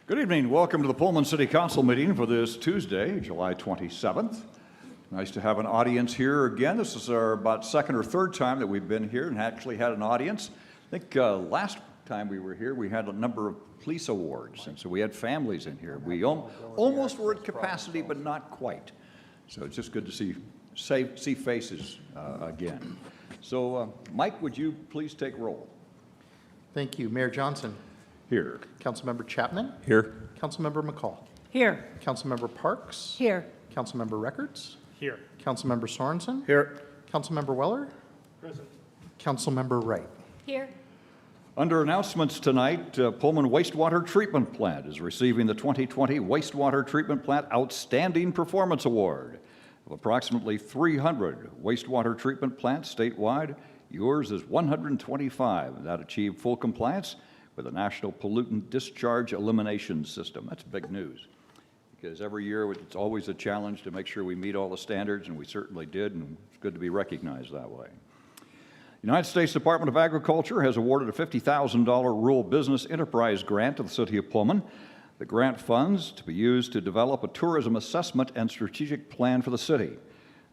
Good evening. Welcome to the Pullman City Council meeting for this Tuesday, July 27th. Nice to have an audience here again. This is our about second or third time that we've been here and actually had an audience. I think last time we were here, we had a number of police awards, and so we had families in here. We almost were at capacity, but not quite. So it's just good to see faces again. So Mike, would you please take roll? Thank you. Mayor Johnson. Here. Councilmember Chapman. Here. Councilmember McCall. Here. Councilmember Parks. Here. Councilmember Records. Here. Councilmember Sorensen. Here. Councilmember Weller. Present. Councilmember Wright. Here. Under announcements tonight, Pullman Wastewater Treatment Plant is receiving the 2020 Wastewater Treatment Plant Outstanding Performance Award. Of approximately 300 wastewater treatment plants statewide, yours is 125 that achieved full compliance with the National Pollutant Discharge Elimination System. That's big news, because every year it's always a challenge to make sure we meet all the standards, and we certainly did, and it's good to be recognized that way. The United States Department of Agriculture has awarded a $50,000 Rural Business Enterprise grant to the City of Pullman. The grant funds to be used to develop a tourism assessment and strategic plan for the city.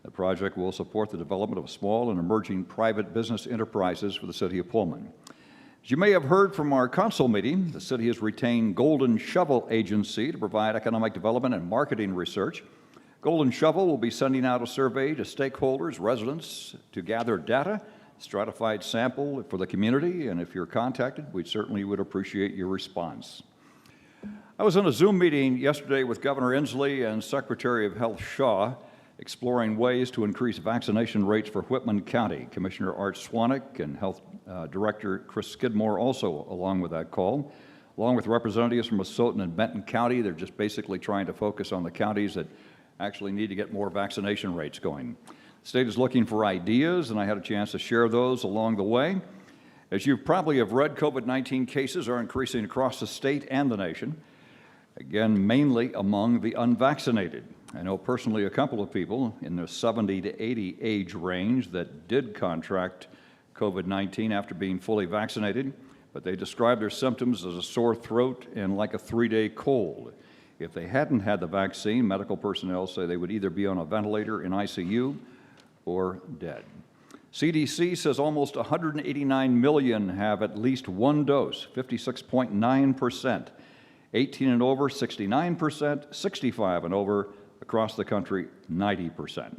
The project will support the development of small and emerging private business enterprises for the City of Pullman. As you may have heard from our council meeting, the city has retained Golden Shovel Agency to provide economic development and marketing research. Golden Shovel will be sending out a survey to stakeholders, residents, to gather data, stratified sample for the community, and if you're contacted, we certainly would appreciate your response. I was in a Zoom meeting yesterday with Governor Inslee and Secretary of Health Shaw, exploring ways to increase vaccination rates for Whitman County. Commissioner Art Swanek and Health Director Chris Skidmore also along with that call, along with representatives from Asotin and Benton County. They're just basically trying to focus on the counties that actually need to get more vaccination rates going. The state is looking for ideas, and I had a chance to share those along the way. As you probably have read, COVID-19 cases are increasing across the state and the nation, again, mainly among the unvaccinated. I know personally a couple of people in the 70 to 80 age range that did contract COVID-19 after being fully vaccinated, but they described their symptoms as a sore throat and like a 3-day cold. If they hadn't had the vaccine, medical personnel say they would either be on a ventilator in ICU or dead. CDC says almost 189 million have at least one dose, 56.9%. 18 and over, 69%, 65 and over, across the country, 90%.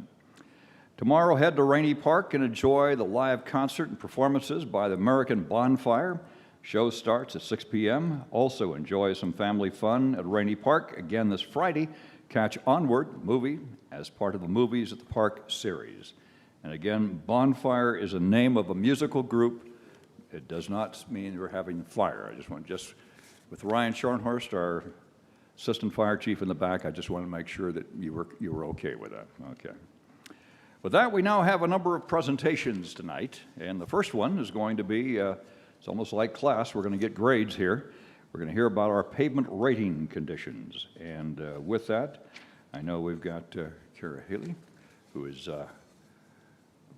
Tomorrow, head to Rainey Park and enjoy the live concert and performances by the American Bonfire. Show starts at 6 p.m. Also enjoy some family fun at Rainey Park. Again this Friday, catch Onward movie as part of the Movies at the Park series. And again, Bonfire is a name of a musical group. It does not mean we're having fire. I just want with Ryan Schornhorst, our Assistant Fire Chief in the back, I just want to make sure that you were okay with that. Okay. With that, we now have a number of presentations tonight, and the first one is going to be, it's almost like class, we're going to get grades here. We're going to hear about our pavement rating conditions, and with that, I know we've got Kara Haley, who is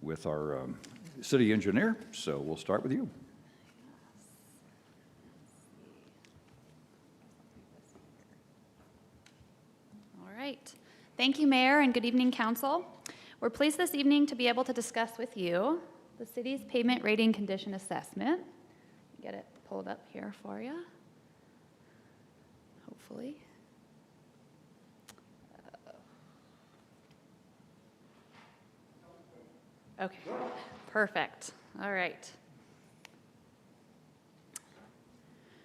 with our city engineer, so we'll start with you. Thank you, Mayor, and good evening, Council. We're pleased this evening to be able to discuss with you the city's pavement rating condition assessment. Get it pulled up here for you, hopefully. Okay, perfect. All right.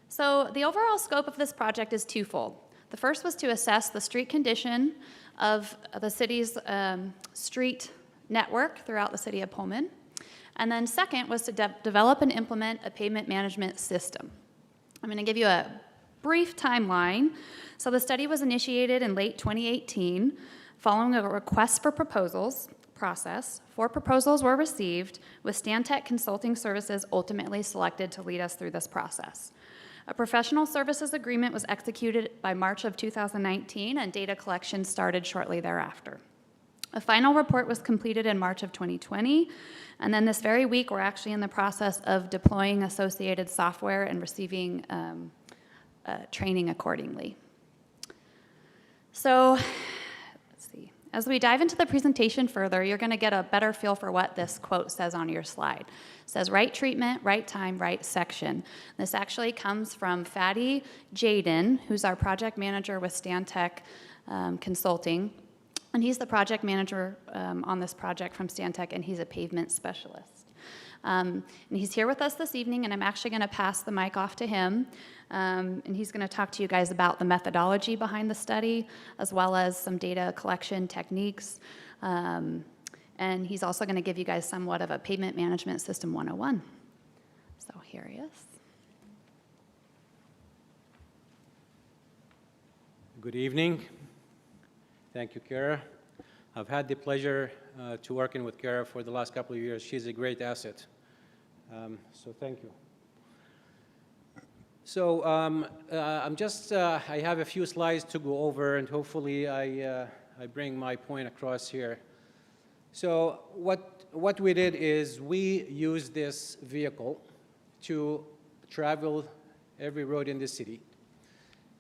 So the overall scope of this project is twofold. The first was to assess the street condition of the city's street network throughout the city of Pullman. And then second was to develop and implement a pavement management system. I'm going to give you a brief timeline. So the study was initiated in late 2018 following a request for proposals process. 4 proposals were received, with Stantec Consulting Services ultimately selected to lead us through this process. A professional services agreement was executed by March of 2019, and data collection started shortly thereafter. A final report was completed in March of 2020, and then this very week we're actually in the process of deploying associated software and receiving training accordingly. So, let's see. As we dive into the presentation further, you're going to get a better feel for what this quote says on your slide. It says, right treatment, right time, right section. This actually comes from Fatty Jaden, who's our project manager with Stantec Consulting. And he's the project manager on this project from Stantec, and he's a pavement specialist. And he's here with us this evening, and I'm actually going to pass the mic off to him. And he's going to talk to you guys about the methodology behind the study, as well as some data collection techniques. And he's also going to give you guys somewhat of a pavement management system 101. So here he is. Good evening. Thank you, Kara. I've had the pleasure to working with Kara for the last couple of years. She's a great asset. So thank you. So I have a few slides to go over, and hopefully I bring my point across here. So what we did is we used this vehicle to travel every road in the city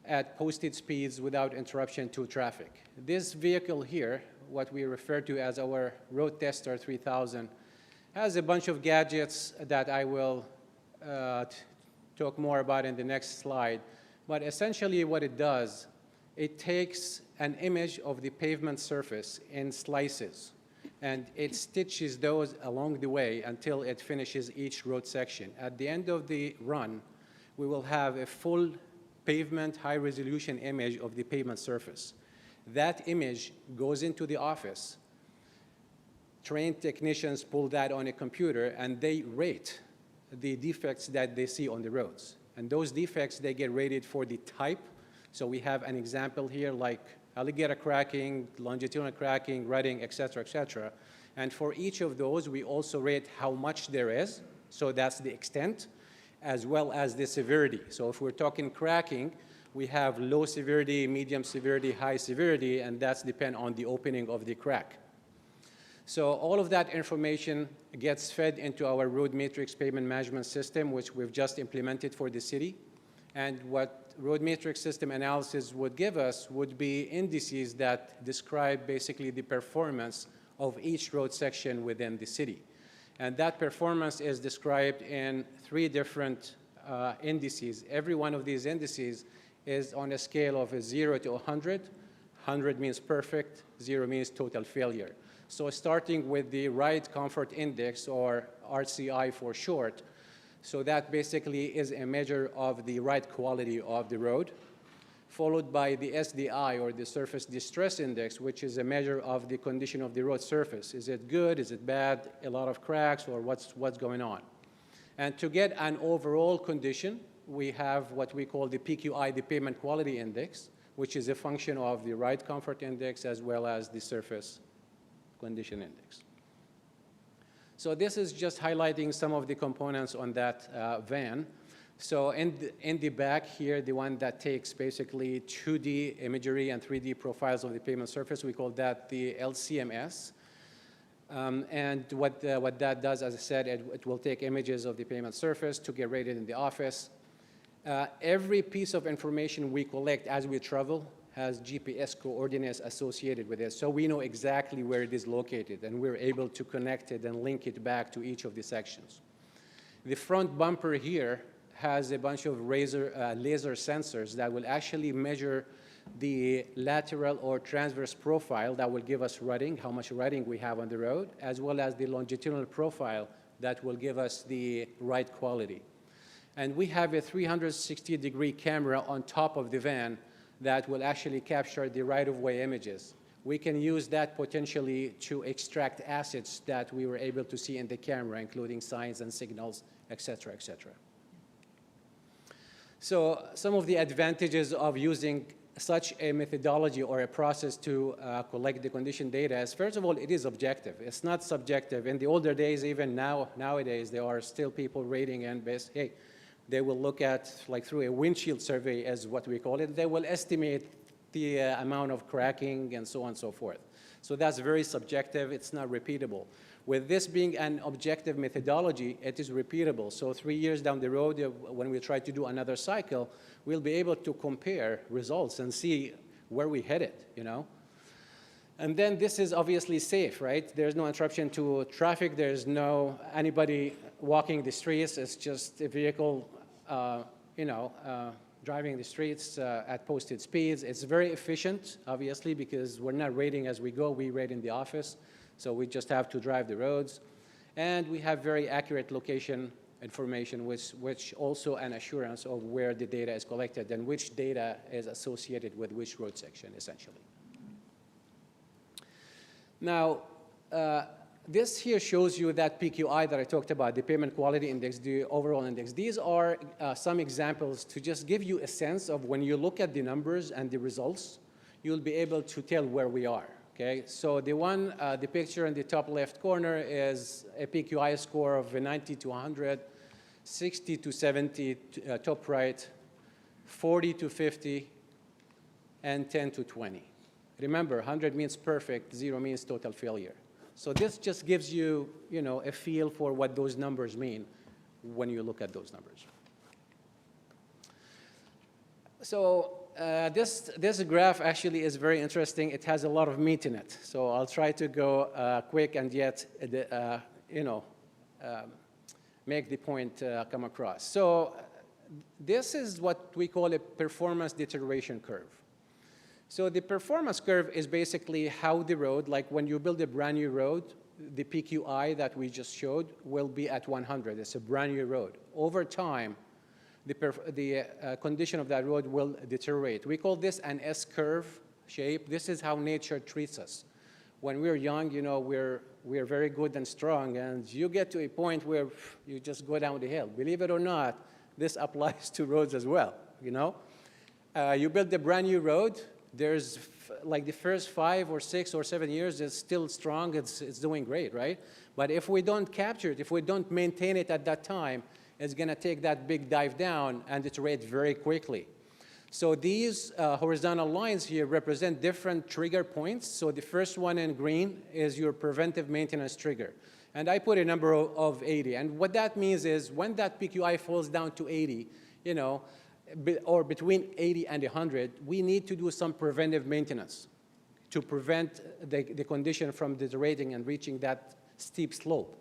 at posted speeds without interruption to traffic. This vehicle here, what we refer to as our Road Tester 3000, has a bunch of gadgets that I will talk more about in the next slide. But essentially what it does, it takes an image of the pavement surface in slices, and it stitches those along the way until it finishes each road section. At the end of the run, we will have a full pavement high-resolution image of the pavement surface. That image goes into the office. Trained technicians pull that on a computer, and they rate the defects that they see on the roads. And those defects, they get rated for the type. So we have an example here like alligator cracking, longitudinal cracking, rutting, et cetera, et cetera. And for each of those, we also rate how much there is. So that's the extent, as well as the severity. So if we're talking cracking, we have low severity, medium severity, high severity, and that's depend on the opening of the crack. So all of that information gets fed into our road matrix pavement management system, which we've just implemented for the city. And what road matrix system analysis would give us would be indices that describe basically the performance of each road section within the city. And that performance is described in 3 different indices. Every one of these indices is on a scale of 0 to 100. 100 means perfect, 0 means total failure. So starting with the Ride Comfort Index, or RCI for short, so that basically is a measure of the ride quality of the road, followed by the SDI, or the Surface Distress Index, which is a measure of the condition of the road surface. Is it good? Is it bad? A lot of cracks, or what's going on? And to get an overall condition, we have what we call the PQI, the Pavement Quality Index, which is a function of the Ride Comfort Index as well as the Surface Condition Index. So this is just highlighting some of the components on that van. So in the back here, the one that takes basically 2D imagery and 3D profiles of the pavement surface, we call that the LCMS. And what that does, as I said, it will take images of the pavement surface to get rated in the office. Every piece of information we collect as we travel has GPS coordinates associated with it, so we know exactly where it is located, and we're able to connect it and link it back to each of the sections. The front bumper here has a bunch of laser sensors that will actually measure the lateral or transverse profile that will give us rutting, how much rutting we have on the road, as well as the longitudinal profile that will give us the ride quality. And we have a 360-degree camera on top of the van that will actually capture the right-of-way images. We can use that potentially to extract assets that we were able to see in the camera, including signs and signals, et cetera, et cetera. So some of the advantages of using such a methodology or a process to collect the condition data is, first of all, it is objective. It's not subjective. In the older days, even nowadays, there are still people rating and they will look at, like through a windshield survey, as what we call it, they will estimate the amount of cracking and so on and so forth. So that's very subjective. It's not repeatable. With this being an objective methodology, it is repeatable. So 3 years down the road, when we try to do another cycle, we'll be able to compare results and see where we headed, you know? And then this is obviously safe, right? There's no interruption to traffic. There's no anybody walking the streets. It's just a vehicle, driving the streets at posted speeds. It's very efficient, obviously, because we're not rating as we go. We rate in the office. So we just have to drive the roads. And we have very accurate location information, which also an assurance of where the data is collected and which data is associated with which road section, essentially. Now, this here shows you that PQI that I talked about, the pavement quality index, the overall index. These are some examples to just give you a sense of when you look at the numbers and the results, you'll be able to tell where we are, okay? So the picture in the top left corner is a PQI score of 90 to 100, 60 to 70, top right, 40 to 50, and 10 to 20. Remember, 100 means perfect, 0 means total failure. So this just gives you, a feel for what those numbers mean when you look at those numbers. So this graph actually is very interesting. It has a lot of meat in it. So I'll try to go quick and yet, make the point come across. So this is what we call a performance deterioration curve. So the performance curve is basically how the road, like when you build a brand new road, the PQI that we just showed will be at 100. It's a brand new road. Over time, the condition of that road will deteriorate. We call this an S-curve shape. This is how nature treats us. When we're young, we're very good and strong, and you get to a point where you just go down the hill. Believe it or not, this applies to roads as well, You build a brand new road, there's like the first 5 or 6 or 7 years is still strong, it's doing great, right? But if we don't capture it, if we don't maintain it at that time, it's gonna take that big dive down and deteriorate very quickly. So these horizontal lines here represent different trigger points. So the first one in green is your preventive maintenance trigger. And I put a number of 80. And what that means is when that PQI falls down to 80, or between 80 and 100, we need to do some preventive maintenance to prevent the condition from deteriorating and reaching that steep slope.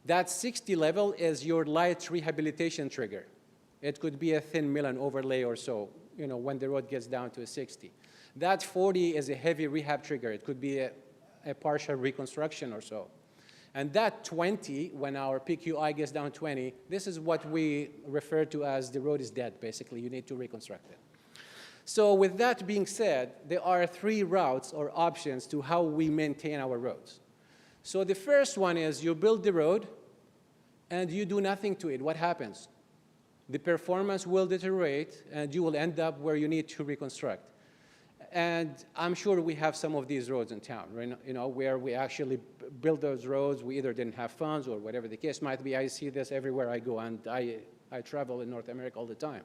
That 60 level is your light rehabilitation trigger. It could be a thin mill and overlay or so, when the road gets down to a 60. That 40 is a heavy rehab trigger. It could be a partial reconstruction or so. And that 20, when our PQI gets down 20, this is what we refer to as the road is dead, basically. You need to reconstruct it. So with that being said, there are 3 routes or options to how we maintain our roads. So the first one is you build the road and you do nothing to it. What happens? The performance will deteriorate and you will end up where you need to reconstruct. And I'm sure we have some of these roads in town, right? Where we actually build those roads. We either didn't have funds or whatever the case might be. I see this everywhere I go, and I travel in North America all the time.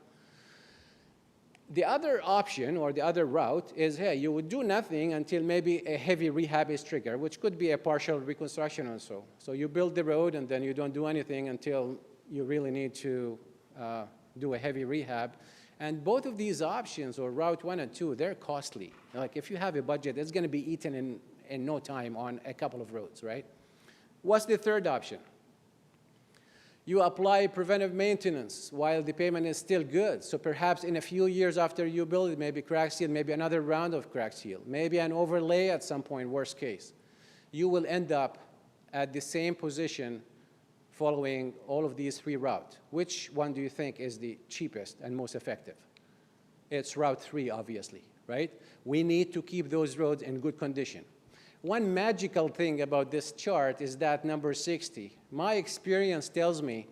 The other option or the other route is, hey, you would do nothing until maybe a heavy rehab is triggered, which could be a partial reconstruction or so. So you build the road, and then you don't do anything until you really need to do a heavy rehab. And both of these options, or Route 1 and 2, they're costly. Like if you have a budget, it's going to be eaten in no time on a couple of roads, right? What's the third option? You apply preventive maintenance while the pavement is still good. So perhaps in a few years after you build it, maybe crack seal, maybe another round of crack seal, maybe an overlay at some point, worst case. You will end up at the same position following all of these 3 routes. Which one do you think is the cheapest and most effective? It's Route 3, obviously, right? We need to keep those roads in good condition. One magical thing about this chart is that number 60. My experience tells me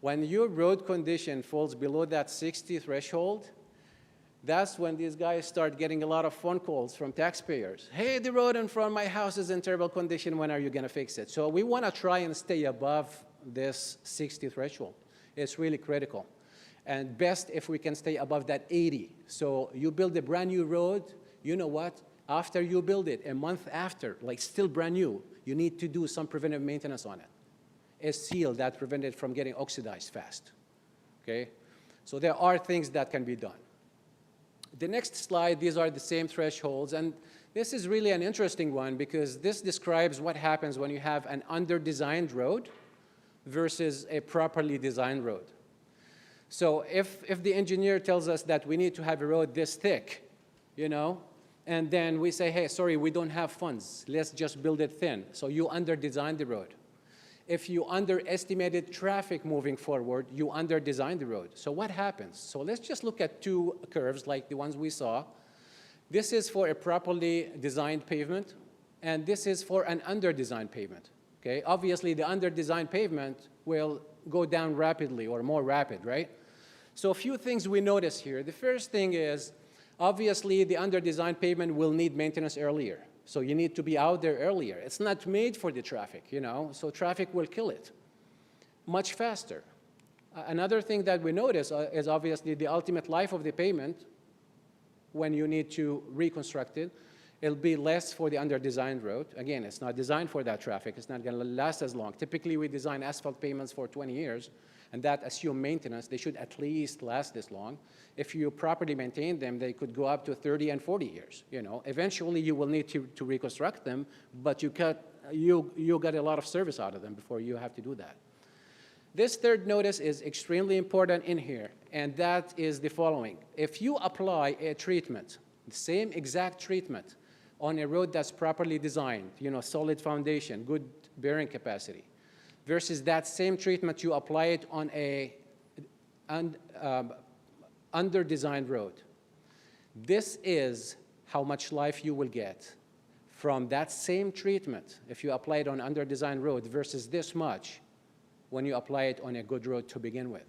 when your road condition falls below that 60 threshold, that's when these guys start getting a lot of phone calls from taxpayers. Hey, the road in front of my house is in terrible condition. When are you going to fix it? So we want to try and stay above this 60 threshold. It's really critical. and best if we can stay above that 80. So you build a brand new road, you know what? After you build it, a month after, like still brand new, you need to do some preventive maintenance on it. A seal that prevents it from getting oxidized fast, okay? So there are things that can be done. The next slide, these are the same thresholds, and this is really an interesting one because this describes what happens when you have an under-designed road versus a properly designed road. So if the engineer tells us that we need to have a road this thick, you know, and then we say, hey, sorry, we don't have funds, let's just build it thin. So you under-designed the road. If you underestimated traffic moving forward, you under-designed the road. So what happens? So let's just look at two curves like the ones we saw. This is for a properly designed pavement, and this is for an under-designed pavement. Okay? Obviously, the under-designed pavement will go down rapidly or more rapid, right? So a few things we notice here. The first thing is, obviously, the under-designed pavement will need maintenance earlier. So you need to be out there earlier. It's not made for the traffic, you know, so traffic will kill it much faster. Another thing that we notice is obviously the ultimate life of the pavement when you need to reconstruct it. It'll be less for the under-designed road. Again, it's not designed for that traffic. It's not going to last as long. Typically, we design asphalt pavements for 20 years, and that assume maintenance. They should at least last this long. If you properly maintain them, they could go up to 30 and 40 years. You know, eventually you will need to reconstruct them, but you get a lot of service out of them before you have to do that. This third notice is extremely important in here, and that is the following. If you apply a treatment, the same exact treatment, on a road that's properly designed, you know, solid foundation, good bearing capacity, versus that same treatment you apply it on a under-designed road. This is how much life you will get from that same treatment if you apply it on an under-designed road versus this much when you apply it on a good road to begin with.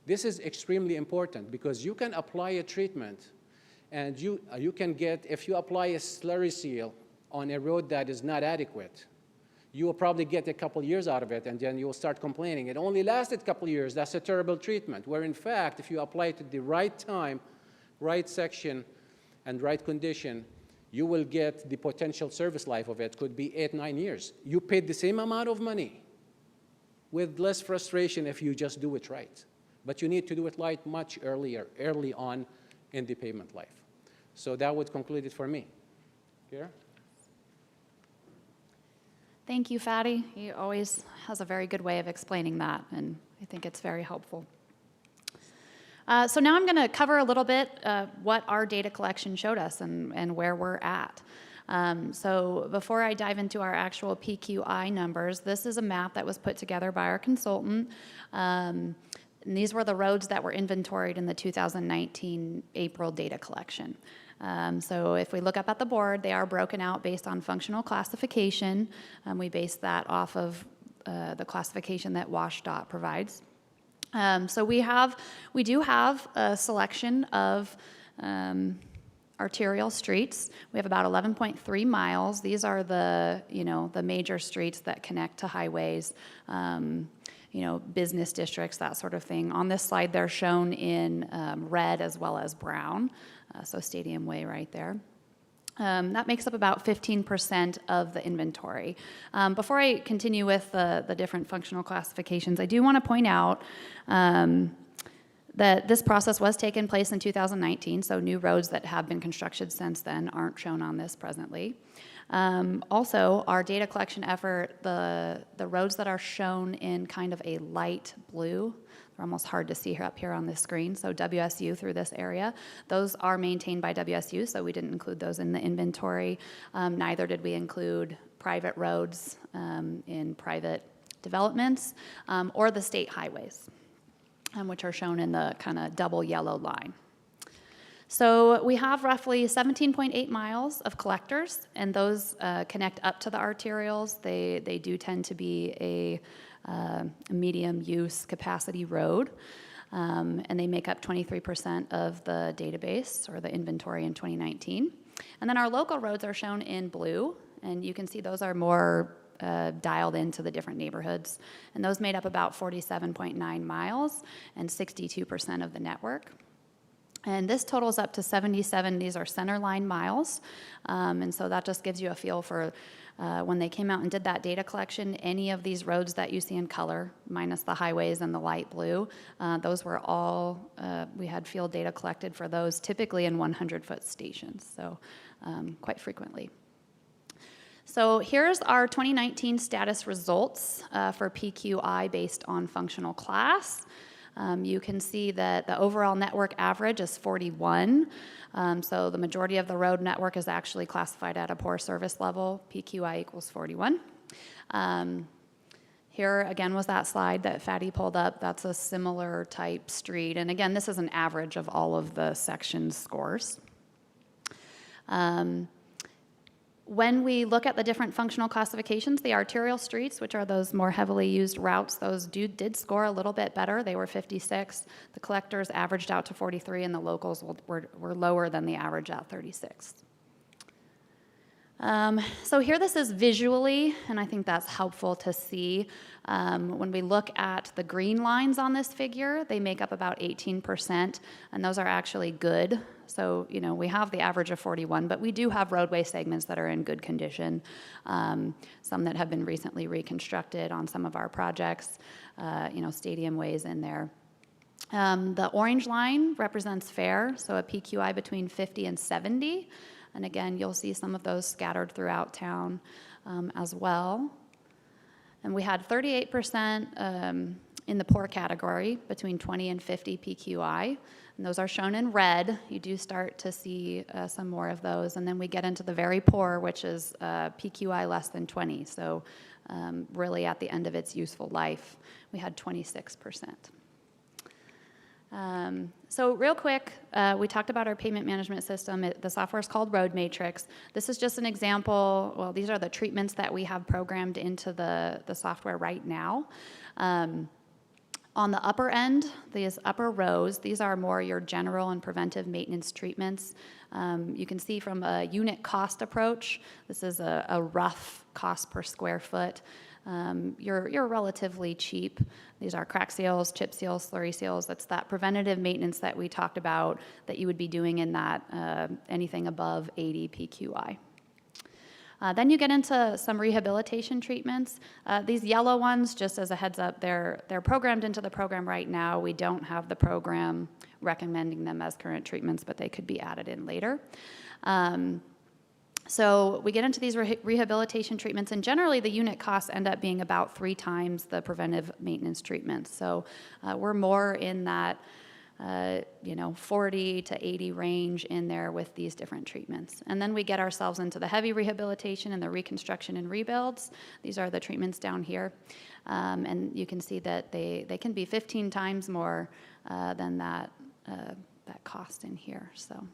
This is extremely important because you can apply a treatment and you can get, if you apply a slurry seal on a road that is not adequate, you will probably get a couple years out of it, and then you will start complaining. It only lasted a couple years. That's a terrible treatment, where in fact, if you apply it at the right time, right section, and right condition, you will get the potential service life of it could be 8, 9 years. You paid the same amount of money with less frustration if you just do it right. But you need to do it right much earlier, early on in the pavement life. So that would conclude it for me. Kira? Thank you, Fadi. He always has a very good way of explaining that, and I think it's very helpful. So now I'm going to cover a little bit what our data collection showed us and where we're at. So before I dive into our actual PQI numbers, this is a map that was put together by our consultant. And these were the roads that were inventoried in the 2019 April data collection. So if we look up at the board, they are broken out based on functional classification. We base that off of the classification that WashDOT provides. So we do have a selection of arterial streets. We have about 11.3 miles. These are the major streets that connect to highways, business districts, that sort of thing. On this slide, they're shown in red as well as brown, so Stadium Way right there. That makes up about 15% of the inventory. Before I continue with the different functional classifications, I do want to point out that this process was taking place in 2019, so new roads that have been constructed since then aren't shown on this presently. Also, our data collection effort, the roads that are shown in kind of a light blue, they're almost hard to see up here on this screen, so WSU through this area, those are maintained by WSU, so we didn't include those in the inventory. Neither did we include private roads in private developments or the state highways, which are shown in the kind of double yellow line. So we have roughly 17.8 miles of collectors, and those connect up to the arterials. They do tend to be a medium use capacity road, and they make up 23% of the database or the inventory in 2019. And then our local roads are shown in blue, and you can see those are more dialed into the different neighborhoods. And those made up about 47.9 miles and 62% of the network. And this totals up to 77, these are center line miles. And so that just gives you a feel for when they came out and did that data collection, any of these roads that you see in color, minus the highways and the light blue, those were all, we had field data collected for those, typically in 100-foot stations, so quite frequently. So here's our 2019 status results for PQI based on functional class. You can see that the overall network average is 41. So the majority of the road network is actually classified at a poor service level. PQI equals 41. Here again was that slide that Fatty pulled up. That's a similar type street. And again, this is an average of all of the section scores. When we look at the different functional classifications, the arterial streets, which are those more heavily used routes, those did score a little bit better. They were 56. The collectors averaged out to 43, and the locals were lower than the average at 36. So here this is visually, and I think that's helpful to see. When we look at the green lines on this figure, they make up about 18%, and those are actually good. So, you know, we have the average of 41, but we do have roadway segments that are in good condition, some that have been recently reconstructed on some of our projects, you know, stadium ways in there. The orange line represents fair, so a PQI between 50 and 70. And again, you'll see some of those scattered throughout town as well. And we had 38% in the poor category, between 20 and 50 PQI. And those are shown in red. You do start to see some more of those. And then we get into the very poor, which is PQI less than 20. So really at the end of its useful life, we had 26%. So real quick, we talked about our pavement management system. The software is called Road Matrix. This is just an example. Well, these are the treatments that we have programmed into the software right now. On the upper end, these upper rows, these are more your general and preventive maintenance treatments. You can see from a unit cost approach, this is a rough cost per square foot. You're relatively cheap. These are crack seals, chip seals, slurry seals. That's that preventative maintenance that we talked about that you would be doing in that anything above 80 PQI. Then you get into some rehabilitation treatments. These yellow ones, just as a heads up, they're programmed into the program right now. We don't have the program recommending them as current treatments, but they could be added in later. So we get into these rehabilitation treatments, and generally the unit costs end up being about 3 times the preventive maintenance treatments. So we're more in that 40 to 80 range in there with these different treatments. And then we get ourselves into the heavy rehabilitation and the reconstruction and rebuilds. These are the treatments down here. And you can see that they can be 15 times more than that cost in here. So.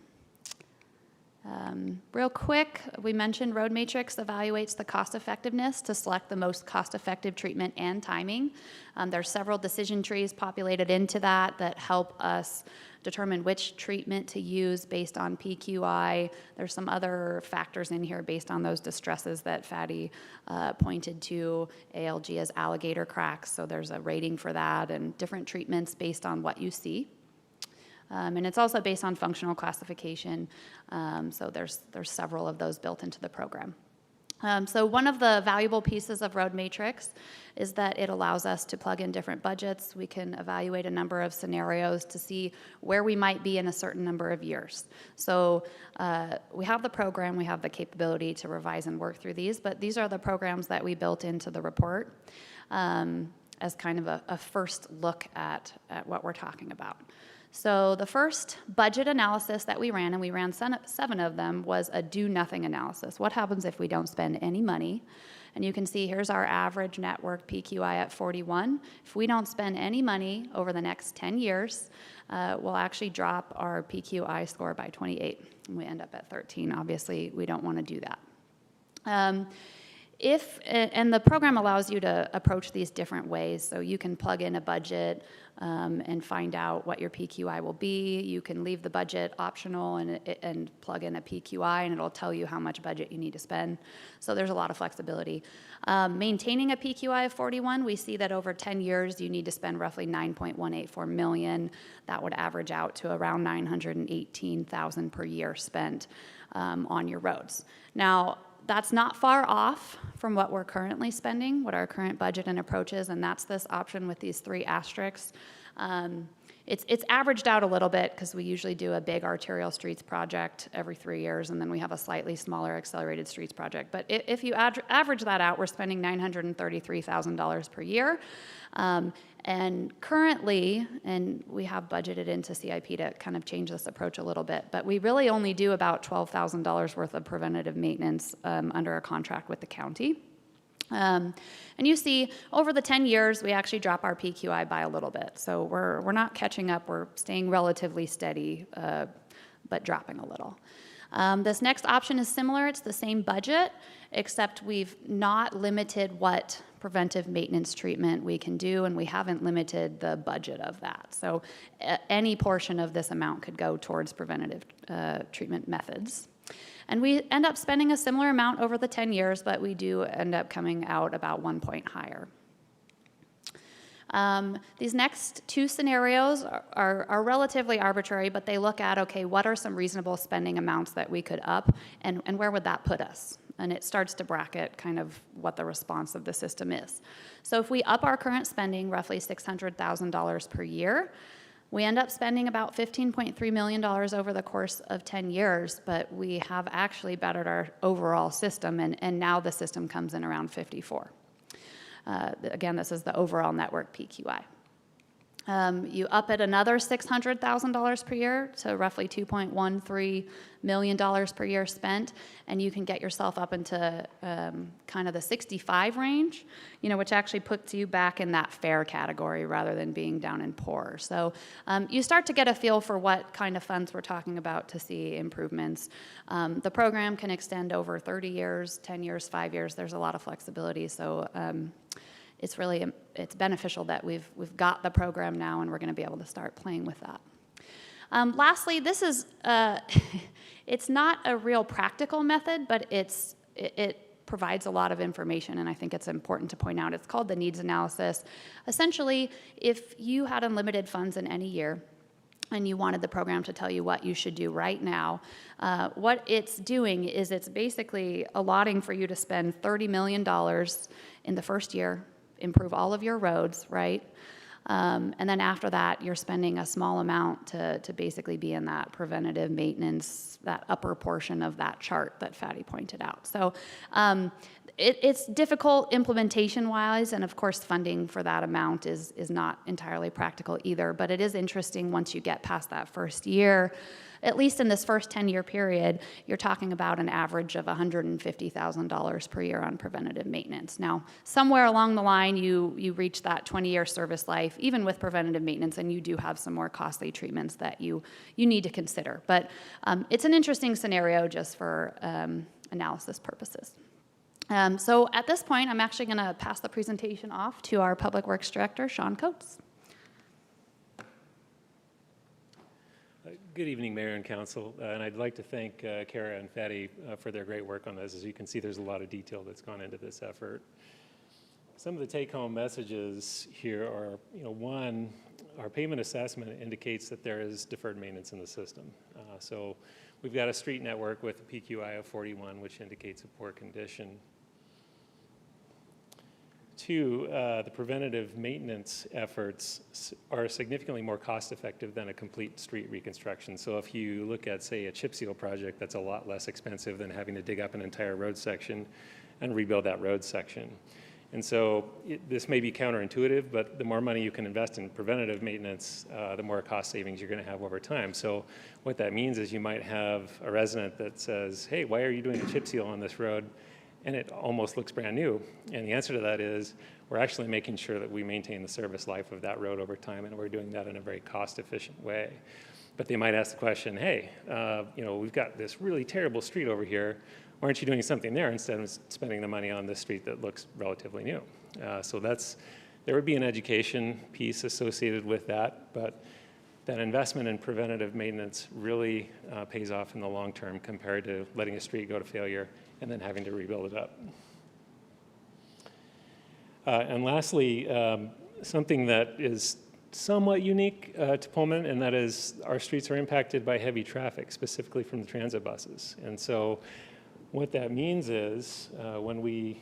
Real quick, we mentioned Road Matrix evaluates the cost effectiveness to select the most cost-effective treatment and timing. There's several decision trees populated into that help us determine which treatment to use based on PQI. There's some other factors in here based on those distresses that Fatty pointed to. ALG as alligator cracks, so there's a rating for that, and different treatments based on what you see. And it's also based on functional classification, so there's several of those built into the program. So one of the valuable pieces of Road Matrix is that it allows us to plug in different budgets. We can evaluate a number of scenarios to see where we might be in a certain number of years. So we have the program, we have the capability to revise and work through these, but these are the programs that we built into the report as kind of a first look at what we're talking about. So the first budget analysis that we ran, and we ran 7 of them, was a do-nothing analysis. What happens if we don't spend any money? And you can see here's our average network PQI at 41. If we don't spend any money over the next 10 years, we'll actually drop our PQI score by 28, and we end up at 13. Obviously, we don't want to do that. And the program allows you to approach these different ways. So you can plug in a budget and find out what your PQI will be. You can leave the budget optional and plug in a PQI, and it'll tell you how much budget you need to spend. So there's a lot of flexibility. Maintaining a PQI of 41, we see that over 10 years, you need to spend roughly $9.184 million. That would average out to around $918,000 per year spent on your roads. Now, that's not far off from what we're currently spending, what our current budget and approach is, and that's this option with these 3 asterisks. It's averaged out a little bit because we usually do a big arterial streets project every 3 years, and then we have a slightly smaller accelerated streets project. But if you average that out, we're spending $933,000 per year. And currently, and we have budgeted into CIP to kind of change this approach a little bit, but we really only do about $12,000 worth of preventative maintenance under a contract with the county. And you see, over the 10 years, we actually drop our PQI by a little bit. So we're not catching up. We're staying relatively steady, but dropping a little. This next option is similar. It's the same budget, except we've not limited what preventive maintenance treatment we can do, and we haven't limited the budget of that. So any portion of this amount could go towards preventative treatment methods. And we end up spending a similar amount over the 10 years, but we do end up coming out about 1 point higher. These next 2 scenarios are relatively arbitrary, but they look at, okay, what are some reasonable spending amounts that we could up, and where would that put us? And it starts to bracket kind of what the response of the system is. So if we up our current spending, roughly $600,000 per year, we end up spending about $15.3 million over the course of 10 years, but we have actually bettered our overall system, and now the system comes in around 54. Again, this is the overall network PQI. You up it another $600,000 per year to roughly $2.13 million per year spent, and you can get yourself up into kind of the 65 range, which actually puts you back in that fair category rather than being down in poor. So you start to get a feel for what kind of funds we're talking about to see improvements. The program can extend over 30 years, 10 years, 5 years. There's a lot of flexibility. So it's beneficial that we've got the program now, and we're going to be able to start playing with that. Lastly, this is it's not a real practical method, but it provides a lot of information, and I think it's important to point out. It's called the needs analysis. Essentially, if you had unlimited funds in any year, and you wanted the program to tell you what you should do right now, what it's doing is it's basically allotting for you to spend $30 million in the first year, improve all of your roads, right? And then after that, you're spending a small amount to basically be in that preventative maintenance, that upper portion of that chart that Fatty pointed out. So it's difficult implementation-wise, and of course funding for that amount is not entirely practical either, but it is interesting once you get past that first year. At least in this first 10-year period, you're talking about an average of $150,000 per year on preventative maintenance. Now, somewhere along the line, you reach that 20-year service life, even with preventative maintenance, and you do have some more costly treatments that you need to consider. But it's an interesting scenario just for analysis purposes. So at this point, I'm actually going to pass the presentation off to our Public Works Director, Sean Coates. Good evening, Mayor and Council, and I'd like to thank Kara and Fatty for their great work on this. As you can see, there's a lot of detail that's gone into this effort. Some of the take-home messages here are, one, our payment assessment indicates that there is deferred maintenance in the system. So we've got a street network with a PQI of 41, which indicates a poor condition. Two, the preventative maintenance efforts are significantly more cost-effective than a complete street reconstruction. So if you look at, say, a chip seal project, that's a lot less expensive than having to dig up an entire road section and rebuild that road section. And so this may be counterintuitive, but the more money you can invest in preventative maintenance, the more cost savings you're going to have over time. So what that means is you might have a resident that says, hey, why are you doing a chip seal on this road? And it almost looks brand new. And the answer to that is we're actually making sure that we maintain the service life of that road over time, and we're doing that in a very cost-efficient way. But they might ask the question, hey, we've got this really terrible street over here. why aren't you doing something there instead of spending the money on this street that looks relatively new? So there would be an education piece associated with that, but that investment in preventative maintenance really pays off in the long term compared to letting a street go to failure and then having to rebuild it up. And lastly, something that is somewhat unique to Pullman, and that is our streets are impacted by heavy traffic, specifically from the transit buses. And so what that means is when we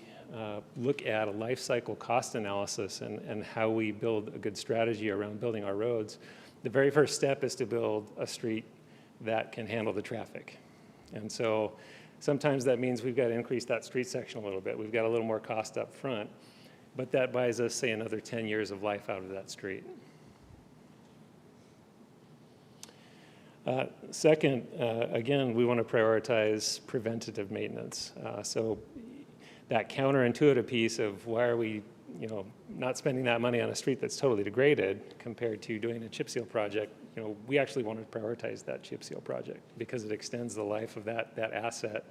look at a life cycle cost analysis and how we build a good strategy around building our roads, the very first step is to build a street that can handle the traffic. And so sometimes that means we've got to increase that street section a little bit. We've got a little more cost up front, but that buys us, say, another 10 years of life out of that street. Second, again, we want to prioritize preventative maintenance. So that counterintuitive piece of why are we, not spending that money on a street that's totally degraded compared to doing a chip seal project, we actually want to prioritize that chip seal project because it extends the life of that asset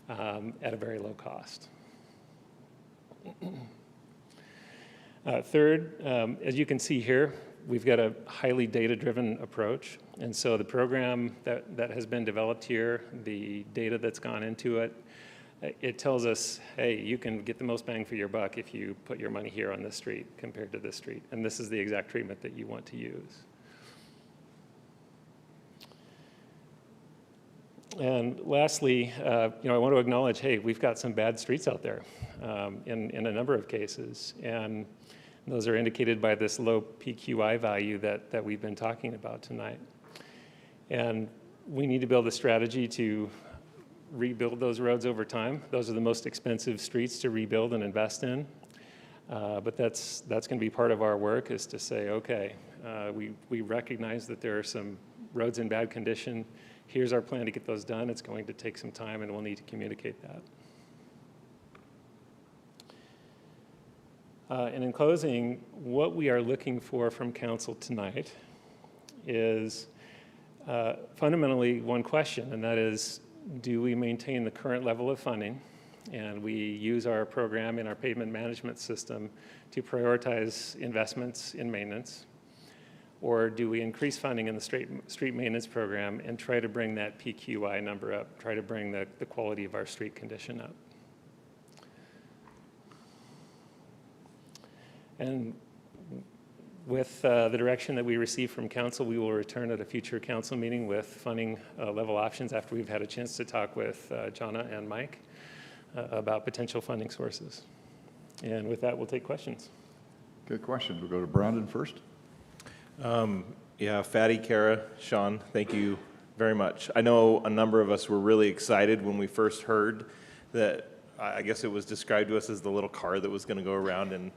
at a very low cost. Third, as you can see here, we've got a highly data-driven approach. And so the program that has been developed here, the data that's gone into it, it tells us, hey, you can get the most bang for your buck if you put your money here on this street compared to this street. And this is the exact treatment that you want to use. And lastly, I want to acknowledge, hey, we've got some bad streets out there in a number of cases. And those are indicated by this low PQI value that we've been talking about tonight. And we need to build a strategy to rebuild those roads over time. Those are the most expensive streets to rebuild and invest in. But that's going to be part of our work, is to say, okay, we recognize that there are some roads in bad condition. Here's our plan to get those done. It's going to take some time, and we'll need to communicate that. And in closing, what we are looking for from council tonight is fundamentally one question, and that is, do we maintain the current level of funding? And we use our program in our pavement management system to prioritize investments in maintenance? Or do we increase funding in the street maintenance program and try to bring that PQI number up, try to bring the quality of our street condition up? And with the direction that we receive from council, we will return at a future council meeting with funding level options after we've had a chance to talk with Jonna and Mike about potential funding sources. And with that, we'll take questions. Good question. We'll go to Brandon first. Yeah, Fatty, Kara, Sean, thank you very much. I know a number of us were really excited when we first heard that, I guess it was described to us as the little car that was going to go around and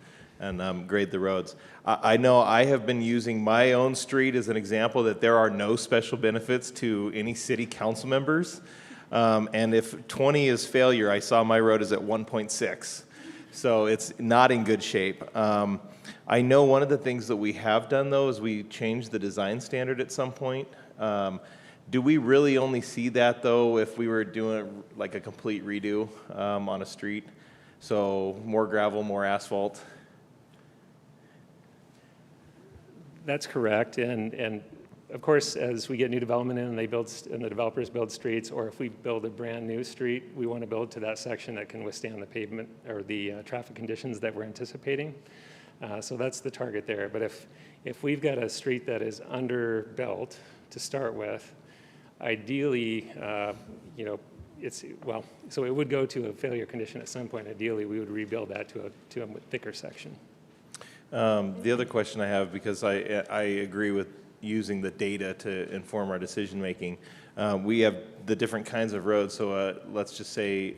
grade the roads. I know I have been using my own street as an example that there are no special benefits to any city council members. And if 20 is failure, I saw my road is at 1.6. So it's not in good shape. I know one of the things that we have done, though, is we changed the design standard at some point. Do we really only see that, though, if we were doing like a complete redo on a street? So more gravel, more asphalt? That's correct, and of course, as we get new development in and the developers build streets, or if we build a brand new street, we want to build to that section that can withstand the pavement or the traffic conditions that we're anticipating. So that's the target there. But if we've got a street that is underbuilt to start with, ideally, so it would go to a failure condition at some point. Ideally, we would rebuild that to a thicker section. The other question I have, because I agree with using the data to inform our decision making, we have the different kinds of roads. So let's just say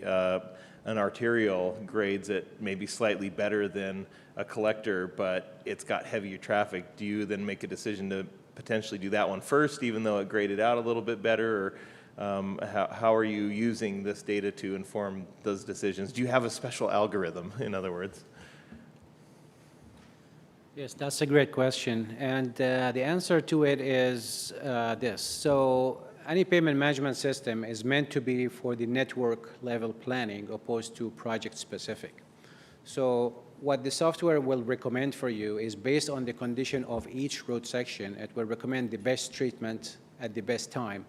an arterial grades it maybe slightly better than a collector, but it's got heavier traffic. Do you then make a decision to potentially do that one first, even though it graded out a little bit better? Or how are you using this data to inform those decisions? Do you have a special algorithm, in other words? Yes, that's a great question. And the answer to it is this. So any payment management system is meant to be for the network level planning opposed to project specific. So what the software will recommend for you is based on the condition of each road section. It will recommend the best treatment at the best time.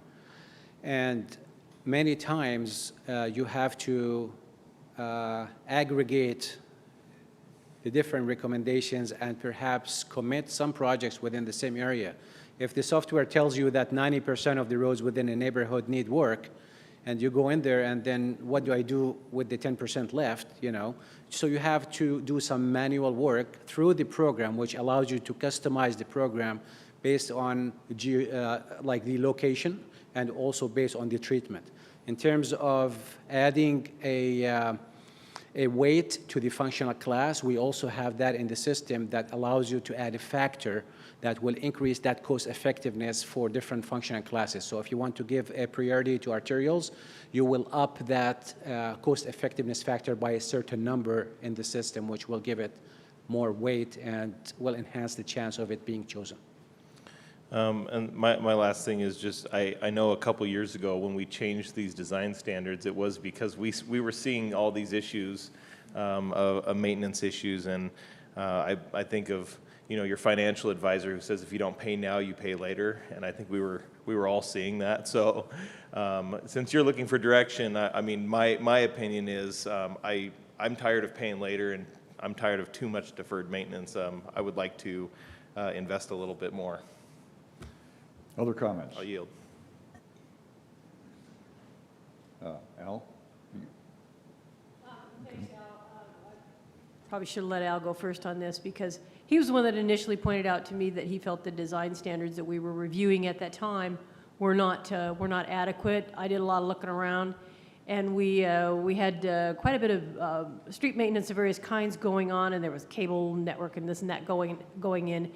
And many times you have to aggregate the different recommendations and perhaps commit some projects within the same area. If the software tells you that 90% of the roads within a neighborhood need work, and you go in there and then what do I do with the 10% left, you know? So you have to do some manual work through the program, which allows you to customize the program based on like the location and also based on the treatment. In terms of adding a weight to the functional class, we also have that in the system that allows you to add a factor that will increase that cost effectiveness for different functional classes. So if you want to give a priority to arterials, you will up that cost effectiveness factor by a certain number in the system, which will give it more weight and will enhance the chance of it being chosen. And my last thing is just, I know a couple years ago when we changed these design standards, it was because we were seeing all these issues, of maintenance issues, and I think of, you know, your financial advisor who says if you don't pay now, you pay later, and I think we were all seeing that. So since you're looking for direction, I mean, my opinion is I'm tired of paying later, and I'm tired of too much deferred maintenance. I would like to invest a little bit more. Other comments? I'll yield. Al? Probably should have let Al go first on this because he was the one that initially pointed out to me that he felt the design standards that we were reviewing at that time were not adequate. I did a lot of looking around, and we had quite a bit of street maintenance of various kinds going on, and there was cable network and this and that going in.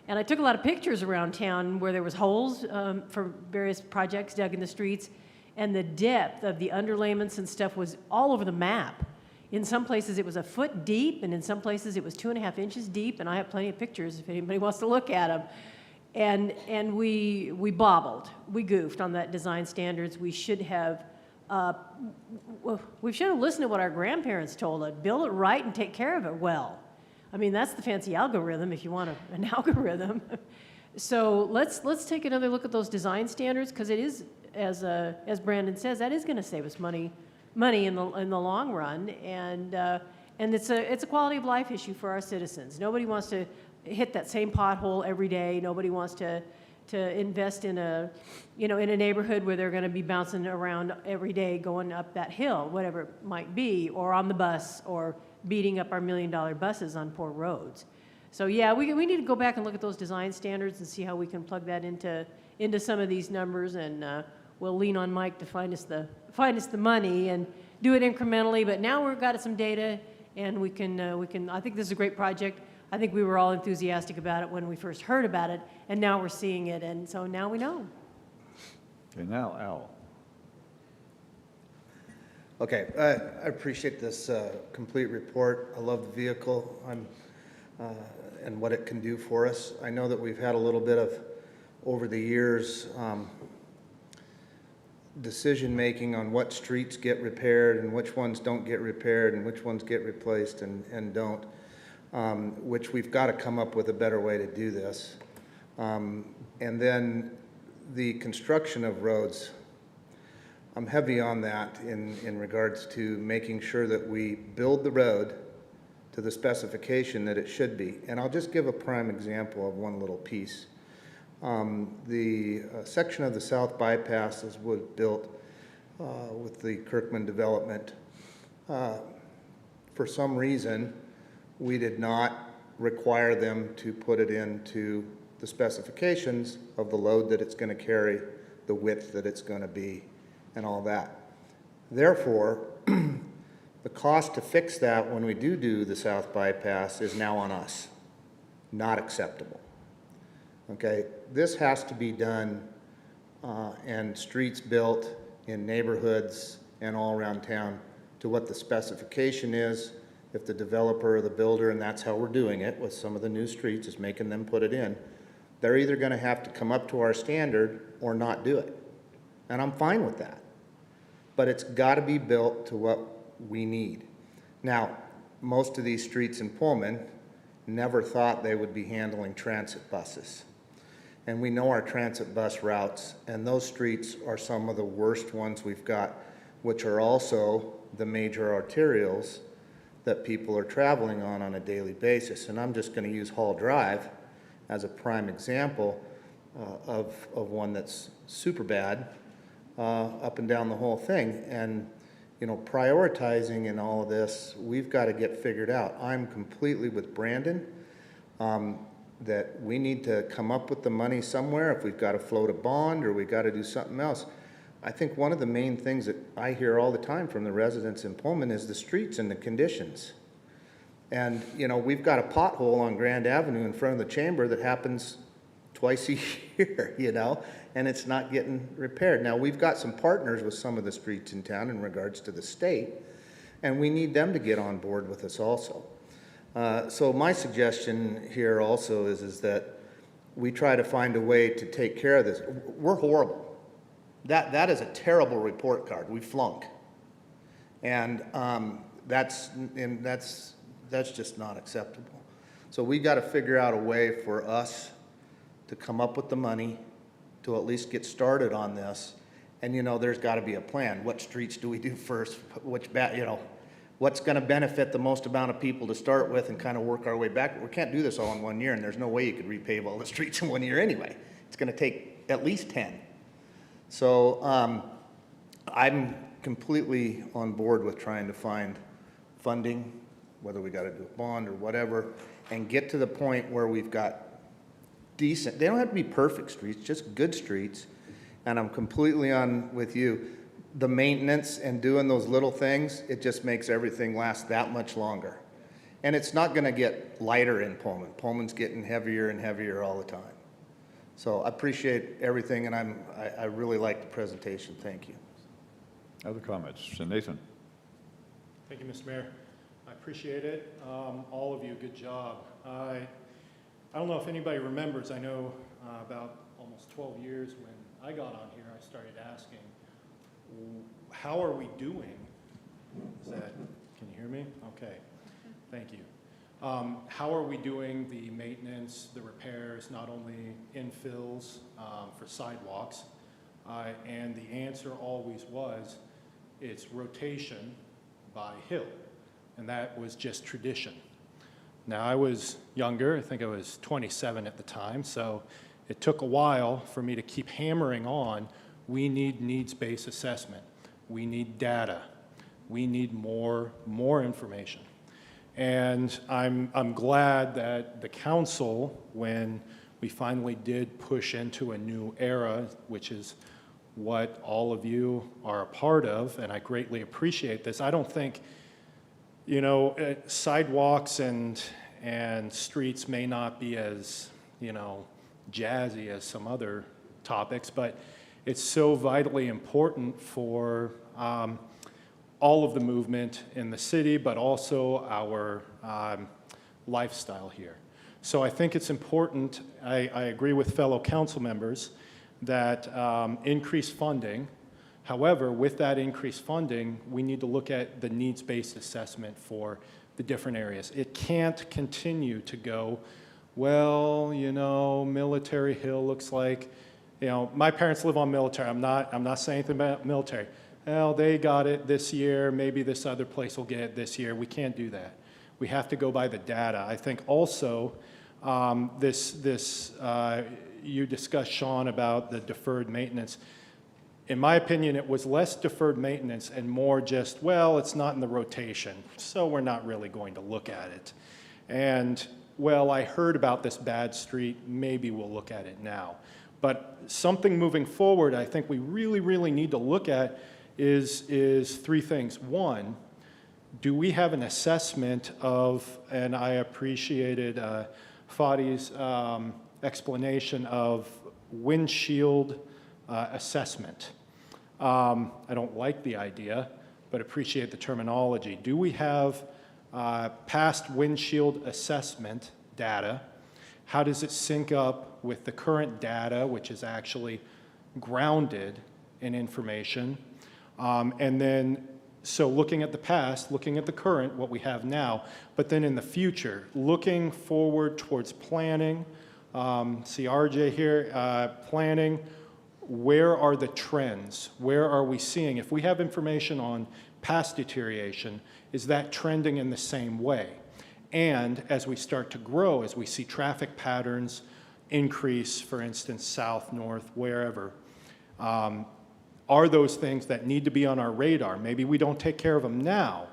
And I took a lot of pictures around town where there was holes for various projects dug in the streets, and the depth of the underlayments and stuff was all over the map. In some places it was a foot deep, and in some places it was 2.5 inches deep, and I have plenty of pictures if anybody wants to look at them. And we bobbled, we goofed on that design standards. We should have listened to what our grandparents told us. Build it right and take care of it well. I mean, that's the fancy algorithm if you want an algorithm. So let's take another look at those design standards, because it is, as Brandon says, that is going to save us money in the long run, and it's a quality of life issue for our citizens. Nobody wants to hit that same pothole every day. Nobody wants to invest in a neighborhood where they're going to be bouncing around every day going up that hill, whatever it might be, or on the bus, or beating up our $1 million buses on poor roads. So yeah, we need to go back and look at those design standards and see how we can plug that into some of these numbers, and we'll lean on Mike to find us the money and do it incrementally. But now we've got some data, and we can. I think this is a great project. I think we were all enthusiastic about it when we first heard about it, and now we're seeing it, and so now we know. Okay, now Al. Okay, I appreciate this complete report. I love the vehicle and what it can do for us. I know that we've had a little bit of, over the years, decision-making on what streets get repaired and which ones don't get repaired and which ones get replaced and don't, which we've got to come up with a better way to do this. And then the construction of roads, I'm heavy on that in regards to making sure that we build the road to the specification that it should be. And I'll just give a prime example of one little piece. The section of the South Bypass was built with the Kirkman development. For some reason, we did not require them to put it into the specifications of the load that it's going to carry, the width that it's going to be, and all that. Therefore, the cost to fix that when we do the South Bypass is now on us. Not acceptable. Okay, this has to be done and streets built in neighborhoods and all around town to what the specification is. If the developer or the builder, and that's how we're doing it with some of the new streets, is making them put it in, they're either going to have to come up to our standard or not do it. and I'm fine with that. But it's got to be built to what we need. Now, most of these streets in Pullman never thought they would be handling transit buses. And we know our transit bus routes, and those streets are some of the worst ones we've got, which are also the major arterials that people are traveling on a daily basis. And I'm just going to use Hall Drive as a prime example of one that's super bad up and down the whole thing. And, you know, prioritizing in all of this, we've got to get figured out. I'm completely with Brandon that we need to come up with the money somewhere. If we've got to float a bond or we've got to do something else. I think one of the main things that I hear all the time from the residents in Pullman is the streets and the conditions. And, you know, we've got a pothole on Grand Avenue in front of the chamber that happens twice a year, you know, and it's not getting repaired. Now, we've got some partners with some of the streets in town in regards to the state, and we need them to get on board with us also. So my suggestion here also is that we try to find a way to take care of this. We're horrible. That is a terrible report card. We flunk. And that's just not acceptable. So we got to figure out a way for us to come up with the money to at least get started on this. And, you know, there's got to be a plan. What streets do we do first? What's going to benefit the most amount of people to start with and kind of work our way back? We can't do this all in 1 year, and there's no way you could repave all the streets in 1 year anyway. It's going to take at least 10. So I'm completely on board with trying to find funding, whether we got to do a bond or whatever, and get to the point where we've got decent, they don't have to be perfect streets, just good streets. And I'm completely on with you. The maintenance and doing those little things, it just makes everything last that much longer. And it's not going to get lighter in Pullman. Pullman's getting heavier and heavier all the time. So I appreciate everything, and I really like the presentation. Thank you. Other comments? So Nathan. Thank you, Mr. Mayor. I appreciate it. All of you, good job. I don't know if anybody remembers, I know about almost 12 years when I got on here, I started asking, how are we doing? Is that, can you hear me? Okay, thank you. How are we doing the maintenance, the repairs, not only infills for sidewalks? And the answer always was, it's rotation by hill. And that was just tradition. Now, I was younger, I think I was 27 at the time, so it took a while for me to keep hammering on, we need needs-based assessment. We need data. We need more information. And I'm glad that the council, when we finally did push into a new era, which is what all of you are a part of, and I greatly appreciate this. I don't think, you know, sidewalks and streets may not be as, you know, jazzy as some other topics, but it's so vitally important for all of the movement in the city, but also our lifestyle here. So I think it's important, I agree with fellow council members, that increased funding. However, with that increased funding, we need to look at the needs-based assessment for the different areas. It can't continue to go, well, you know, Military Hill looks like, you know, my parents live on Military. I'm not saying anything about Military. Well, they got it this year. Maybe this other place will get it this year. We can't do that. We have to go by the data. I think also you discussed, Sean, about the deferred maintenance. In my opinion, it was less deferred maintenance and more just, well, it's not in the rotation, so we're not really going to look at it. And, well, I heard about this bad street, maybe we'll look at it now. But something moving forward I think we really, really need to look at is three things. One, do we have an assessment of, and I appreciated Fadi's explanation of windshield assessment. I don't like the idea, but appreciate the terminology. Do we have past windshield assessment data? How does it sync up with the current data, which is actually grounded and information. And then, so looking at the past, looking at the current, what we have now, but then in the future, looking forward towards planning. See RJ here, planning. Where are the trends? Where are we seeing? If we have information on past deterioration, is that trending in the same way? And as we start to grow, as we see traffic patterns increase, for instance, south, north, wherever, are those things that need to be on our radar? Maybe we don't take care of them now,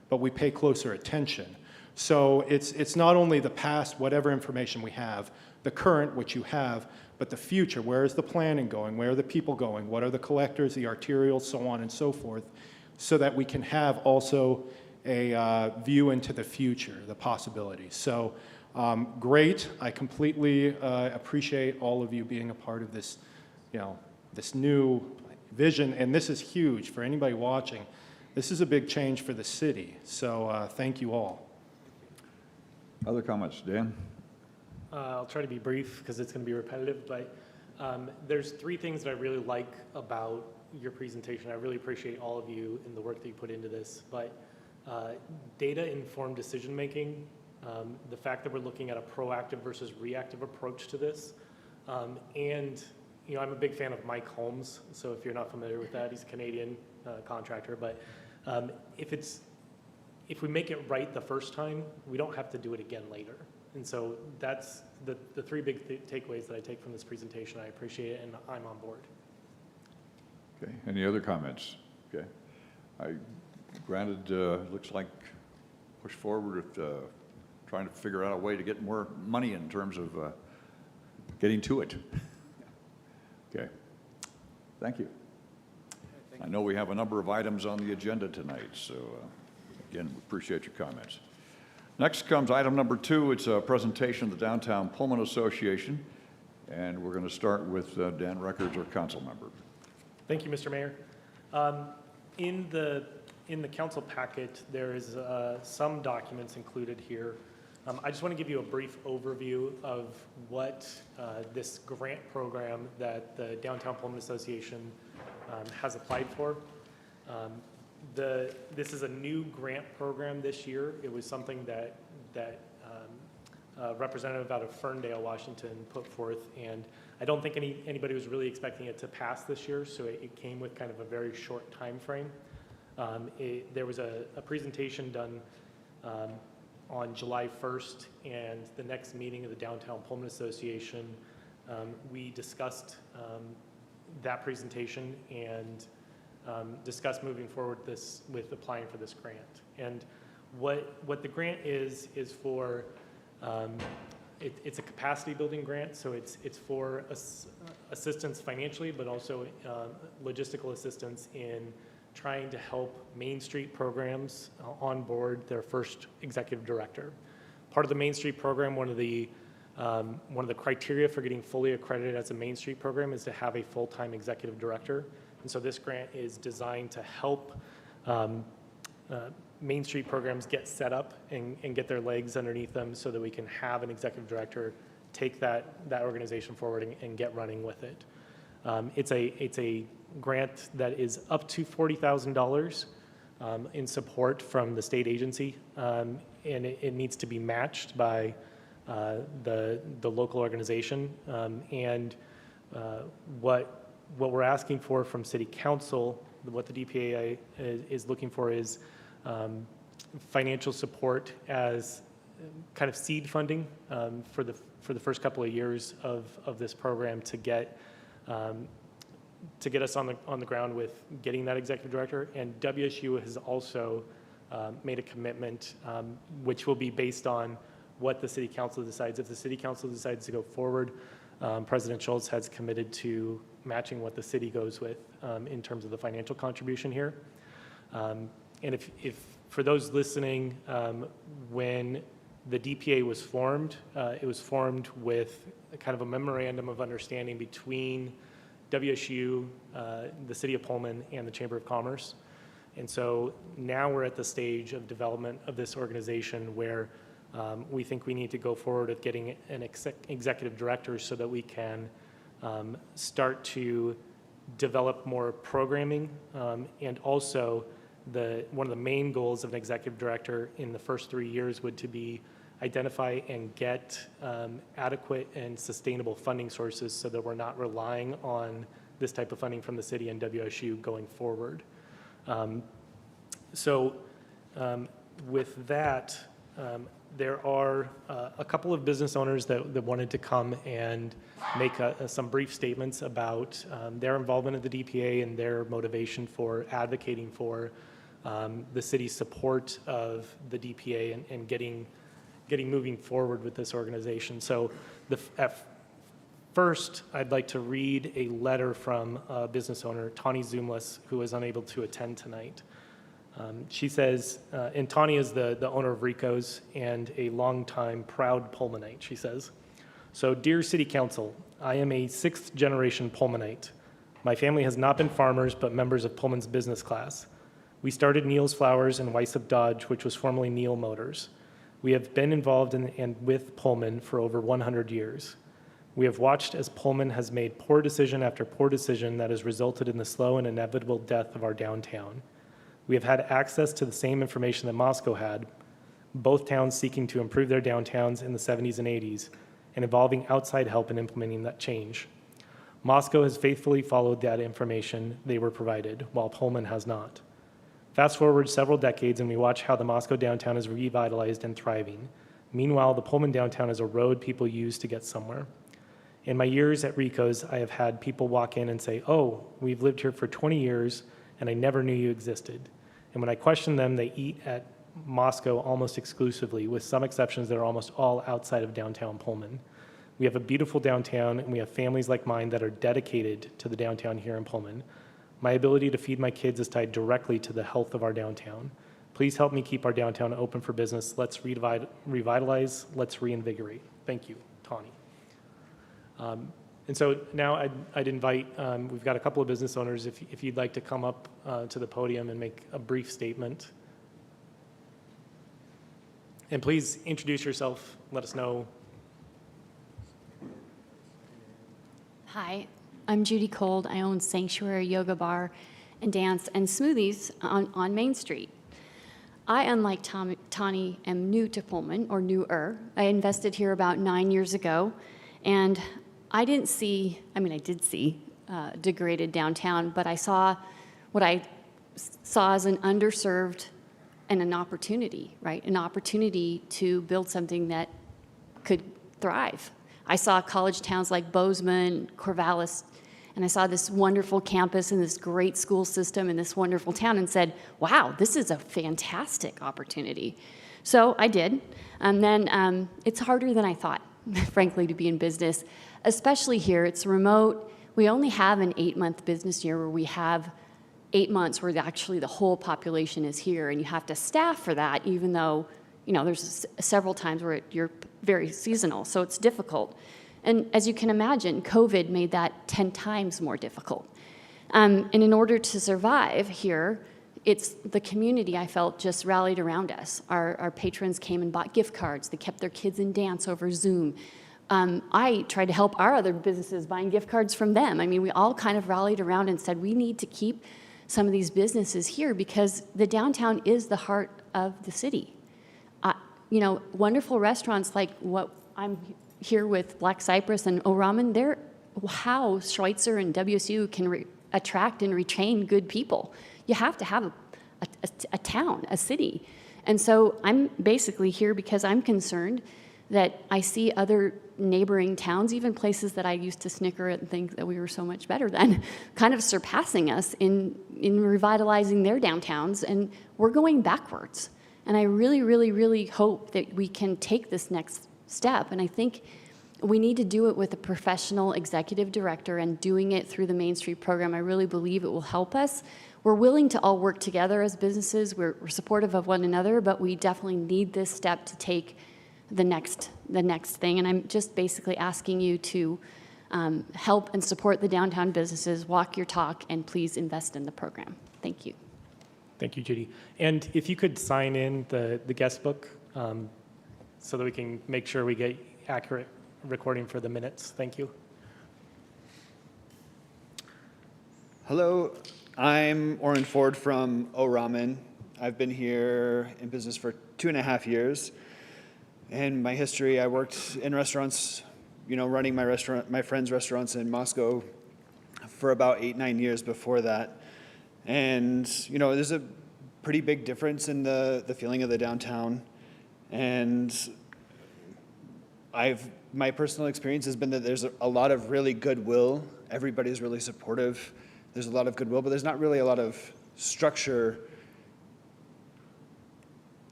but we pay closer attention. So it's not only the past, whatever information we have, the current, which you have, but the future. Where is the planning going? Where are the people going? What are the collectors, the arterials, so on and so forth, so that we can have also a view into the future, the possibilities. So great. I completely appreciate all of you being a part of this, this new vision, and this is huge for anybody watching. This is a big change for the city. So thank you all. Other comments, Dan? I'll try to be brief because it's going to be repetitive, but there's three things that I really like about your presentation. I really appreciate all of you and the work that you put into this, but data-informed decision-making, the fact that we're looking at a proactive versus reactive approach to this, and I'm a big fan of Mike Holmes, so if you're not familiar with that, he's a Canadian contractor, but if we make it right the first time, we don't have to do it again later. And so that's the three big takeaways that I take from this presentation. I appreciate it, and I'm on board. Okay, any other comments? Okay. Granted, looks like push forward at trying to figure out a way to get more money in terms of getting to it. Okay, thank you. I know we have a number of items on the agenda tonight, so again, we appreciate your comments. Next comes item number 2. It's a presentation of the Downtown Pullman Association, and we're going to start with Dan Records, our council member. Thank you, Mr. Mayor. In the council packet, there is some documents included here. I just want to give you a brief overview of what this grant program that the Downtown Pullman Association has applied for. This is a new grant program this year. It was something that representative out of Ferndale, Washington, put forth, and I don't think anybody was really expecting it to pass this year, so it came with kind of a very short time frame. There was a presentation done on July 1st, and the next meeting of the Downtown Pullman Association, we discussed that presentation and discuss moving forward with applying for this grant. And what the grant is for, it's a capacity building grant, so it's for assistance financially, but also logistical assistance in trying to help Main Street programs onboard their first executive director. Part of the Main Street program, one of the criteria for getting fully accredited as a Main Street program is to have a full-time executive director. And so this grant is designed to help Main Street programs get set up and get their legs underneath them so that we can have an executive director take that organization forward and get running with it. It's a grant that is up to $40,000 in support from the state agency, and it needs to be matched by the local organization. What we're asking for from City Council, what the DPA is looking for is financial support as kind of seed funding for the first couple of years of this program to get us on the ground with getting that executive director. And WSU has also made a commitment, which will be based on what the City Council decides. If the City Council decides to go forward, President Schultz has committed to matching what the city goes with in terms of the financial contribution here. And if for those listening, when the DPA was formed, it was formed with kind of a memorandum of understanding between WSU, the City of Pullman, and the Chamber of Commerce. And so now we're at the stage of development of this organization where we think we need to go forward with getting an executive director so that we can start to develop more programming, and also one of the main goals of an executive director in the first 3 years would to be identify and get adequate and sustainable funding sources so that we're not relying on this type of funding from the city and WSU going forward. With that, there are a couple of business owners that wanted to come and make some brief statements about their involvement in the DPA and their motivation for advocating for the city's support of the DPA and getting moving forward with this organization. So at first, I'd like to read a letter from a business owner, Tawny Zoomless, who was unable to attend tonight. She says, and Tawny is the owner of Rico's and a longtime proud Pullmanite, she says. So, dear City Council, I am a 6th generation Pullmanite. My family has not been farmers, but members of Pullman's business class. We started Neil's Flowers and Weissop Dodge, which was formerly Neil Motors. We have been involved in and with Pullman for over 100 years. We have watched as Pullman has made poor decision after poor decision that has resulted in the slow and inevitable death of our downtown. We have had access to the same information that Moscow had, both towns seeking to improve their downtowns in the 70s and 80s, and involving outside help in implementing that change. Moscow has faithfully followed that information they were provided, while Pullman has not. Fast forward several decades and we watch how the Moscow downtown is revitalized and thriving. Meanwhile, the Pullman downtown is a road people use to get somewhere. In my years at Rico's, I have had people walk in and say, "Oh, we've lived here for 20 years and I never knew you existed." And when I question them, they eat at Moscow almost exclusively, with some exceptions that are almost all outside of downtown Pullman. We have a beautiful downtown and we have families like mine that are dedicated to the downtown here in Pullman. My ability to feed my kids is tied directly to the health of our downtown. Please help me keep our downtown open for business. Let's revitalize, let's reinvigorate. Thank you, Tawny. And so now I'd invite, we've got a couple of business owners, if you'd like to come up to the podium and make a brief statement. And please introduce yourself, let us know. Hi, I'm Judy Cold. I own Sanctuary Yoga Bar and Dance and Smoothies on Main Street. I, unlike Tawny, am new to Pullman, or newer. I invested here about 9 years ago, and I didn't see, I did see degraded downtown, but I saw what I saw as an underserved and an opportunity, right? An opportunity to build something that could thrive. I saw college towns like Bozeman, Corvallis, and I saw this wonderful campus and this great school system in this wonderful town and said, wow, this is a fantastic opportunity. So I did. And then it's harder than I thought, frankly, to be in business, especially here. It's remote. We only have an 8-month business year where we have 8 months where actually the whole population is here, and you have to staff for that, even though, there's several times where you're very seasonal, so it's difficult. And as you can imagine, COVID made that 10 times more difficult. And in order to survive here, it's the community, I felt, just rallied around us. Our patrons came and bought gift cards. They kept their kids in dance over Zoom. I tried to help our other businesses buying gift cards from them. We all kind of rallied around and said, we need to keep some of these businesses here because the downtown is the heart of the city. Wonderful restaurants like what I'm here with Black Cypress and O Ramen, they're how Schweitzer and WSU can attract and retain good people. You have to have a town, a city. And so I'm basically here because I'm concerned that I see other neighboring towns, even places that I used to snicker at and think that we were so much better than, kind of surpassing us in revitalizing their downtowns, and we're going backwards. And I really, really, really hope that we can take this next step. And I think we need to do it with a professional executive director and doing it through the Main Street program. I really believe it will help us. We're willing to all work together as businesses. We're supportive of one another, but we definitely need this step to take the next thing. And I'm just basically asking you to help and support the downtown businesses, walk your talk, and please invest in the program. Thank you. Thank you, Judy. And if you could sign in the guest book so that we can make sure we get accurate recording for the minutes. Thank you. Hello, I'm Oren from Ramen. I've been here in business for 2.5 years. And my history, I worked in restaurants, running my friends' restaurants in Moscow for about 8-9 years before that. And, there's a pretty big difference in the feeling of the downtown. And my personal experience has been that there's a lot of really goodwill. Everybody's really supportive. There's a lot of goodwill, but there's not really a lot of structure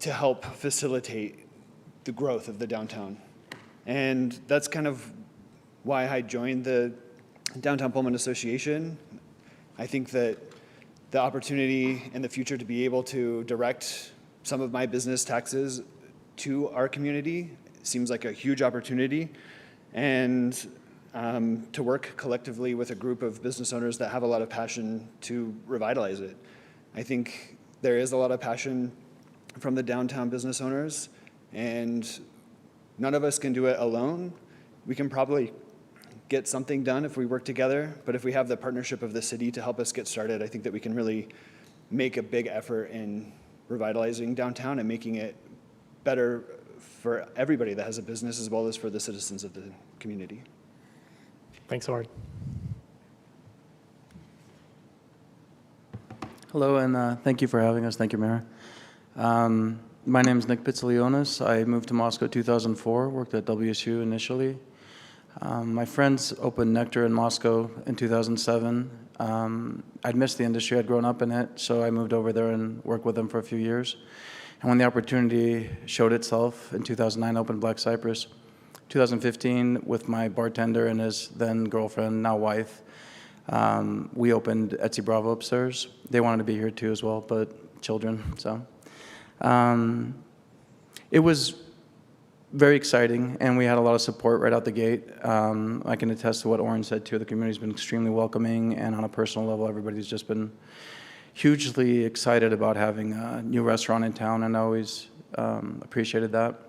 to help facilitate the growth of the downtown. And that's kind of why I joined the Downtown Pullman Association. I think that the opportunity in the future to be able to direct some of my business taxes to our community seems like a huge opportunity. And to work collectively with a group of business owners that have a lot of passion to revitalize it. I think there is a lot of passion from the downtown business owners, and none of us can do it alone. We can probably get something done if we work together, but if we have the partnership of the city to help us get started, I think that we can really make a big effort in revitalizing downtown and making it better for everybody that has a business as well as for the citizens of the community. Thanks, Oren. Hello, and thank you for having us. Thank you, Mayor. My name is Nick Pizzolionis. I moved to Moscow 2004, worked at WSU initially. My friends opened Nectar in Moscow in 2007. I'd missed the industry. I'd grown up in it, so I moved over there and worked with them for a few years. And when the opportunity showed itself in 2009, I opened Black Cypress. 2015, with my bartender and his then girlfriend, now wife, we opened Etsy Bravo upstairs. They wanted to be here too as well, but children, so. It was very exciting, and we had a lot of support right out the gate. I can attest to what Oren said too. The community's been extremely welcoming, and on a personal level, everybody's just been hugely excited about having a new restaurant in town, and I always appreciated that.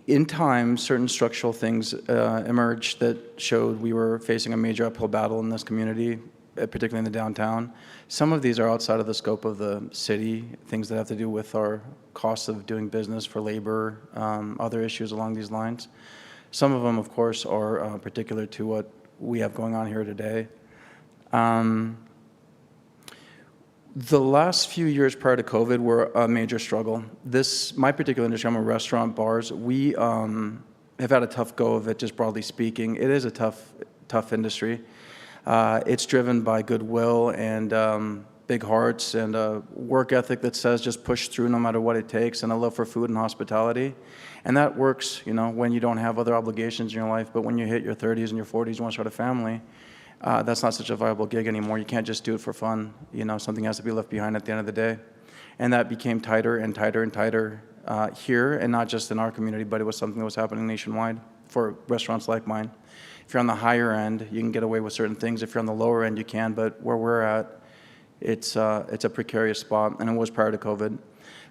In time, certain structural things emerged that showed we were facing a major uphill battle in this community, particularly in the downtown. Some of these are outside of the scope of the city, things that have to do with our costs of doing business for labor, other issues along these lines. Some of them, of course, are particular to what we have going on here today. The last few years prior to COVID were a major struggle. My particular industry, I'm a restaurant, bars, we have had a tough go of it, just broadly speaking. It is a tough industry. It's driven by goodwill and big hearts and a work ethic that says just push through no matter what it takes, and a love for food and hospitality. And that works, when you don't have other obligations in your life, but when you hit your 30s and your 40s, you want to start a family, that's not such a viable gig anymore. You can't just do it for fun. Something has to be left behind at the end of the day. And that became tighter and tighter and tighter here, and not just in our community, but it was something that was happening nationwide for restaurants like mine. If you're on the higher end, you can get away with certain things. If you're on the lower end, you can. But where we're at, it's a precarious spot, and it was prior to COVID.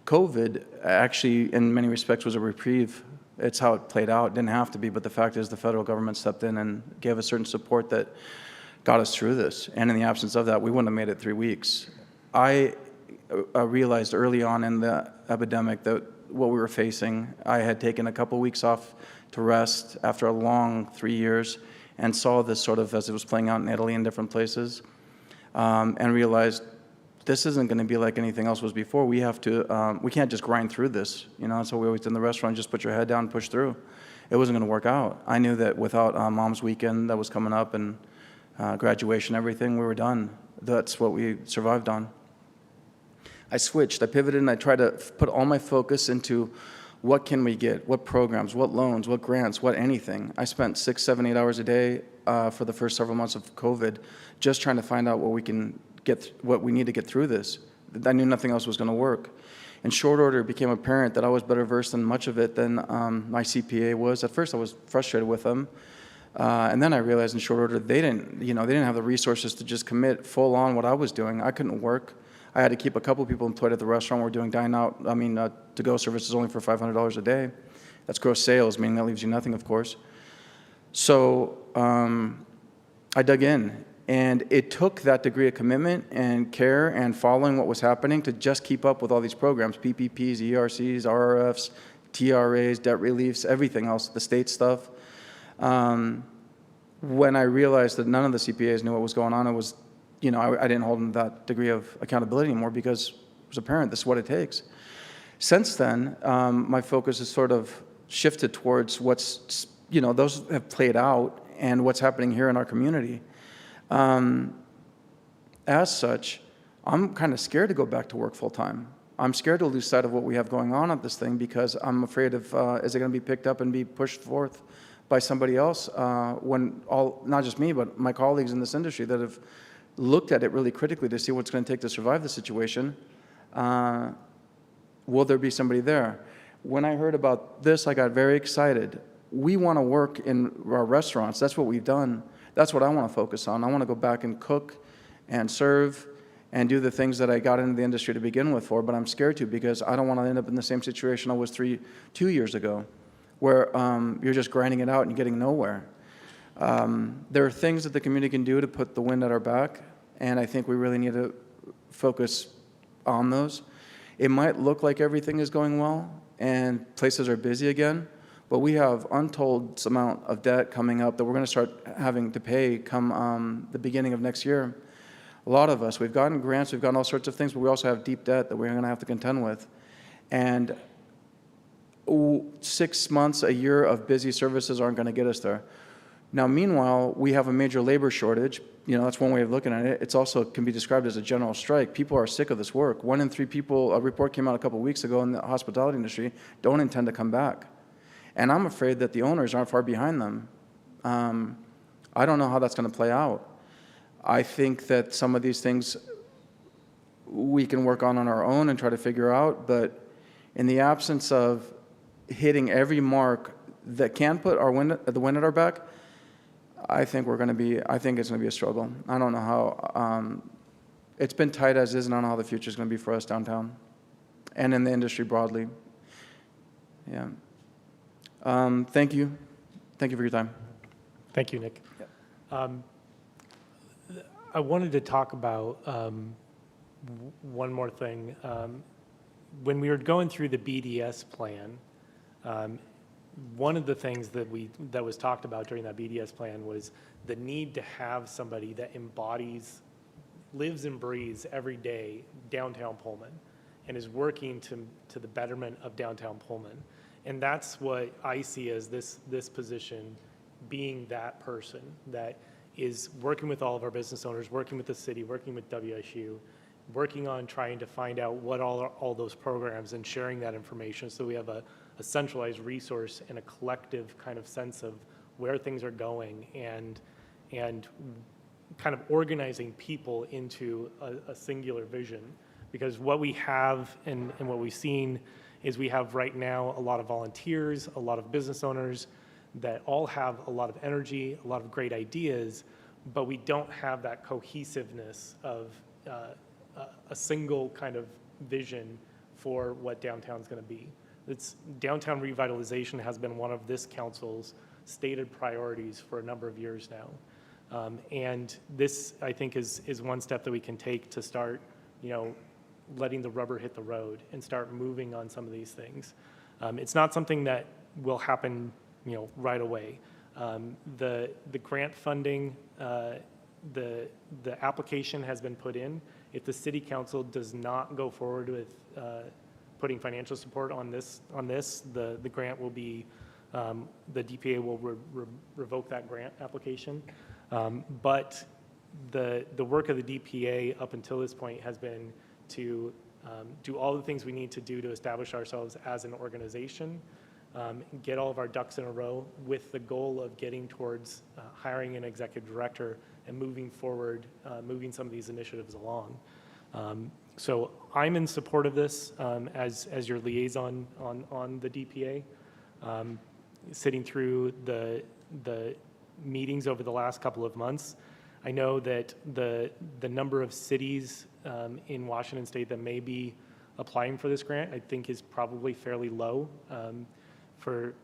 COVID actually, in many respects, was a reprieve. It's how it played out. It didn't have to be, but the fact is the federal government stepped in and gave us certain support that got us through this. And in the absence of that, we wouldn't have made it 3 weeks. I realized early on in the epidemic that what we were facing, I had taken a couple weeks off to rest after a long 3 years, and saw this sort of as it was playing out in Italy and different places, and realized this isn't going to be like anything else was before. We have to, we can't just grind through this. That's what we always did in the restaurant, just put your head down and push through. It wasn't going to work out. I knew that without Mom's Weekend that was coming up, and graduation, everything, we were done. That's what we survived on. I switched, I pivoted, and I tried to put all my focus into what can we get, what programs, what loans, what grants, what anything. I spent 6, 7, 8 hours a day for the first several months of COVID just trying to find out what we can get, what we need to get through this. I knew nothing else was going to work. In short order, it became apparent that I was better versed in much of it than my CPA was. At first, I was frustrated with them. And then I realized in short order, they didn't have the resources to just commit full on what I was doing. I couldn't work. I had to keep a couple people employed at the restaurant. We're doing to-go services only for $500 a day. That's gross sales, meaning that leaves you nothing, of course. So I dug in, And it took that degree of commitment and care and following what was happening to just keep up with all these programs, PPPs, ERCs, RRFs, TRAs, debt reliefs, everything else, the state stuff. When I realized that none of the CPAs knew what was going on, it was, I didn't hold them that degree of accountability anymore because it was apparent this is what it takes. Since then, my focus has sort of shifted towards what's, those have played out and what's happening here in our community. As such, I'm kind of scared to go back to work full time. I'm scared to lose sight of what we have going on at this thing because I'm afraid of, is it going to be picked up and be pushed forth by somebody else when not just me, but my colleagues in this industry that have looked at it really critically to see what's going to take to survive the situation. Will there be somebody there? When I heard about this, I got very excited. We want to work in our restaurants. That's what we've done. That's what I want to focus on. I want to go back and cook and serve and do the things that I got into the industry to begin with for, but I'm scared to because I don't want to end up in the same situation I was 2 years ago, where you're just grinding it out and getting nowhere. There are things that the community can do to put the wind at our back, and I think we really need to focus on those. It might look like everything is going well and places are busy again, but we have untold amount of debt coming up that we're going to start having to pay come the beginning of next year. A lot of us, we've gotten grants, we've gotten all sorts of things, but we also have deep debt that we're going to have to contend with. And 6 months, a year of busy services aren't going to get us there. Now, meanwhile, we have a major labor shortage. That's one way of looking at it. It's also can be described as a general strike. People are sick of this work. 1 in 3 people, a report came out a couple of weeks ago in the hospitality industry, don't intend to come back. And I'm afraid that the owners aren't far behind them. I don't know how that's going to play out. I think that some of these things we can work on our own and try to figure out, but in the absence of hitting every mark that can put the wind at our back, I think it's going to be a struggle. I don't know how, it's been tight as is, and I don't know how the future is going to be for us downtown and in the industry broadly. Yeah. Thank you. Thank you for your time. Thank you, Nick. Yep. I wanted to talk about one more thing. When we were going through the BDS plan, one of the things that was talked about during that BDS plan was the need to have somebody that lives and breathes every day downtown Pullman and is working to the betterment of downtown Pullman. And that's what I see as this position being that person that is working with all of our business owners, working with the city, working with WSU, working on trying to find out what all those programs and sharing that information so we have a centralized resource and a collective kind of sense of where things are going and kind of organizing people into a singular vision. Because what we have and what we've seen is we have right now a lot of volunteers, a lot of business owners that all have a lot of energy, a lot of great ideas, but we don't have that cohesiveness of a single kind of vision for what downtown's going to be. Downtown revitalization has been one of this council's stated priorities for a number of years now. And this, I think, is one step that we can take to start, letting the rubber hit the road and start moving on some of these things. It's not something that will happen, right away. The grant funding, the application has been put in. If the city council does not go forward with putting financial support on this, the grant will be, the DPA will revoke that grant application. But the work of the DPA up until this point has been to do all the things we need to do to establish ourselves as an organization, get all of our ducks in a row with the goal of getting towards hiring an executive director and moving forward, moving some of these initiatives along. So I'm in support of this as your liaison on the DPA. Sitting through the meetings over the last couple of months, I know that the number of cities in Washington State that may be applying for this grant, I think, is probably fairly low. For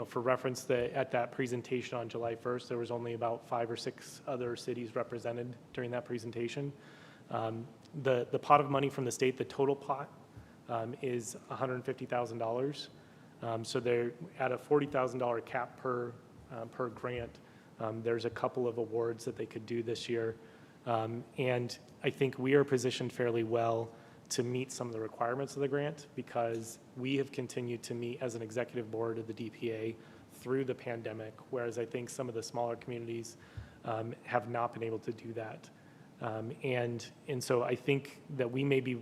For reference, at that presentation on July 1st, there was only about 5 or 6 other cities represented during that presentation. The pot of money from the state, the total pot, is $150,000. So they're at a $40,000 cap per grant. There's a couple of awards that they could do this year. And I think we are positioned fairly well to meet some of the requirements of the grant because we have continued to meet as an executive board of the DPA through the pandemic, whereas I think some of the smaller communities have not been able to do that. And so I think that we may be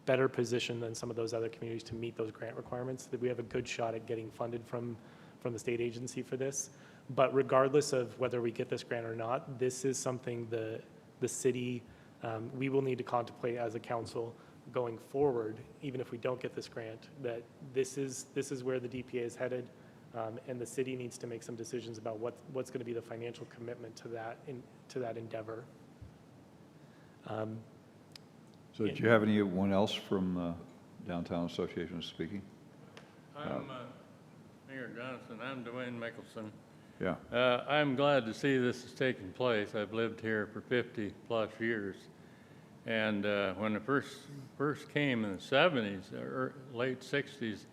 better positioned than some of those other communities to meet those grant requirements, that we have a good shot at getting funded from the state agency for this. But regardless of whether we get this grant or not, this is something the city, we will need to contemplate as a council going forward, even if we don't get this grant, that this is where the DPA is headed, and the city needs to make some decisions about what's going to be the financial commitment to that endeavor. So do you have anyone else from Downtown Association speaking? I'm Mayor Johnson. I'm Dwayne Mickelson. Yeah. I'm glad to see this is taking place. I've lived here for 50 plus years. And when it first came in the 70s, or late 60s,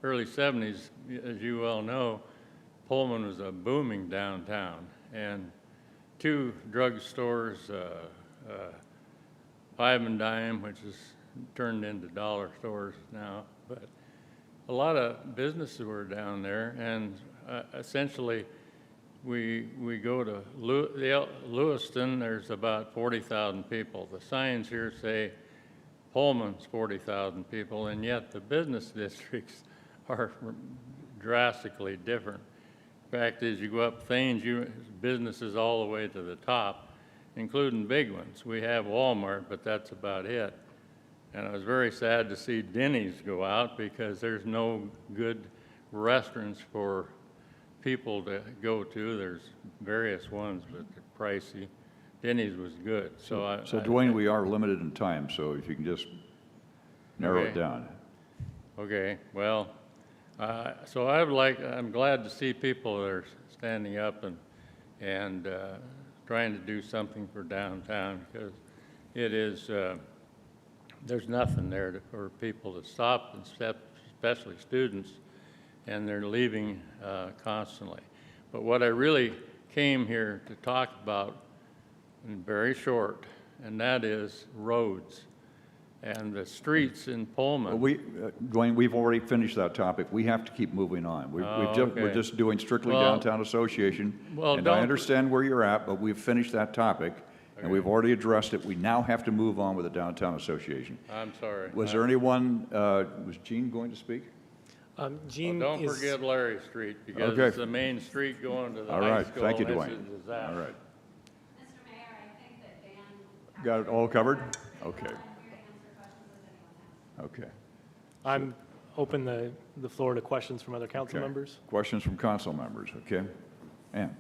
early 70s, as you well know, Pullman was a booming downtown. And 2 drugstores, Five and Dime, which is turned into dollar stores now, but a lot of businesses were down there, and essentially we go to Lewiston, there's about 40,000 people. The signs here say Pullman's 40,000 people, and yet the business districts are drastically different. The fact is, you go up Thames, businesses all the way to the top, including big ones. We have Walmart, but that's about it. And I was very sad to see Denny's go out because there's no good restaurants for people to go to. There's various ones, but they're pricey. Denny's was good. So Dwayne, we are limited in time, so if you can just narrow it down. Okay, well, so I'm glad to see people that are standing up and trying to do something for downtown, because it is, there's nothing there for people to stop, especially students, and they're leaving constantly. But what I really came here to talk about, in very short, and that is roads and the streets in Pullman. Well, Dwayne, we've already finished that topic. We have to keep moving on. We're just doing strictly Downtown Association. And I understand where you're at, but we've finished that topic, and we've already addressed it. We now have to move on with the Downtown Association. I'm sorry. Was there anyone, was Gene going to speak? Gene don't forget Larry Street, because it's the main street going to the high school. All right, thank you, Dwayne. All right. Mr. Mayor, I think that Dan... Got it all covered? Okay. Okay. I'm open the floor to questions from other council members. Questions from council members, okay? Ann?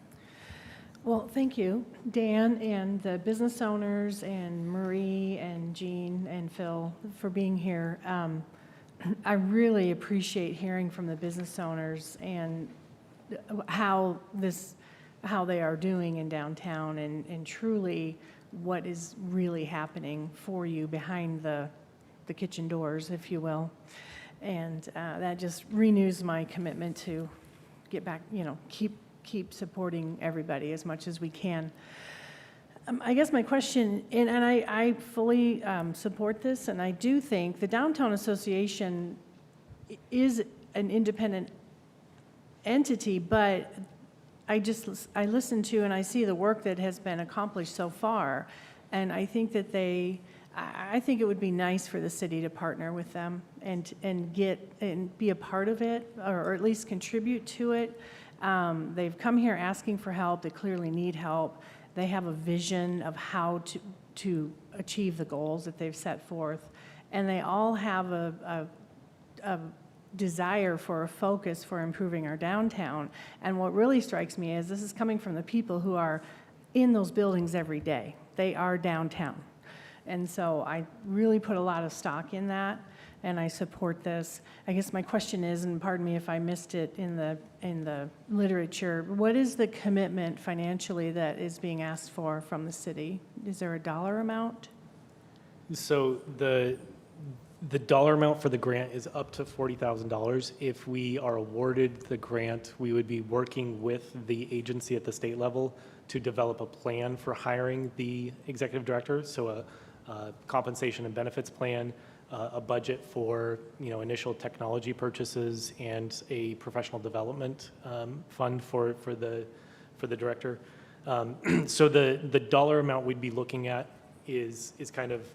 Well, thank you, Dan, and the business owners, and Marie, and Jean, and Phil for being here. I really appreciate hearing from the business owners and how they are doing in downtown, and truly what is really happening for you behind the kitchen doors, if you will. And that just renews my commitment to get back, keep supporting everybody as much as we can. I guess my question, and I fully support this, and I do think the Downtown Association is an independent entity, but I listen to and I see the work that has been accomplished so far, and I think that I think it would be nice for the city to partner with them and be a part of it, or at least contribute to it. They've come here asking for help. They clearly need help. They have a vision of how to achieve the goals that they've set forth, and they all have a desire for a focus for improving our downtown. And what really strikes me is this is coming from the people who are in those buildings every day. They are downtown. And so I really put a lot of stock in that, and I support this. I guess my question is, and pardon me if I missed it in the literature, what is the commitment financially that is being asked for from the city? Is there a dollar amount? So the dollar amount for the grant is up to $40,000. If we are awarded the grant, we would be working with the agency at the state level to develop a plan for hiring the executive director. So a compensation and benefits plan, a budget for initial technology purchases, and a professional development fund for the director. So the dollar amount we'd be looking at is kind of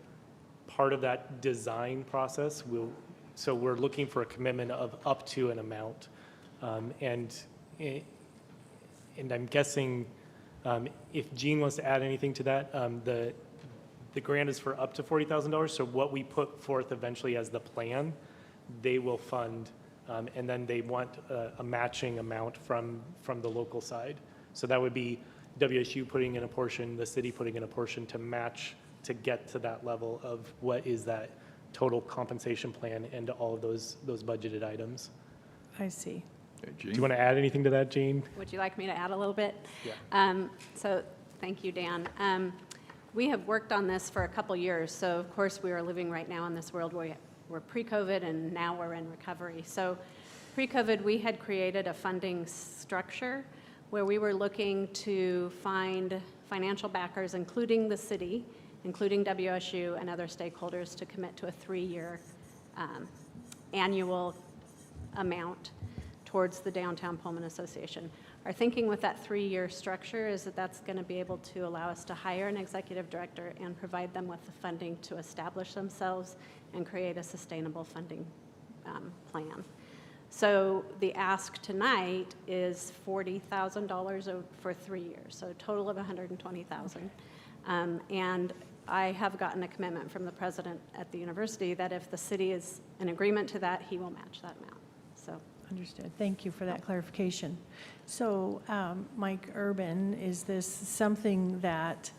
part of that design process. So we're looking for a commitment of up to an amount, and I'm guessing if Jean wants to add anything to that, the grant is for up to $40,000. So what we put forth eventually as the plan, they will fund, and then they want a matching amount from the local side. So that would be WSU putting in a portion, the city putting in a portion to match, to get to that level of what is that total compensation plan and all of those budgeted items. I see. Okay, Do you want to add anything to that, Jean? Would you like me to add a little bit? Yeah. So thank you, Dan. We have worked on this for a couple years. So of course we are living right now in this world where we're pre-COVID and now we're in recovery. So pre-COVID, we had created a funding structure where we were looking to find financial backers, including the city, including WSU and other stakeholders, to commit to a 3-year annual amount towards the Downtown Pullman Association. Our thinking with that 3-year structure is that that's going to be able to allow us to hire an executive director and provide them with the funding to establish themselves and create a sustainable funding plan. So the ask tonight is $40,000 for 3 years, so a total of $120,000. And I have gotten a commitment from the president at the university that if the city is in agreement to that, he will match that amount. So. Understood. Thank you for that clarification. So, Mike Urban, is this something that,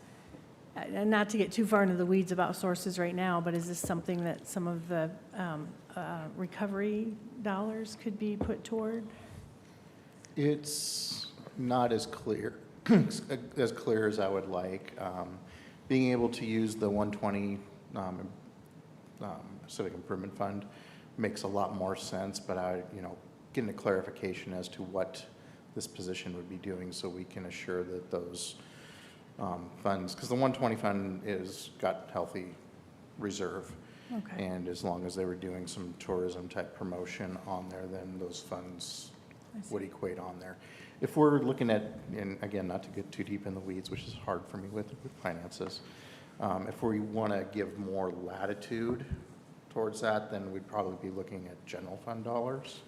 and not to get too far into the weeds about sources right now, but is this something that some of the recovery dollars could be put toward? It's not as clear, as clear as I would like. Being able to use the 120 Civic Improvement Fund makes a lot more sense, but getting a clarification as to what this position would be doing so we can assure that those funds, because the 120 fund is got healthy reserve. Okay. And as long as they were doing some tourism type promotion on there, then those funds would equate on there. If we're looking at, and again, not to get too deep in the weeds, which is hard for me with finances, if we want to give more latitude towards that, then we'd probably be looking at general fund dollars.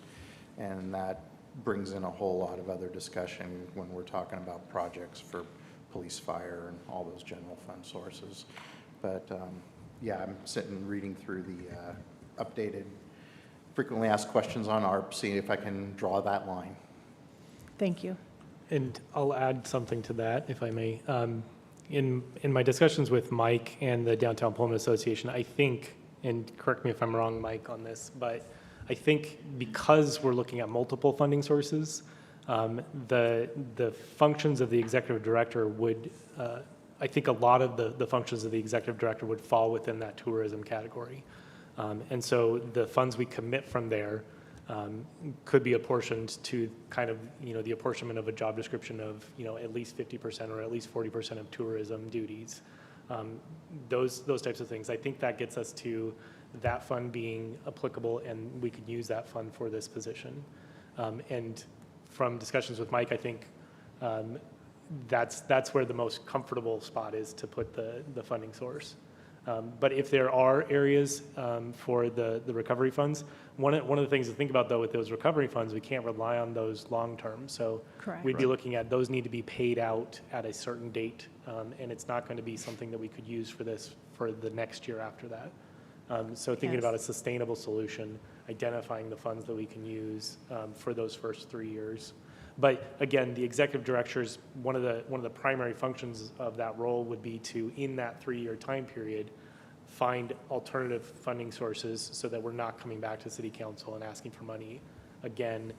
And that brings in a whole lot of other discussion when we're talking about projects for police, fire, and all those general fund sources. But yeah, I'm sitting reading through the updated frequently asked questions on ARP, see if I can draw that line. Thank you. And I'll add something to that, if I may. In my discussions with Mike and the Downtown Pullman Association, I think, and correct me if I'm wrong, Mike, on this, but I think because we're looking at multiple funding sources, the functions of the executive director would, I think a lot of the functions of the executive director would fall within that tourism category. And so the funds we commit from there could be apportioned to kind of, the apportionment of a job description of, at least 50% or at least 40% of tourism duties. Those types of things. I think that gets us to that fund being applicable, and we could use that fund for this position. And from discussions with Mike, I think that's where the most comfortable spot is to put the funding source. But if there are areas for the recovery funds, one of the things to think about though with those recovery funds, we can't rely on those long term. So Correct. We'd be looking at those need to be paid out at a certain date, and it's not going to be something that we could use for this for the next year after that. So thinking about a sustainable solution, identifying the funds that we can use for those first 3 years. But again, the executive directors, one of the primary functions of that role would be to, in that 3-year time period, find alternative funding sources so that we're not coming back to city council and asking for money again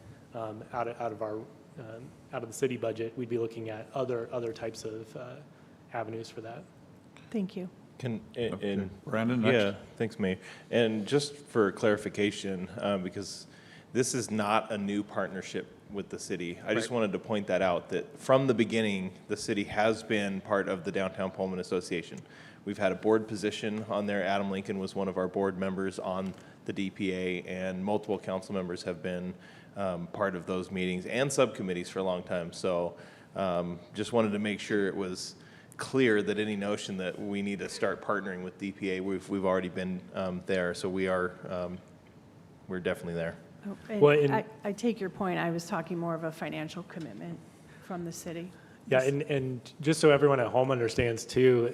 out of the city budget. We'd be looking at other types of avenues for that. Thank you. Brandon, next. Yeah, thanks, Mayor. And just for clarification, because this is not a new partnership with the city. I just wanted to point that out, that from the beginning, the city has been part of the Downtown Pullman Association. We've had a board position on there. Adam Lincoln was one of our board members on the DPA, and multiple council members have been part of those meetings and subcommittees for a long time. So just wanted to make sure it was clear that any notion that we need to start partnering with DPA, we've already been there. So we're definitely there. And Well, I take your point. I was talking more of a financial commitment from the city. Yeah, and just so everyone at home understands too,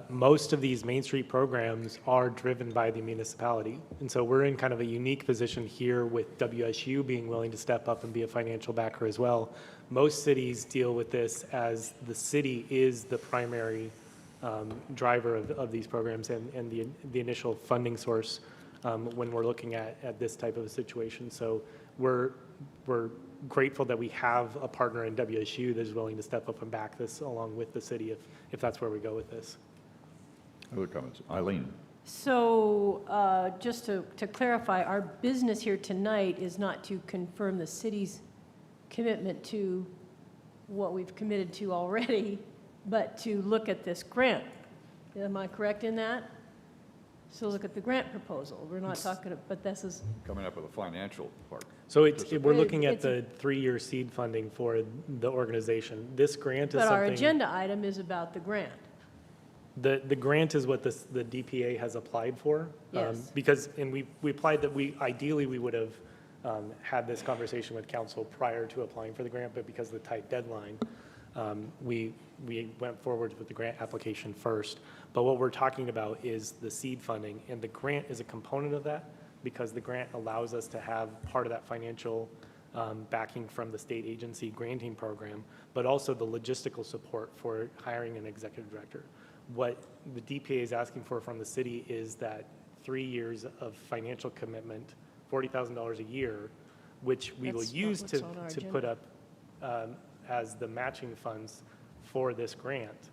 most of these Main Street programs are driven by the municipality. And so we're in kind of a unique position here with WSU being willing to step up and be a financial backer as well. Most cities deal with this as the city is the primary driver of these programs and the initial funding source when we're looking at this type of a situation. So we're grateful that we have a partner in WSU that is willing to step up and back this along with the city if that's where we go with this. Other comments? Eileen? So just to clarify, our business here tonight is not to confirm the city's commitment to what we've committed to already, but to look at this grant. Am I correct in that? So look at the grant proposal. We're not talking, but this is. Coming up with a financial part. So we're looking at It's the 3-year seed funding for the organization. This grant is But something. our agenda item is about the grant. The grant is what the DPA has applied for. Yes. Because, and we applied that ideally we would have had this conversation with council prior to applying for the grant, but because of the tight deadline, we went forward with the grant application first. But what we're talking about is the seed funding, and the grant is a component of that because the grant allows us to have part of that financial backing from the state agency granting program, but also the logistical support for hiring an executive director. What the DPA is asking for from the city is that 3 years of financial commitment, $40,000 a year, which we will That's use what's to on our put up as the matching funds for this grant.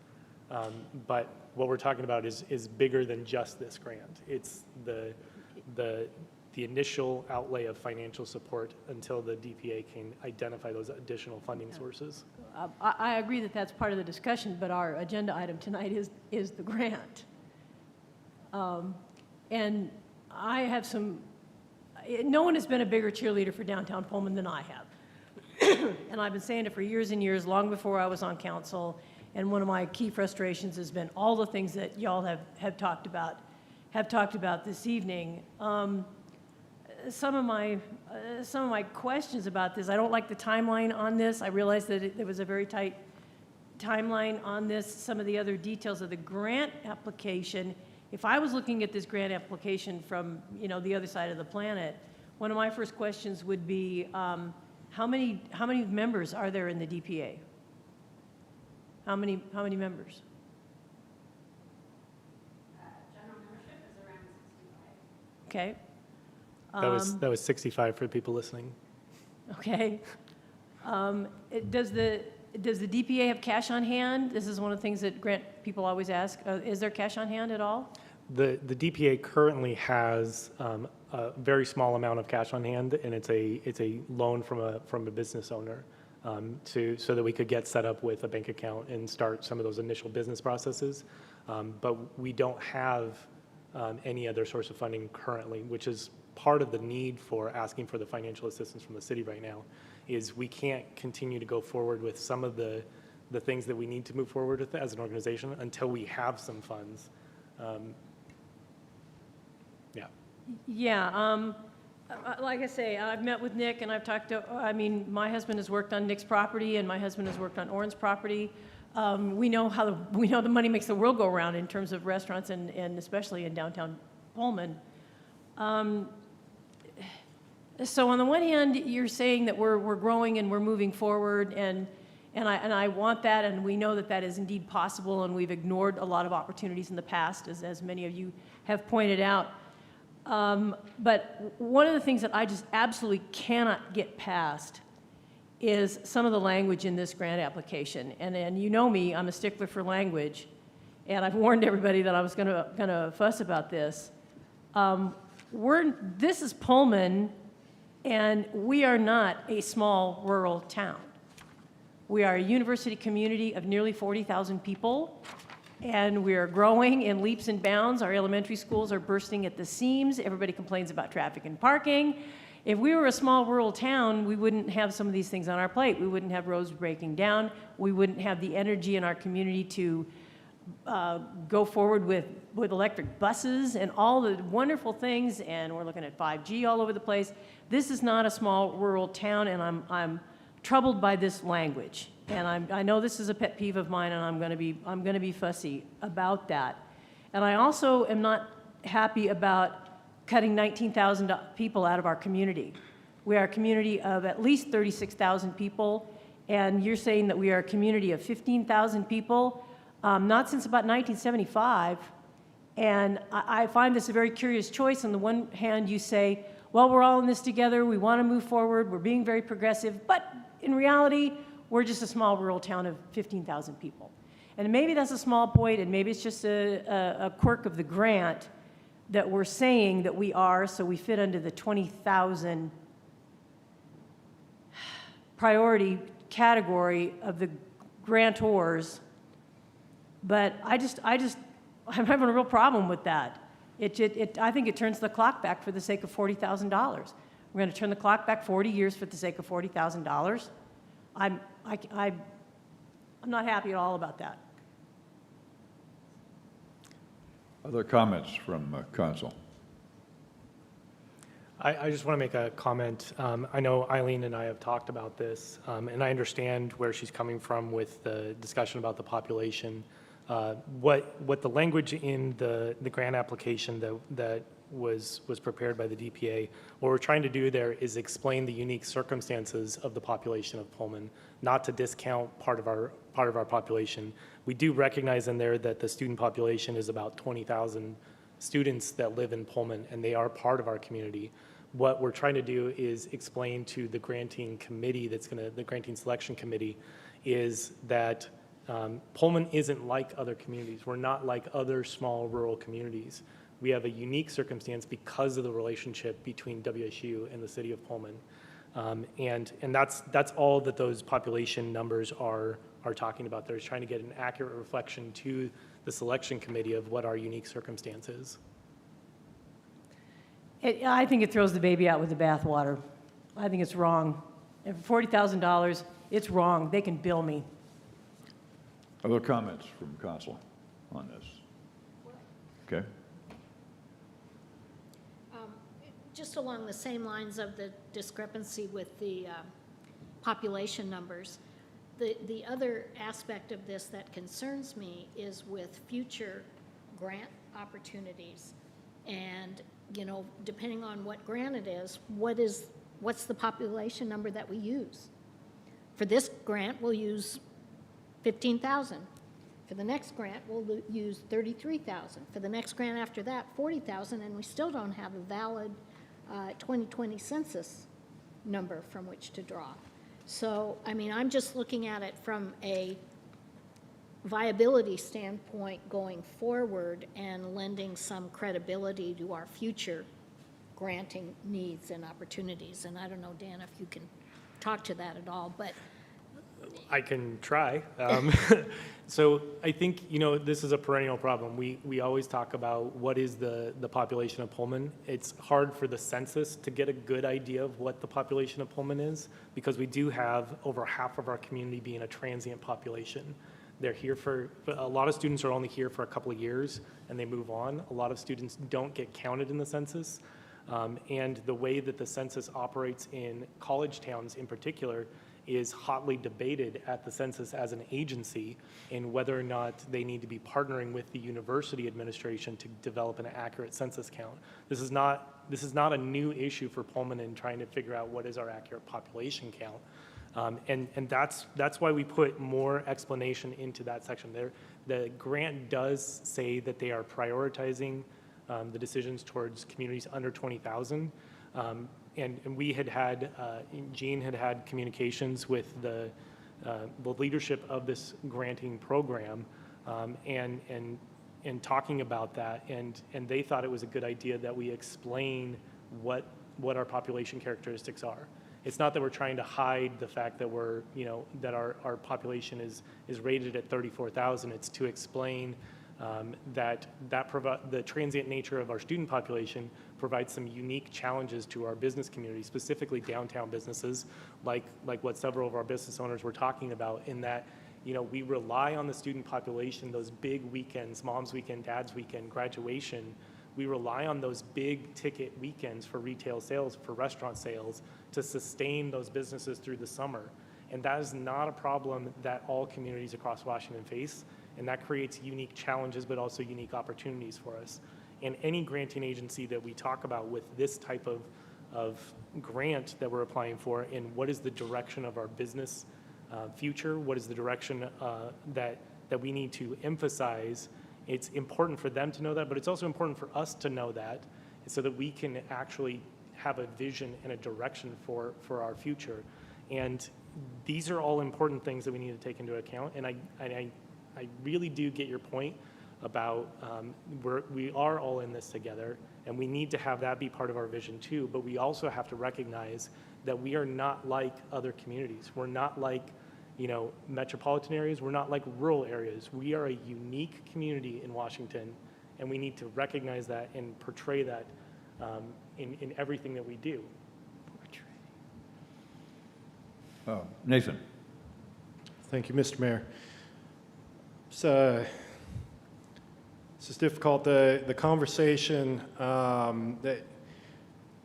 But what we're talking about is bigger than just this grant. It's the initial outlay of financial support until the DPA can identify those additional funding sources. I agree that that's part of the discussion, but our agenda item tonight is the grant. And I have no one has been a bigger cheerleader for downtown Pullman than I have. And I've been saying it for years and years, long before I was on council. And one of my key frustrations has been all the things that y'all have talked about this evening. Some of my questions about this, I don't like the timeline on this. I realize that there was a very tight timeline on this. Some of the other details of the grant application, if I was looking at this grant application from, the other side of the planet, one of my first questions would be, how many members are there in the DPA? How many members? General membership is around 65. Okay. That was 65 for the people listening. Okay. Does the DPA have cash on hand? This is one of the things that grant people always ask. Is there cash on hand at all? The DPA currently has a very small amount of cash on hand, and it's a loan from a business owner so that we could get set up with a bank account and start some of those initial business processes. But we don't have any other source of funding currently, which is part of the need for asking for the financial assistance from the city right now. Is we can't continue to go forward with some of the things that we need to move forward with as an organization until we have some funds. Yeah. Yeah. Like I say, I've met with Nick and I've talked to, my husband has worked on Nick's property and my husband has worked on Oren's property. We know the money makes the world go around in terms of restaurants and especially in downtown Pullman. So on the one hand, you're saying that we're growing and we're moving forward, and And I want that, and we know that that is indeed possible, and we've ignored a lot of opportunities in the past, as many of you have pointed out. But one of the things that I just absolutely cannot get past is some of the language in this grant application. And you know me, I'm a stickler for language, and I've warned everybody that I was gonna fuss about this. This is Pullman, and we are not a small rural town. We are a university community of nearly 40,000 people, and we are growing in leaps and bounds. Our elementary schools are bursting at the seams. Everybody complains about traffic and parking. If we were a small rural town, we wouldn't have some of these things on our plate. We wouldn't have roads breaking down. We wouldn't have the energy in our community to go forward with electric buses and all the wonderful things, and we're looking at 5G all over the place. This is not a small rural town, and I'm troubled by this language. And I know this is a pet peeve of mine, and I'm going to be fussy about that. And I also am not happy about cutting 19,000 people out of our community. We are a community of at least 36,000 people, and you're saying that we are a community of 15,000 people, not since about 1975. And I find this a very curious choice. On the one hand, you say, well, we're all in this together, we want to move forward, we're being very progressive, but in reality, we're just a small rural town of 15,000 people. And maybe that's a small point, and maybe it's just a quirk of the grant that we're saying that we are, so we fit under the 20,000 priority category of the grantors. But I'm having a real problem with that. I think it turns the clock back for the sake of $40,000. We're going to turn the clock back 40 years for the sake of $40,000. I'm not happy at all about that. Other comments from council? I just want to make a comment. I know Eileen and I have talked about this, and I understand where she's coming from with the discussion about the population. What the language in the grant application that was prepared by the DPA, what we're trying to do there is explain the unique circumstances of the population of Pullman, not to discount part of our population. We do recognize in there that the student population is about 20,000 students that live in Pullman, and they are part of our community. What we're trying to do is explain to the granting committee the granting selection committee, is that Pullman isn't like other communities. We're not like other small rural communities. We have a unique circumstance because of the relationship between WSU and the city of Pullman. And that's all that those population numbers are talking about. They're trying to get an accurate reflection to the selection committee of what our unique circumstance is. I think it throws the baby out with the bathwater. I think it's wrong. And for $40,000, it's wrong. They can bill me. Other comments from council on this? Okay. Just along the same lines of the discrepancy with the population numbers, the other aspect of this that concerns me is with future grant opportunities. And, you know, depending on what grant it is, what's the population number that we use? For this grant, we'll use 15,000. For the next grant, we'll use 33,000. For the next grant after that, 40,000, and we still don't have a valid 2020 census number from which to draw. So, I mean, I'm just looking at it from a viability standpoint going forward and lending some credibility to our future granting needs and opportunities. And I don't know, Dan, if you can talk to that at all, but I can try. So I think, you know, this is a perennial problem. We always talk about what is the population of Pullman. It's hard for the census to get a good idea of what the population of Pullman is, because we do have over half of our community being a transient population. They're here a lot of students are only here for a couple of years and they move on. A lot of students don't get counted in the census. And the way that the census operates in college towns in particular is hotly debated at the census as an agency in whether or not they need to be partnering with the university administration to develop an accurate census count. This is not a new issue for Pullman in trying to figure out what is our accurate population count. And that's why we put more explanation into that section there. The grant does say that they are prioritizing the decisions towards communities under 20,000. And we had Jean had communications with the leadership of this granting program, and talking about that, and they thought it was a good idea that we explain what our population characteristics are. It's not that we're trying to hide the fact that that our population is rated at 34,000. It's to explain that the transient nature of our student population provides some unique challenges to our business community, specifically downtown businesses, like what several of our business owners were talking about, in that we rely on the student population, those big weekends, mom's weekend, dad's weekend, graduation. We rely on those big ticket weekends for retail sales, for restaurant sales, to sustain those businesses through the summer. And that is not a problem that all communities across Washington face. And that creates unique challenges, but also unique opportunities for us. And any granting agency that we talk about with this type of grant that we're applying for, and what is the direction of our business future, what is the direction that we need to emphasize, it's important for them to know that, but it's also important for us to know that, so that we can actually have a vision and a direction for our future. And these are all important things that we need to take into account. And I really do get your point about we are all in this together, and we need to have that be part of our vision too, but we also have to recognize that we are not like other communities. We're not like metropolitan areas. We're not like rural areas. We are a unique community in Washington, and we need to recognize that and portray that in everything that we do. Nathan. Thank you, Mr. Mayor. This is difficult. The conversation that,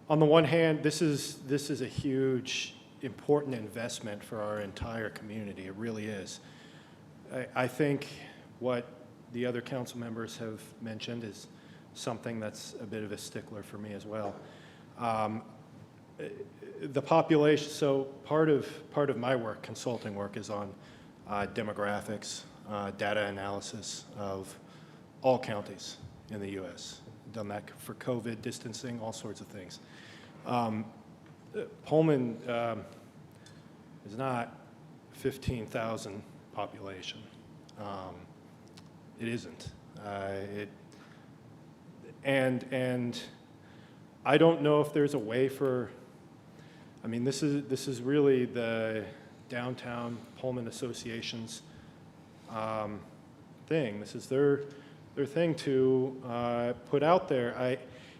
on the one hand, this is a huge, important investment for our entire community. It really is. I think what the other council members have mentioned is something that's a bit of a stickler for me as well. The population. So part of my work, consulting work, is on demographics, data analysis of all counties in the U.S. Done that for COVID, distancing, all sorts of things. Pullman is not 15,000 population. It isn't. And I don't know if there's a way for. I mean, this is really the Downtown Pullman Association's thing. This is their thing to put out there.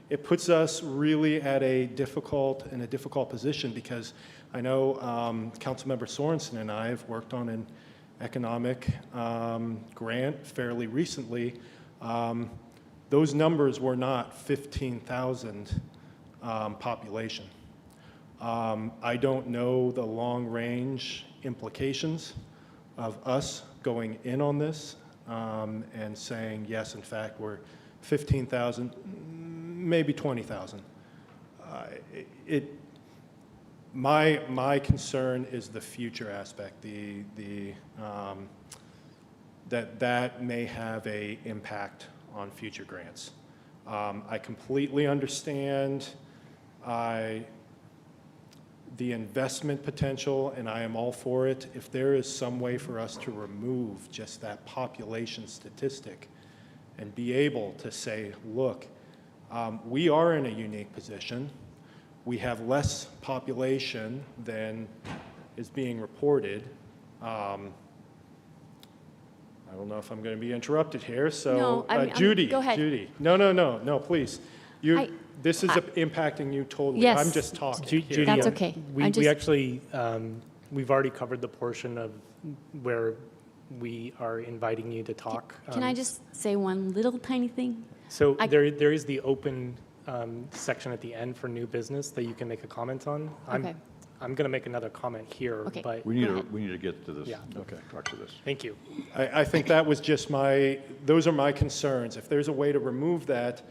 It puts us really at a difficult position, because I know Councilmember Sorensen and I have worked on an economic grant fairly recently. Those numbers were not 15,000 population. I don't know the long-range implications of us going in on this and saying, yes, in fact, we're 15,000, maybe 20,000. My concern is the future aspect, that may have an impact on future grants. I completely understand the investment potential, and I am all for it. If there is some way for us to remove just that population statistic and be able to say, look, we are in a unique position. We have less population than is being reported. I don't know if I'm going to be interrupted here, so No, Judy, go ahead. Judy. No, please. This is impacting you totally. Yes. I'm just talking. Judy, That's okay. We actually, we've already covered the portion of where we are inviting you to talk. Can I just say one little tiny thing? So there is the open section at the end for new business that you can make a comment on. Okay. I'm going to make another comment here, Okay. but We need to get to this. Yeah. Okay, talk to this. thank you. I think that was just those are my concerns. If there's a way to remove that,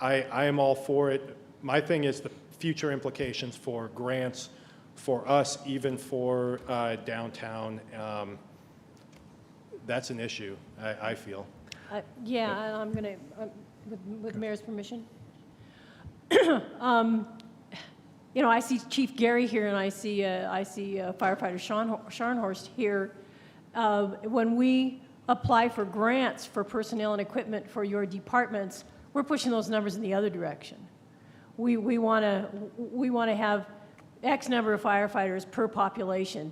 I am all for it. My thing is the future implications for grants for us, even for downtown, that's an issue, I feel. Yeah, I'm going to, with Mayor's permission. You know, I see Chief Gary here, and I see firefighter Scharnhorst here. When we apply for grants for personnel and equipment for your departments, we're pushing those numbers in the other direction. We want to have X number of firefighters per population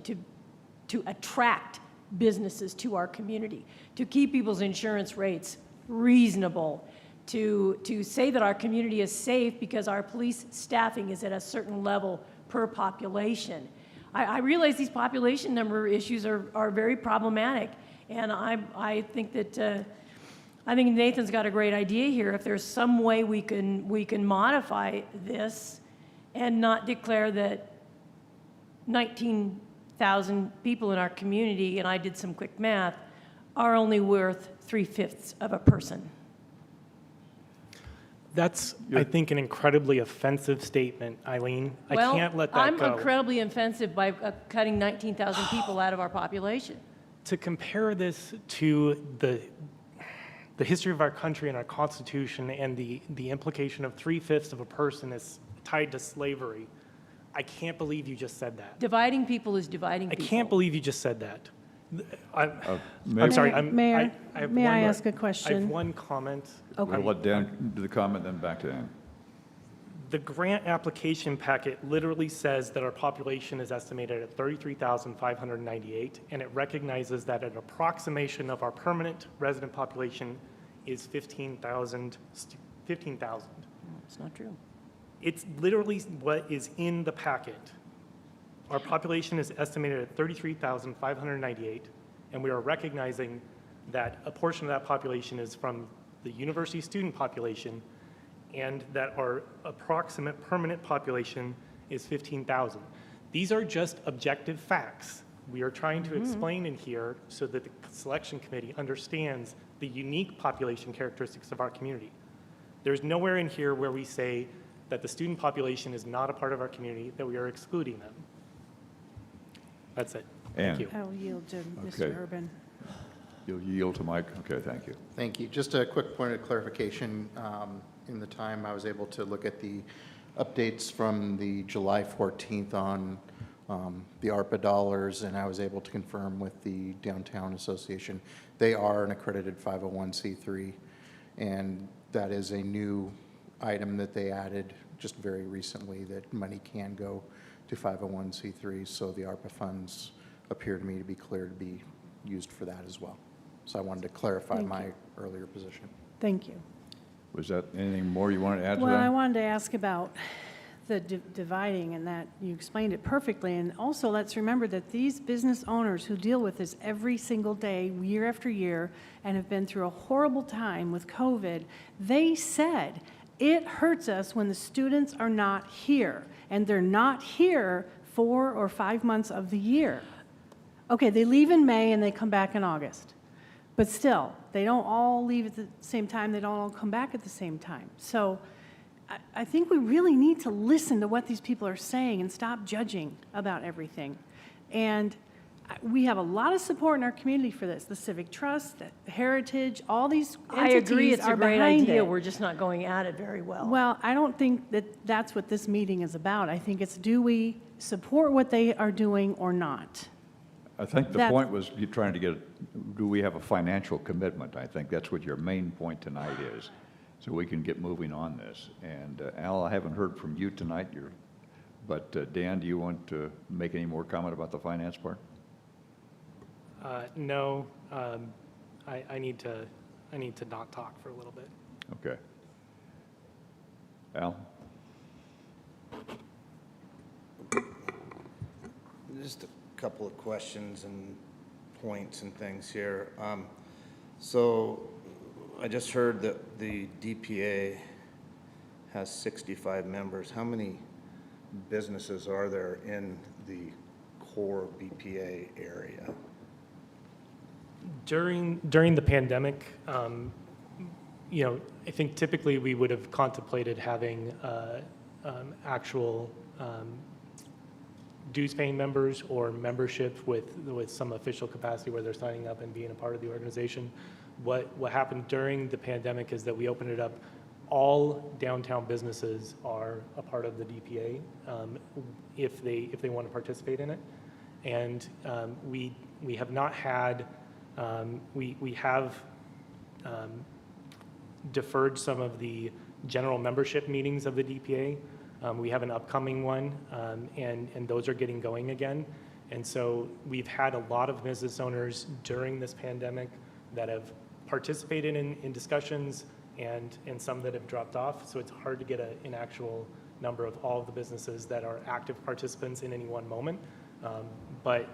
to attract businesses to our community, to keep people's insurance rates reasonable, to say that our community is safe because our police staffing is at a certain level per population. I realize these population number issues are very problematic, and I think that I think Nathan's got a great idea here. If there's some way we can modify this and not declare that 19,000 people in our community, and I did some quick math, are only worth 3/5 of a person. That's, I think, an incredibly offensive statement, Eileen. I can't let that go. I'm incredibly offensive by cutting 19,000 people out of our population. To compare this to the history of our country and our Constitution and the implication of 3/5 of a person is tied to slavery, I can't believe you just said that. Dividing people is dividing people. I can't believe you just said that. Mayor? I'm sorry. Mayor, have may one I more- ask a I question? have one comment. Okay. We'll let Dan do the comment, then back to Dan. The grant application packet literally says that our population is estimated at 33,598, and it recognizes that an approximation of our permanent resident population is 15,000. It's not true. It's literally what is in the packet. Our population is estimated at 33,598, and we are recognizing that a portion of that population is from the university student population, and that our approximate permanent population is 15,000. These are just objective facts. We are trying to explain in here so that the selection committee understands the unique population characteristics of our community. There's nowhere in here where we say that the student population is not a part of our community, that we are excluding them. That's it. Thank you. I will yield to Mr. Okay. Urban. You'll yield to Mike? Okay, thank you. Thank you. Just a quick point of clarification. In the time I was able to look at the updates from the July 14th on the ARPA dollars, and I was able to confirm with the Downtown Association, they are an accredited 501c3, and that is a new item that they added just very recently, that money can go to 501c3s, so the ARPA funds appear to me to be clear to be used for that as well. So I wanted to clarify my earlier position. Thank you. Was that anything more you wanted to add to Well, I that? wanted to ask about the dividing, and that you explained it perfectly. And also, let's remember that these business owners who deal with this every single day, year after year, and have been through a horrible time with COVID, they said, it hurts us when the students are not here, and they're not here 4 or 5 months of the year. Okay, they leave in May and they come back in August. But still, they don't all leave at the same time, they don't all come back at the same time. So I think we really need to listen to what these people are saying and stop judging about everything. And we have a lot of support in our community for this. The Civic Trust, the Heritage, all these I entities agree, it's a are great behind idea. it. We're just not going at it very well. Well, I don't think that that's what this meeting is about. I think it's, do we support what they are doing or not? I think the That's- point was you trying to get, do we have a financial commitment? I think that's what your main point tonight is, so we can get moving on this. And Al, I haven't heard from you tonight, but Dan, do you want to make any more comment about the finance part? No, I need to not talk for a little bit. Okay. Al? Just a couple of questions and points and things here. So I just heard that the DPA has 65 members. How many businesses are there in the core BPA area? During the pandemic, you know, I think typically we would have contemplated having actual dues-paying members or membership with some official capacity where they're signing up and being a part of the organization. What happened during the pandemic is that we opened it up. All downtown businesses are a part of the DPA if they want to participate in it. And we have not had, we have deferred some of the general membership meetings of the DPA. We have an upcoming one, and those are getting going again. And so we've had a lot of business owners during this pandemic that have participated in discussions and some that have dropped off. So it's hard to get an actual number of all of the businesses that are active participants in any one moment. But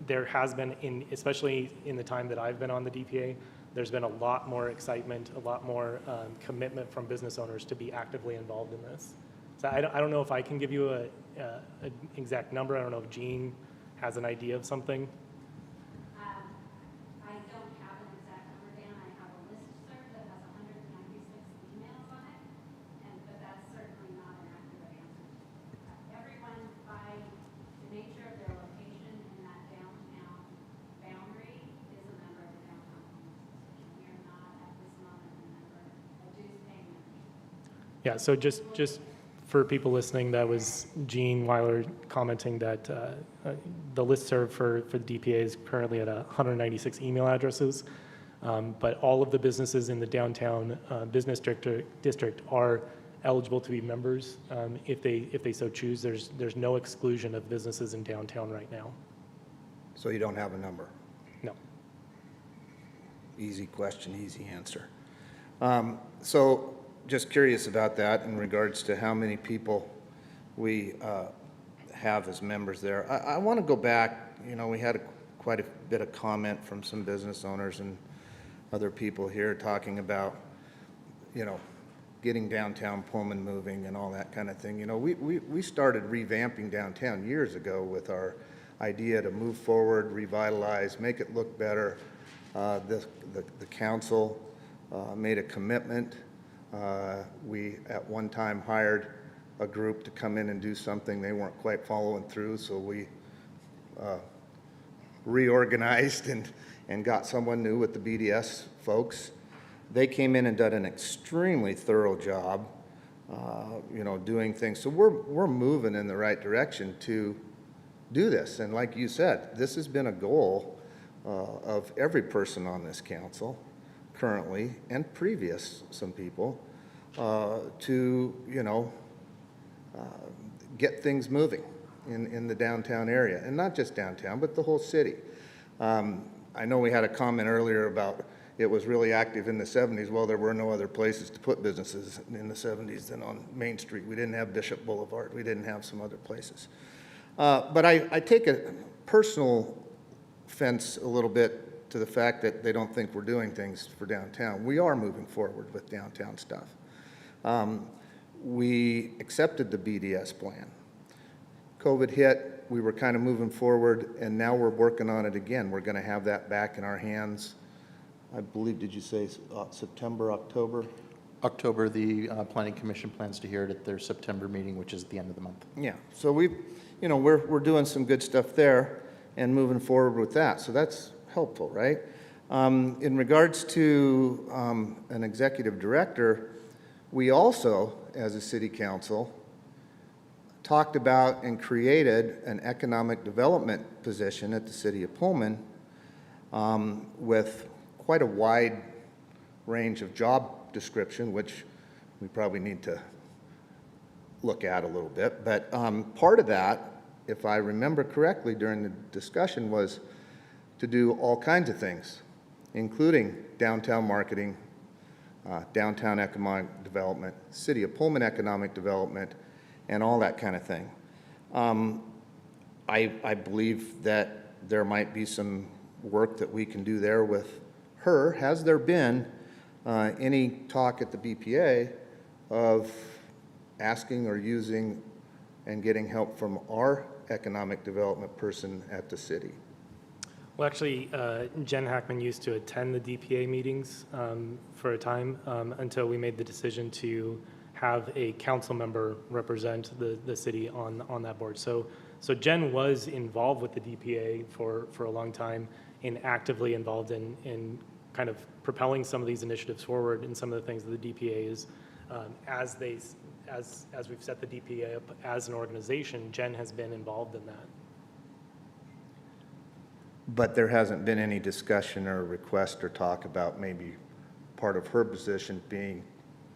there has been, especially in the time that I've been on the DPA, there's been a lot more excitement, a lot more commitment from business owners to be actively involved in this. So I don't know if I can give you an exact number. I don't know if Jean has an idea of something. I don't have an exact number, Dan. I have a listserv that has 196 emails on it, but that's certainly not an accurate answer. Everyone, by the nature of their location in that downtown boundary, is a member of the Downtown Association. We are not at this moment a dues-paying membership. Yeah, so just for people listening, that was Jean Weiler commenting that the listserv for the DPA is currently at 196 email addresses, but all of the businesses in the downtown business district are eligible to be members if they so choose. There's no exclusion of businesses in downtown right now. So you don't have a number? No. Easy question, easy answer. So just curious about that in regards to how many people we have as members there. I want to go back. You know, we had quite a bit of comment from some business owners and other people here talking about, you know, getting downtown Pullman moving and all that kind of thing. You know, we started revamping downtown years ago with our idea to move forward, revitalize, make it look better. The council made a commitment. We at one time hired a group to come in and do something. They weren't quite following through, so we reorganized and got someone new with the BDS folks. They came in and did an extremely thorough job, you know, doing things. So we're moving in the right direction to do this. And like you said, this has been a goal of every person on this council currently and previous, some people, to, you know, get things moving in the downtown area. And not just downtown, but the whole city. I know we had a comment earlier about it was really active in the 70s. Well, there were no other places to put businesses in the 70s than on Main Street. We didn't have Bishop Boulevard. We didn't have some other places. But I take a personal offense a little bit to the fact that they don't think we're doing things for downtown. We are moving forward with downtown stuff. We accepted the BDS plan. COVID hit, we were kind of moving forward, and now we're working on it again. We're going to have that back in our hands. I believe, did you say September, October? October, the Planning Commission plans to hear it at their September meeting, which is at the end of the month. Yeah, so we're doing some good stuff there and moving forward with that. So that's helpful, right? In regards to an executive director, we also, as a city council, talked about and created an economic development position at the city of Pullman with quite a wide range of job description, which we probably need to look at a little bit. But part of that, if I remember correctly during the discussion, was to do all kinds of things, including downtown marketing, downtown economic development, city of Pullman economic development, and all that kind of thing. I believe that there might be some work that we can do there with her. Has there been any talk at the BPA of asking or using and getting help from our economic development person at the city? Well, actually, Jen Hackman used to attend the DPA meetings for a time until we made the decision to have a council member represent the city on that board. So Jen was involved with the DPA for a long time and actively involved in kind of propelling some of these initiatives forward and some of the things that the DPA is, as we've set the DPA up as an organization, Jen has been involved in that. But there hasn't been any discussion or request or talk about maybe part of her position being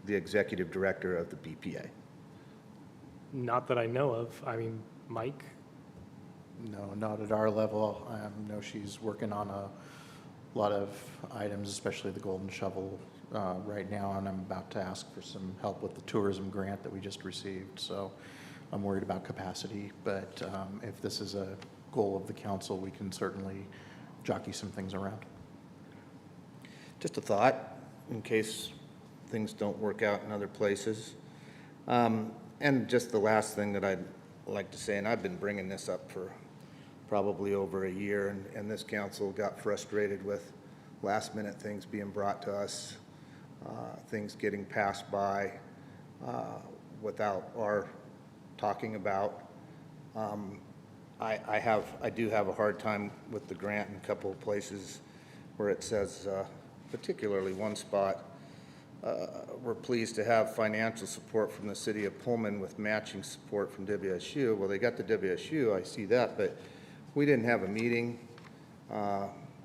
the executive director of the BPA. Not that I know of. I mean, Mike? No, not at our level. I know she's working on a lot of items, especially the Golden Shovel right now, and I'm about to ask for some help with the tourism grant that we just received. So I'm worried about capacity, but if this is a goal of the council, we can certainly jockey some things around. Just a thought in case things don't work out in other places. And just the last thing that I'd like to say, and I've been bringing this up for probably over a year, and this council got frustrated with last minute things being brought to us, things getting passed by without our talking about. I do have a hard time with the grant in a couple of places where it says, particularly one spot, we're pleased to have financial support from the city of Pullman with matching support from WSU. Well, they got the WSU, I see that, but we didn't have a meeting.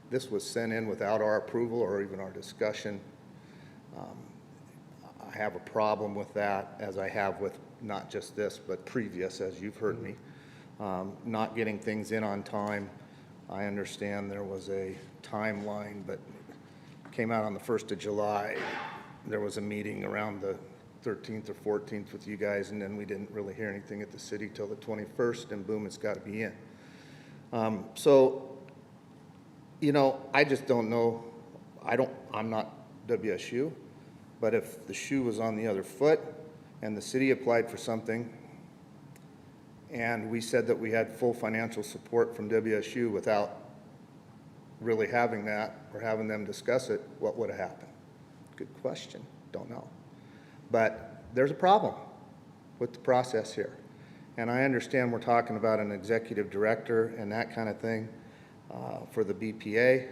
This was sent in without our approval or even our discussion. I have a problem with that, as I have with not just this, but previous, as you've heard me. Not getting things in on time. I understand there was a timeline, but it came out on the 1st of July. There was a meeting around the 13th or 14th with you guys, and then we didn't really hear anything at the city till the 21st, and boom, it's got to be in. So, you know, I just don't know. I'm not WSU, but if the shoe was on the other foot and the city applied for something and we said that we had full financial support from WSU without really having that or having them discuss it, what would have happened? Good question. Don't know. But there's a problem with the process here. And I understand we're talking about an executive director and that kind of thing for the BPA.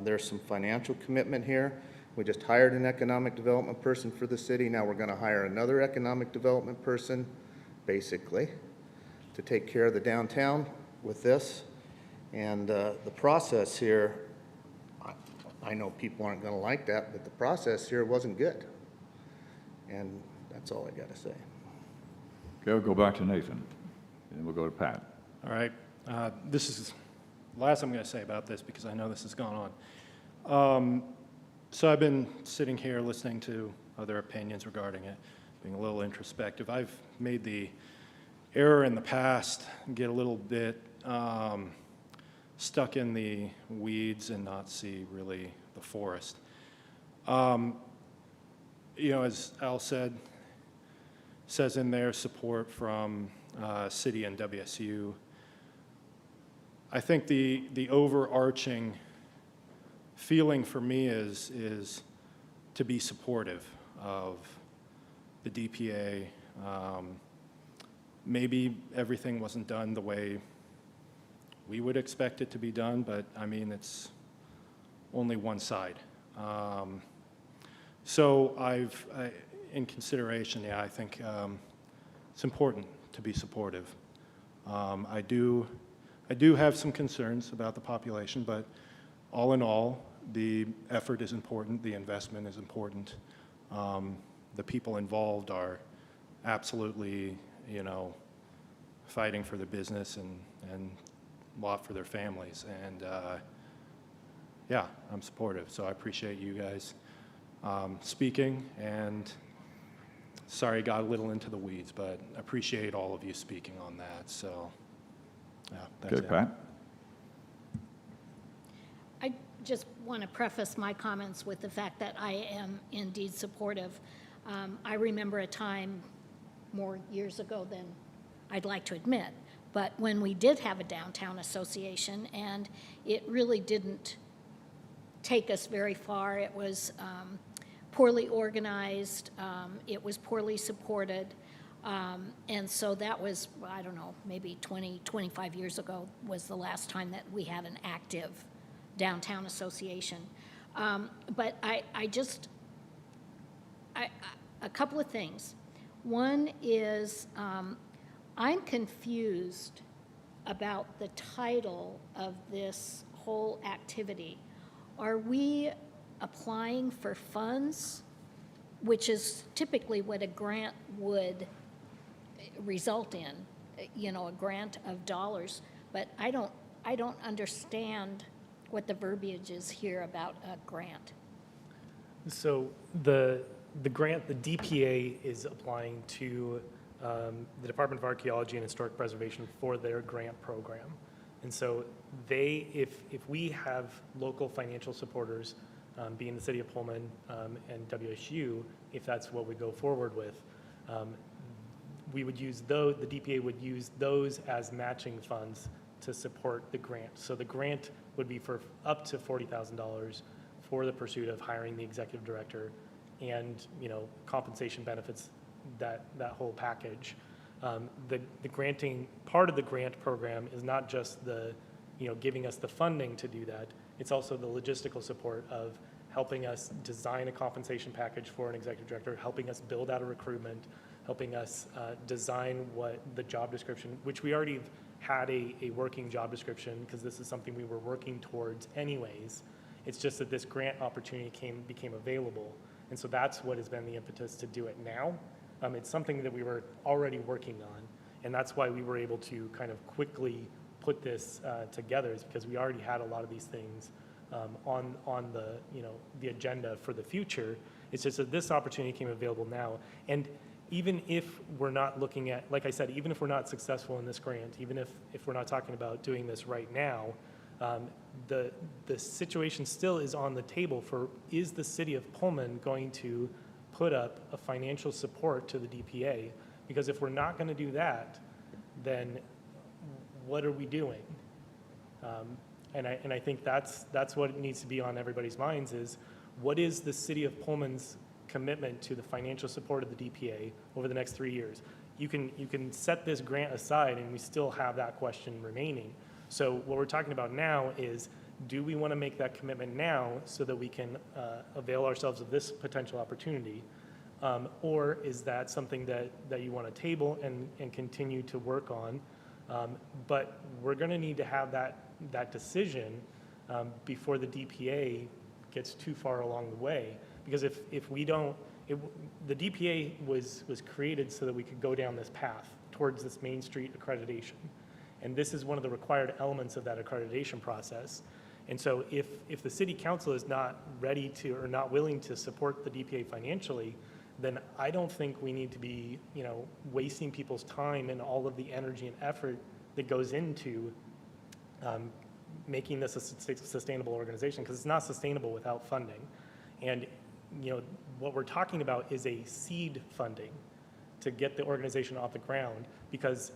There's some financial commitment here. We just hired an economic development person for the city. Now we're going to hire another economic development person, basically, to take care of the downtown with this. And the process here, I know people aren't going to like that, but the process here wasn't good. And that's all I got to say. Okay, we'll go back to Nathan, and then we'll go to Pat. All right. This is the last I'm going to say about this because I know this has gone on. So I've been sitting here listening to other opinions regarding it, being a little introspective. I've made the error in the past, get a little bit stuck in the weeds and not see really the forest. You know, as Al says in there, support from city and WSU. I think the overarching feeling for me is to be supportive of the DPA. Maybe everything wasn't done the way we would expect it to be done, but I mean, it's only one side. So in consideration, yeah, I think it's important to be supportive. I do have some concerns about the population, but all in all, the effort is important, the investment is important. The people involved are absolutely, you know, fighting for the business and a lot for their families. And yeah, I'm supportive. So I appreciate you guys speaking, and sorry, got a little into the weeds, but appreciate all of you speaking on that. So yeah, that's Okay, it. Pat? I just want to preface my comments with the fact that I am indeed supportive. I remember a time more years ago than I'd like to admit, but when we did have a downtown association, and it really didn't take us very far. It was poorly organized, it was poorly supported. And so that was, I don't know, maybe 20, 25 years ago was the last time that we had an active downtown association. But a couple of things. One is I'm confused about the title of this whole activity. Are we applying for funds, which is typically what a grant would result in, you know, a grant of dollars, but I don't understand what the verbiage is here about a grant. So the grant, the DPA is applying to the Department of Archaeology and Historic Preservation for their grant program. And so they, if we have local financial supporters, being the city of Pullman and WSU, if that's what we go forward with, we would use those, the DPA would use those as matching funds to support the grant. So the grant would be for up to $40,000 for the pursuit of hiring the executive director and, you know, compensation benefits, that whole package. The granting, part of the grant program is not just the, you know, giving us the funding to do that, it's also the logistical support of helping us design a compensation package for an executive director, helping us build out a recruitment, helping us design what the job description, which we already had a working job description because this is something we were working towards anyways. It's just that this grant opportunity became available. And so that's what has been the impetus to do it now. It's something that we were already working on. And that's why we were able to kind of quickly put this together, is because we already had a lot of these things on the, you know, the agenda for the future. It's just that this opportunity came available now. And even if we're not looking at, like I said, even if we're not successful in this grant, even if we're not talking about doing this right now, the situation still is on the table for, is the city of Pullman going to put up a financial support to the DPA? Because if we're not going to do that, then what are we doing? And I think that's what needs to be on everybody's minds is, what is the city of Pullman's commitment to the financial support of the DPA over the next 3 years? You can set this grant aside and we still have that question remaining. So what we're talking about now is, do we want to make that commitment now so that we can avail ourselves of this potential opportunity? Or is that something that you want to table and continue to work on? But we're going to need to have that decision before the DPA gets too far along the way. Because if we don't, the DPA was created so that we could go down this path towards this Main Street accreditation. And this is one of the required elements of that accreditation process. And so if the city council is not ready to, or not willing to support the DPA financially, then I don't think we need to be, you know, wasting people's time and all of the energy and effort that goes into making this a sustainable organization, because it's not sustainable without funding. And, you know, what we're talking about is a seed funding to get the organization off the ground, because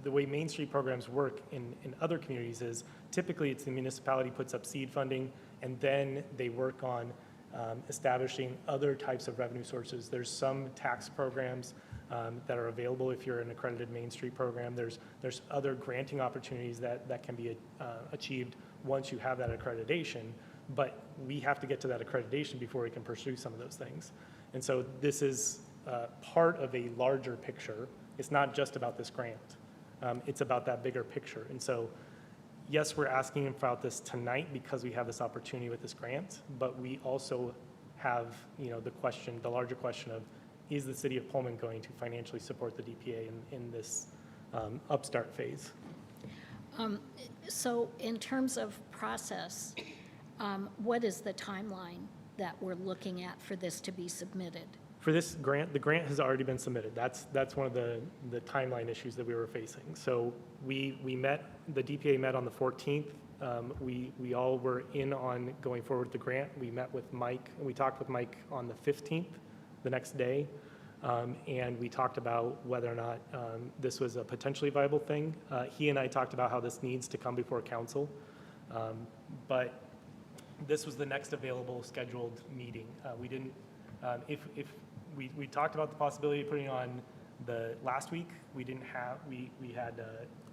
the way Main Street programs work in other communities is typically it's the municipality puts up seed funding and then they work on establishing other types of revenue sources. There's some tax programs that are available if you're an accredited Main Street program. There's other granting opportunities that can be achieved once you have that accreditation, but we have to get to that accreditation before we can pursue some of those things. And so this is part of a larger picture. It's not just about this grant. It's about that bigger picture. And so, yes, we're asking about this tonight because we have this opportunity with this grant, but we also have, you know, the larger question of, is the city of Pullman going to financially support the DPA in this upstart phase? So in terms of process, what is the timeline that we're looking at for this to be submitted? For this grant, the grant has already been submitted. That's one of the timeline issues that we were facing. So we met, the DPA met on the 14th. We all were in on going forward with the grant. We met with Mike, and we talked with Mike on the 15th, the next day, and we talked about whether or not this was a potentially viable thing. He and I talked about how this needs to come before council, but this was the next available scheduled meeting. We didn't, if we talked about the possibility of putting on the last week, we didn't have, we had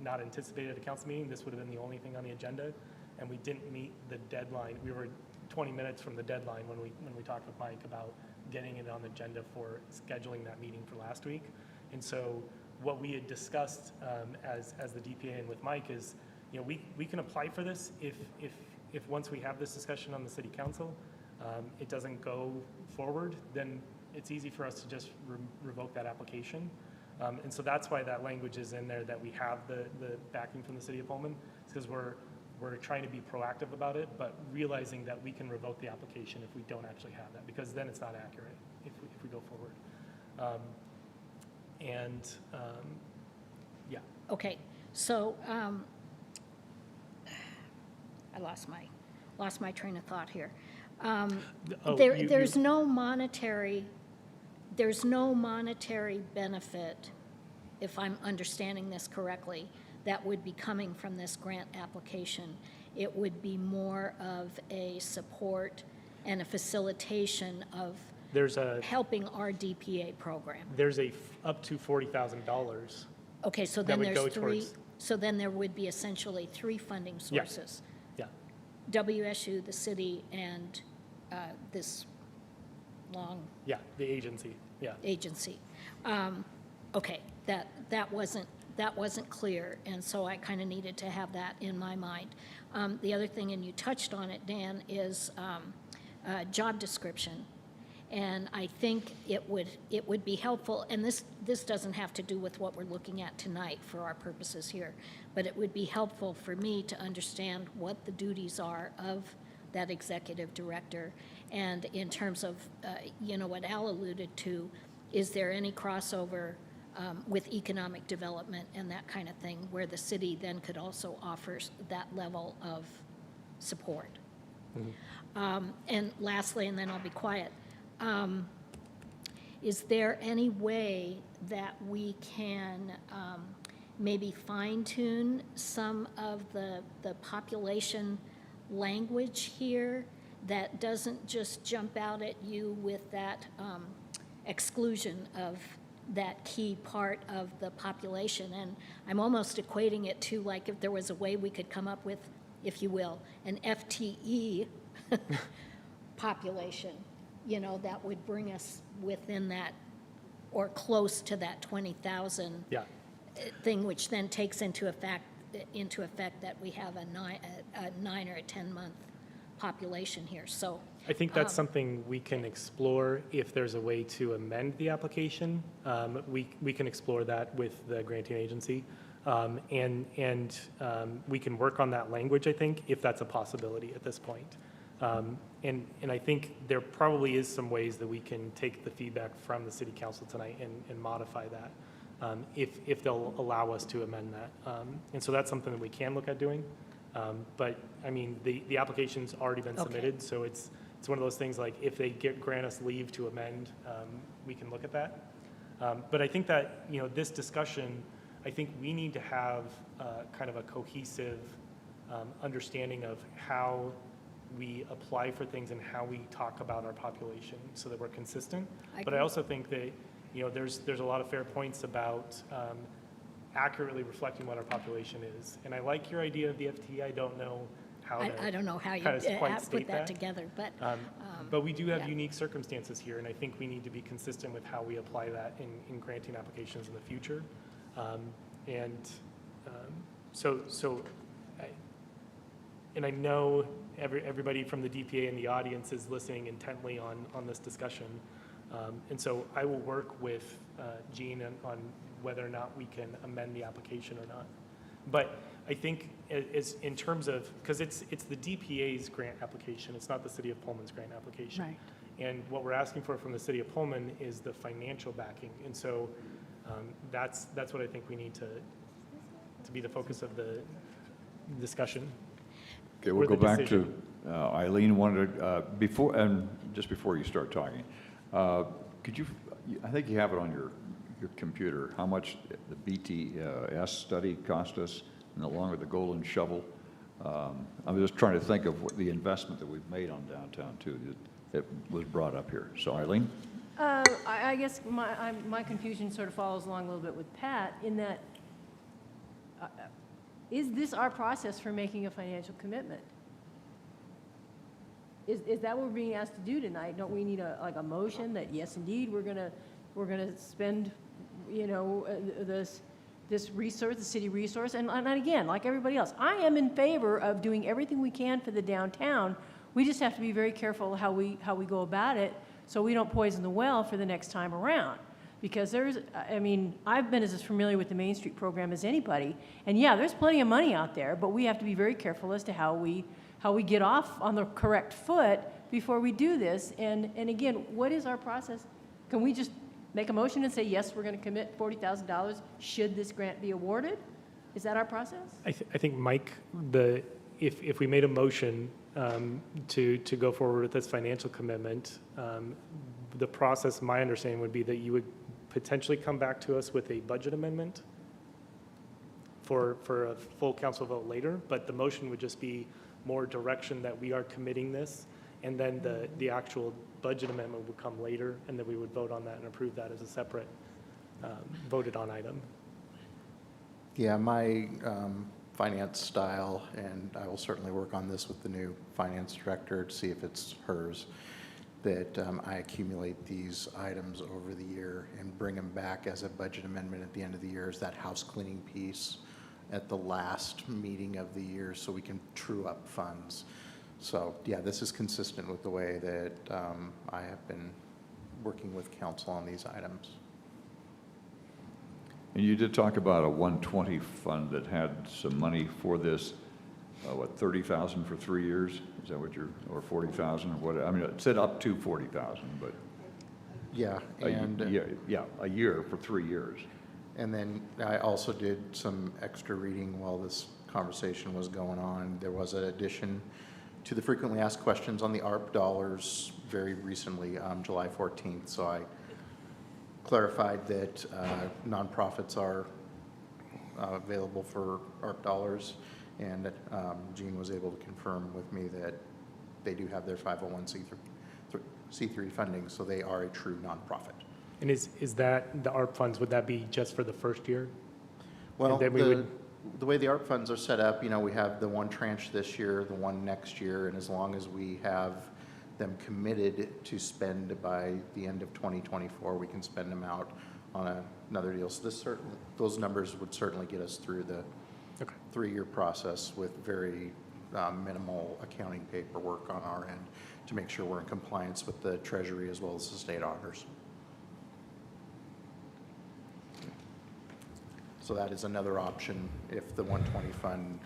not anticipated a council meeting. This would have been the only thing on the agenda, and we didn't meet the deadline. We were 20 minutes from the deadline when we talked with Mike about getting it on the agenda for scheduling that meeting for last week. And so what we had discussed as the DPA and with Mike is, you know, we can apply for this if once we have this discussion on the city council, it doesn't go forward, then it's easy for us to just revoke that application. And so that's why that language is in there, that we have the backing from the city of Pullman. It's because we're trying to be proactive about it, but realizing that we can revoke the application if we don't actually have that, because then it's not accurate if we go forward. Yeah. Okay, so I lost my train of thought here. There's no monetary benefit, if I'm understanding this correctly, that would be coming from this grant application. It would be more of a support and a facilitation of helping our DPA program. There's up to $40,000. Okay, so then there's three. So then there would be essentially three funding sources. Yeah. WSU, the city, and this long. Yeah, the agency. Yeah. Agency. Okay, that wasn't clear, and so I kind of needed to have that in my mind. The other thing, and you touched on it, Dan, is job description. And I think it would be helpful, and this doesn't have to do with what we're looking at tonight for our purposes here, but it would be helpful for me to understand what the duties are of that executive director. And in terms of, what Al alluded to, is there any crossover with economic development and that kind of thing, where the city then could also offer that level of support? Mm-hmm. And lastly, and then I'll be quiet, is there any way that we can maybe fine-tune some of the population language here that doesn't just jump out at you with that exclusion of that key part of the population? And I'm almost equating it to, like, if there was a way we could come up with, if you will, an FTE population, that would bring us within that or close to that 20,000 thing, which then takes into effect that we have a 9 or a 10-month population here. So I think that's something we can explore if there's a way to amend the application. We can explore that with the granting agency, and we can work on that language, I think, if that's a possibility at this point. And I think there probably is some ways that we can take the feedback from the city council tonight and modify that, if they'll allow us to amend that. And so that's something that we can look at doing. But I mean, the application's already been submitted, so it's one of those things, like, if they grant us leave to amend, we can look at that. But I think that, this discussion, I think we need to have kind of a cohesive understanding of how we apply for things and how we talk about our population so that we're consistent. But I also think that, there's a lot of fair points about accurately reflecting what our population is. And I like your idea of the FTE. I don't know how I don't know how you put that together, but we do have unique circumstances here, and I think we need to be consistent with how we apply that in granting applications in the future. And I know everybody from the DPA and the audience is listening intently on this discussion. And so I will work with Jean on whether or not we can amend the application or not. But I think in terms of, because it's the DPA's grant application, it's not the City of Pullman's grant application. Right. And what we're asking for from the City of Pullman is the financial backing. And so that's what I think we need to be the focus of the discussion. Okay, we'll go back to Eileen wanted, just before you start talking, could you, I think you have it on your computer, how much the BTS study cost us, and along with the golden shovel, I'm just trying to think of what the investment that we've made on downtown too. It was brought up here. So Eileen? I guess my confusion sort of follows along a little bit with Pat in that, is this our process for making a financial commitment? Is that what we're being asked to do tonight? Don't we need a motion that, yes, indeed, we're gonna spend, this resource, the city resource, and again, like everybody else, I am in favor of doing everything we can for the downtown. We just have to be very careful how we go about it so we don't poison the well for the next time around. Because I've been as familiar with the Main Street program as anybody, and yeah, there's plenty of money out there, but we have to be very careful as to how we get off on the correct foot before we do this. And again, what is our process? Can we just make a motion and say, yes, we're going to commit $40,000 should this grant be awarded? Is that our process? I think, Mike, if we made a motion to go forward with this financial commitment, the process, my understanding would be that you would potentially come back to us with a budget amendment for a full council vote later, but the motion would just be more direction that we are committing this, and then the actual budget amendment would come later, and then we would vote on that and approve that as a separate voted on item. Yeah, my finance style, and I will certainly work on this with the new finance director to see if it's hers, that I accumulate these items over the year and bring them back as a budget amendment at the end of the year as that house cleaning piece at the last meeting of the year so we can true up funds. So yeah, this is consistent with the way that I have been working with council on these items. And you did talk about a 120 fund that had some money for this, what, 30,000 for 3 years? Is that what you're, or 40,000 or what? I mean, it said up to 40,000, but. Yeah, and a year for 3 years. And then I also did some extra reading while this conversation was going on. There was an addition to the frequently asked questions on the ARP dollars very recently, July 14th. So I clarified that nonprofits are available for ARP dollars, and Jean was able to confirm with me that they do have their 501c3 funding, so they are a true nonprofit. And is that the ARP funds, would that be just for the first year? Well, And then we would, the way the ARP funds are set up, we have the one tranche this year, the one next year, and as long as we have them committed to spend by the end of 2024, we can spend them out on another deal. So those numbers would certainly get us through the 3-year process with very minimal accounting paperwork on our end to make sure we're in compliance with the Treasury as well as the state auditors. So that is another option if the 120 fund,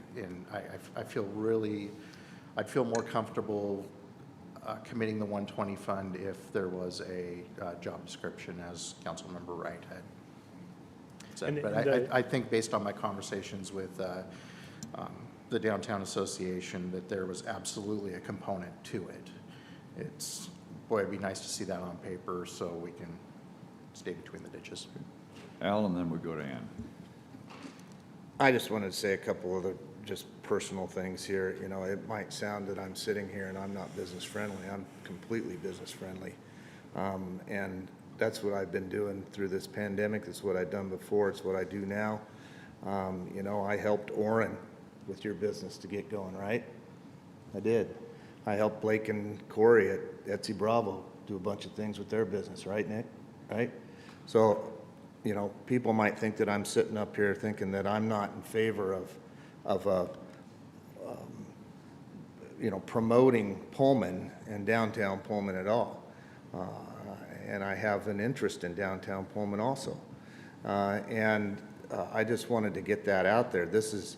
I'd feel more comfortable committing the 120 fund if there was a job description, as Councilmember Wright had said. But I think based on my conversations with the Downtown Association that there was absolutely a component to it. It'd be nice to see that on paper so we can stay between the ditches. Al, and then we go to Ann. I just wanted to say a couple of just personal things here. It might sound that I'm sitting here and I'm not business friendly. I'm completely business friendly. And that's what I've been doing through this pandemic. It's what I've done before. It's what I do now. I helped Oren with your business to get going, right? I did. I helped Blake and Corey at Etsy Bravo do a bunch of things with their business, right, Nick? Right? So, people might think that I'm sitting up here thinking that I'm not in favor of promoting Pullman and downtown Pullman at all. And I have an interest in downtown Pullman also. I just wanted to get that out there. This is,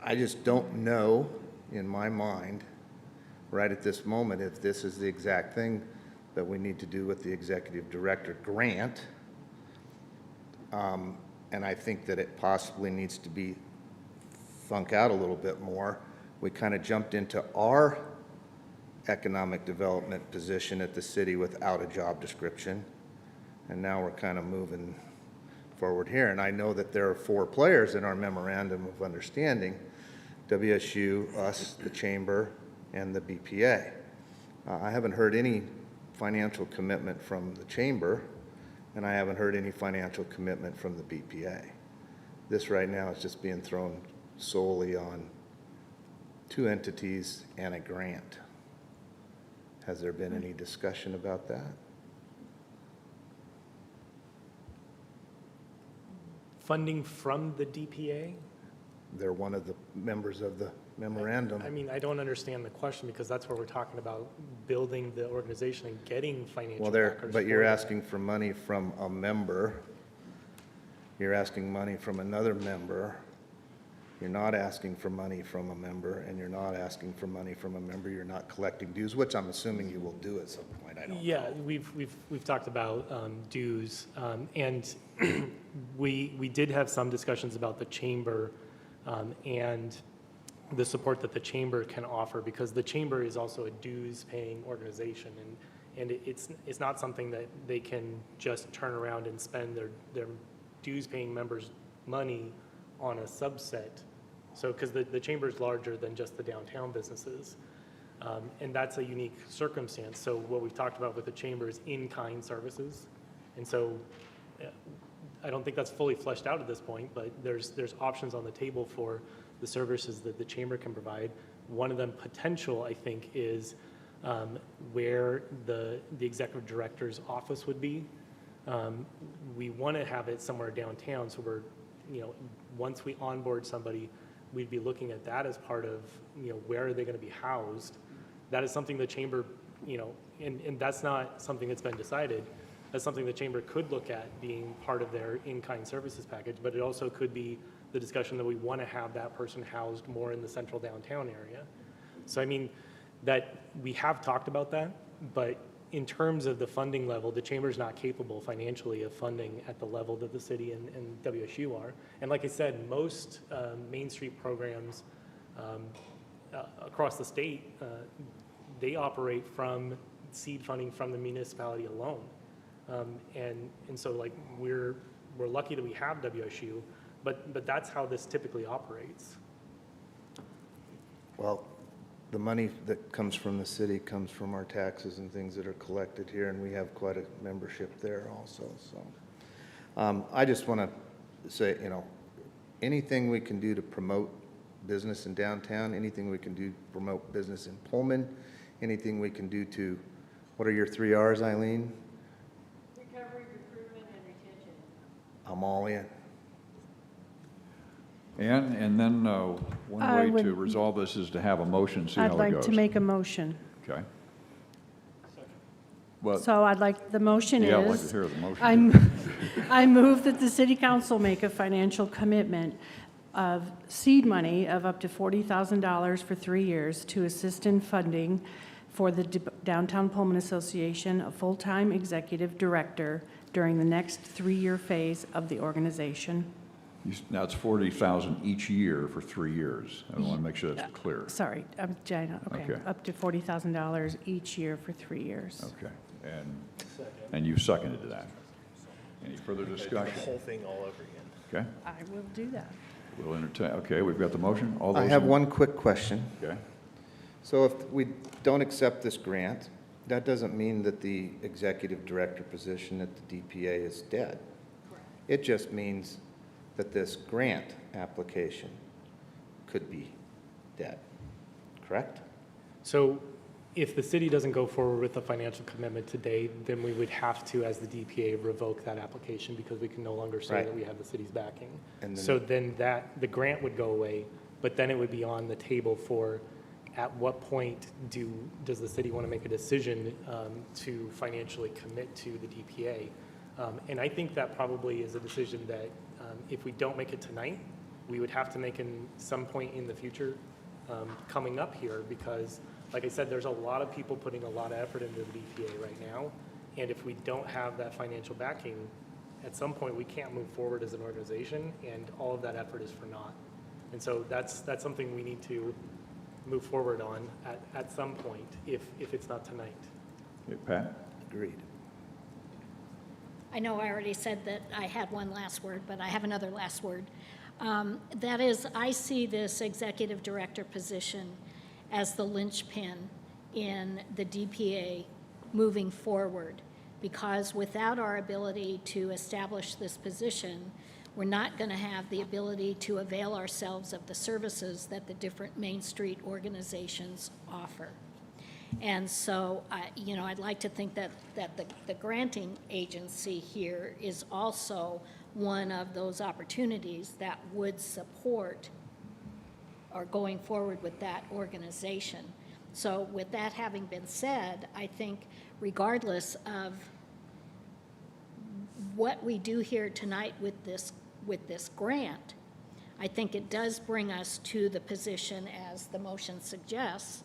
I just don't know in my mind right at this moment if this is the exact thing that we need to do with the executive director grant. And I think that it possibly needs to be thunk out a little bit more. We kind of jumped into our economic development position at the city without a job description. And now we're kind of moving forward here. And I know that there are 4 players in our memorandum of understanding, WSU, us, the chamber, and the BPA. I haven't heard any financial commitment from the chamber, and I haven't heard any financial commitment from the BPA. This right now is just being thrown solely on 2 entities and a grant. Has there been any discussion about that? Funding from the DPA? They're one of the members of the memorandum. I mean, I don't understand the question because that's where we're talking about building the organization and getting financial Well, backers. but you're for it. asking for money from a member. You're asking money from another member. You're not asking for money from a member, and you're not asking for money from a member. You're not collecting dues, which I'm assuming you will do at some point. I don't Yeah, we've talked about dues, and we did have some discussions about the chamber and the support that the chamber can offer, because the chamber is also a dues-paying organization, and it's not something that they can just turn around and spend their dues-paying members' money on a subset. So, because the chamber is larger than just the downtown businesses. And that's a unique circumstance. So what we've talked about with the chamber is in-kind services. And so I don't think that's fully fleshed out at this point, but there's options on the table for the services that the chamber can provide. One of them potential, I think, is where the executive director's office would be. We want to have it somewhere downtown, so we're, once we onboard somebody, we'd be looking at that as part of, where are they going to be housed? That is something the chamber, and that's not something that's been decided. That's something the chamber could look at being part of their in-kind services package, but it also could be the discussion that we want to have that person housed more in the central downtown area. So, I mean, that we have talked about that, but in terms of the funding level, the chamber is not capable financially of funding at the level that the city and WSU are. And like I said, most Main Street programs across the state, they operate from seed funding from the municipality alone. And so, like, we're lucky that we have WSU, but that's how this typically operates. Well, the money that comes from the city comes from our taxes and things that are collected here, and we have quite a membership there also, so. I just want to say, anything we can do to promote business in downtown, anything we can do to promote business in Pullman, anything we can do to, what are your 3 R's, Eileen? Recovery, recruitment, and retention. I'm all in. And then one I way to would- resolve this is to have a motion, see how it I'd goes. like to make a motion. Okay. Well, So I'd like, the motion is. yeah, I'd like to hear the motion. I move that the city council make a financial commitment of seed money of up to $40,000 for 3 years to assist in funding for the Downtown Pullman Association, a full-time executive director during the next 3-year phase of the organization. Now it's 40,000 each year for 3 years. I want to make sure that's clear. Sorry, Gina, okay. Okay. Up to $40,000 each year for 3 years. Okay. And you seconded that. Any further discussion? The whole thing all over again. Okay. I will do that. We'll entertain. Okay, we've got the motion. All those I have in- one quick question. Okay. So if we don't accept this grant, that doesn't mean that the executive director position at the DPA is dead. It just means that this grant application could be dead, correct? So if the city doesn't go forward with a financial commitment today, then we would have to, as the DPA, revoke that application because we can no longer say Right. that we have the city's backing. And then- So then the grant would go away, but then it would be on the table for at what point does the city want to make a decision to financially commit to the DPA? And I think that probably is a decision that if we don't make it tonight, we would have to make in some point in the future coming up here, because like I said, there's a lot of people putting a lot of effort into the DPA right now. And if we don't have that financial backing, at some point we can't move forward as an organization, and all of that effort is for naught. And so that's something we need to move forward on at some point, if it's not tonight. Okay, Pat? Agreed. I know I already said that I had one last word, but I have another last word. That is, I see this executive director position as the linchpin in the DPA moving forward, because without our ability to establish this position, we're not going to have the ability to avail ourselves of the services that the different Main Street organizations offer. And so, I'd like to think that the granting agency here is also one of those opportunities that would support or going forward with that organization. So with that having been said, I think regardless of what we do here tonight with this grant, I think it does bring us to the position, as the motion suggests,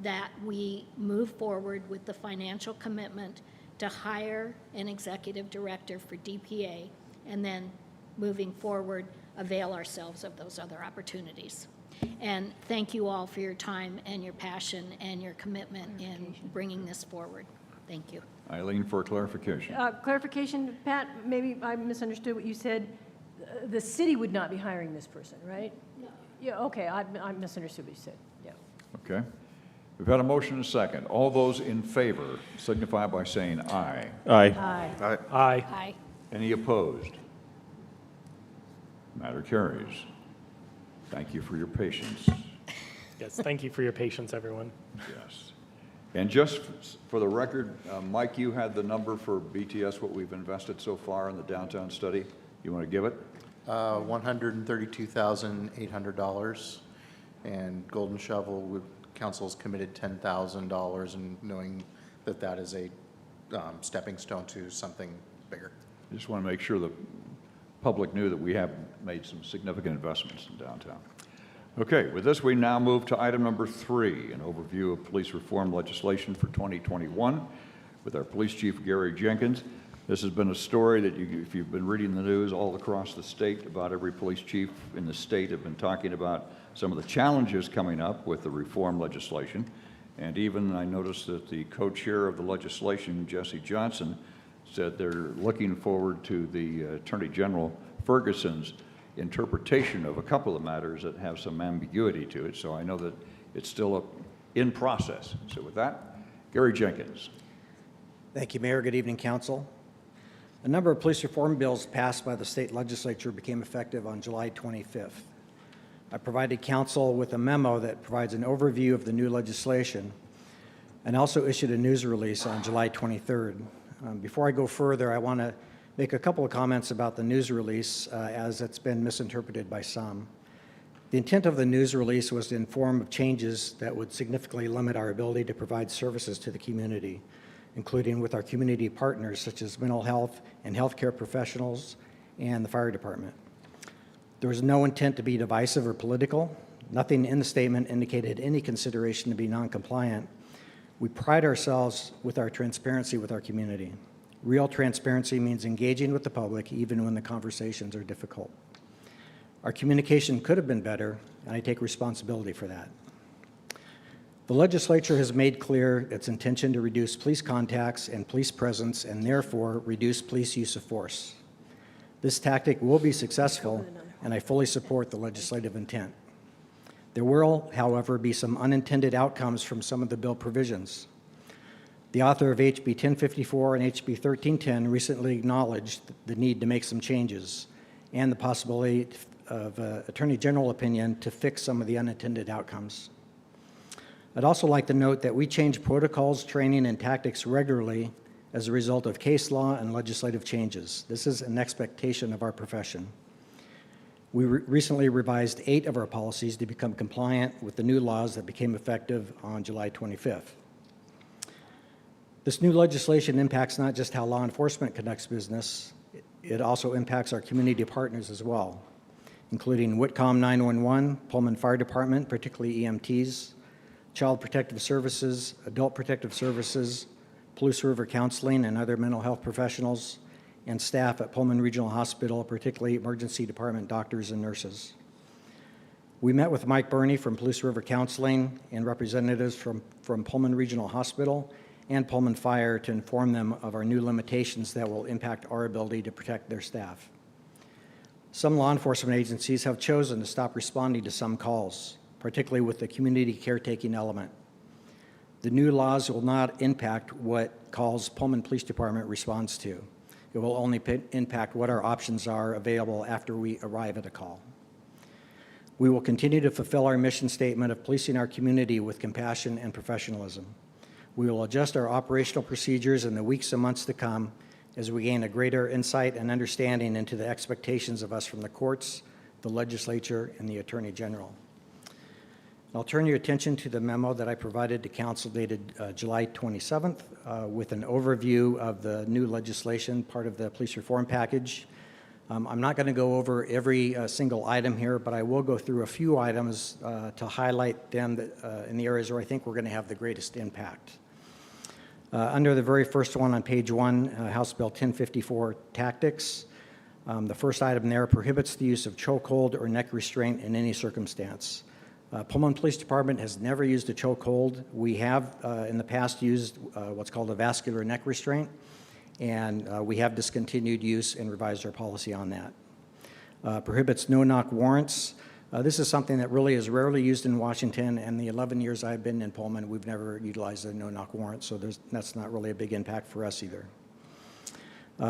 that we move forward with the financial commitment to hire an executive director for DPA, and then moving forward, avail ourselves of those other opportunities. And thank you all for your time and your passion and your commitment in bringing this forward. Thank you. Eileen, for clarification. Clarification, Pat, maybe I misunderstood what you said. The city would not be hiring this person, right? No. Yeah, okay, I misunderstood what you said, yeah. Okay. We've had a motion and a second. All those in favor signify by saying aye. Aye. Aye. Aye. Aye. Any opposed? Matter carries. Thank you for your patience. Yes, thank you for your patience, everyone. Yes. And just for the record, Mike, you had the number for BTS, what we've invested so far in the downtown study. You want to give it? $132,800. And Golden Shovel, council's committed $10,000, and knowing that that is a stepping stone to something bigger. I just want to make sure the public knew that we have made some significant investments in downtown. Okay, with this, we now move to item number 3, an overview of police reform legislation for 2021 with our police chief, Gary Jenkins. This has been a story that if you've been reading the news all across the state, about every police chief in the state have been talking about some of the challenges coming up with the reform legislation. And even I noticed that the co-chair of the legislation, Jesse Johnson, said they're looking forward to the Attorney General Ferguson's interpretation of a couple of matters that have some ambiguity to it. So I know that it's still in process. So with that, Gary Jenkins. Thank you, Mayor. Good evening, Council. A number of police reform bills passed by the state legislature became effective on July 25th. I provided Council with a memo that provides an overview of the new legislation and also issued a news release on July 23rd. Before I go further, I want to make a couple of comments about the news release as it's been misinterpreted by some. The intent of the news release was to inform of changes that would significantly limit our ability to provide services to the community, including with our community partners such as mental health and healthcare professionals and the fire department. There was no intent to be divisive or political. Nothing in the statement indicated any consideration to be non-compliant. We pride ourselves with our transparency with our community. Real transparency means engaging with the public even when the conversations are difficult. Our communication could have been better, and I take responsibility for that. The legislature has made clear its intention to reduce police contacts and police presence and therefore reduce police use of force. This tactic will be successful, and I fully support the legislative intent. There will, however, be some unintended outcomes from some of the bill provisions. The author of HB 1054 and HB 1310 recently acknowledged the need to make some changes and the possibility of Attorney General opinion to fix some of the unintended outcomes. I'd also like to note that we change protocols, training, and tactics regularly as a result of case law and legislative changes. This is an expectation of our profession. We recently revised 8 of our policies to become compliant with the new laws that became effective on July 25th. This new legislation impacts not just how law enforcement conducts business, it also impacts our community partners as well, including Whitcomb 911, Pullman Fire Department, particularly EMTs, Child Protective Services, Adult Protective Services, Palouse River Counseling and other mental health professionals, and staff at Pullman Regional Hospital, particularly emergency department doctors and nurses. We met with Mike Burney from Palouse River Counseling and representatives from Pullman Regional Hospital and Pullman Fire to inform them of our new limitations that will impact our ability to protect their staff. Some law enforcement agencies have chosen to stop responding to some calls, particularly with the community caretaking element. The new laws will not impact what calls Pullman Police Department responds to. It will only impact what our options are available after we arrive at a call. We will continue to fulfill our mission statement of policing our community with compassion and professionalism. We will adjust our operational procedures in the weeks and months to come as we gain a greater insight and understanding into the expectations of us from the courts, the legislature, and the Attorney General. I'll turn your attention to the memo that I provided to Council dated July 27th with an overview of the new legislation, part of the police reform package. I'm not going to go over every single item here, but I will go through a few items to highlight them in the areas where I think we're going to have the greatest impact. Under the very first one on page 1, House Bill 1054 Tactics, the first item there prohibits the use of chokehold or neck restraint in any circumstance. Pullman Police Department has never used a chokehold. We have in the past used what's called a vascular neck restraint, and we have discontinued use and revised our policy on that. Prohibits no-knock warrants. This is something that really is rarely used in Washington, and the 11 years I've been in Pullman, we've never utilized a no-knock warrant, so that's not really a big impact for us either.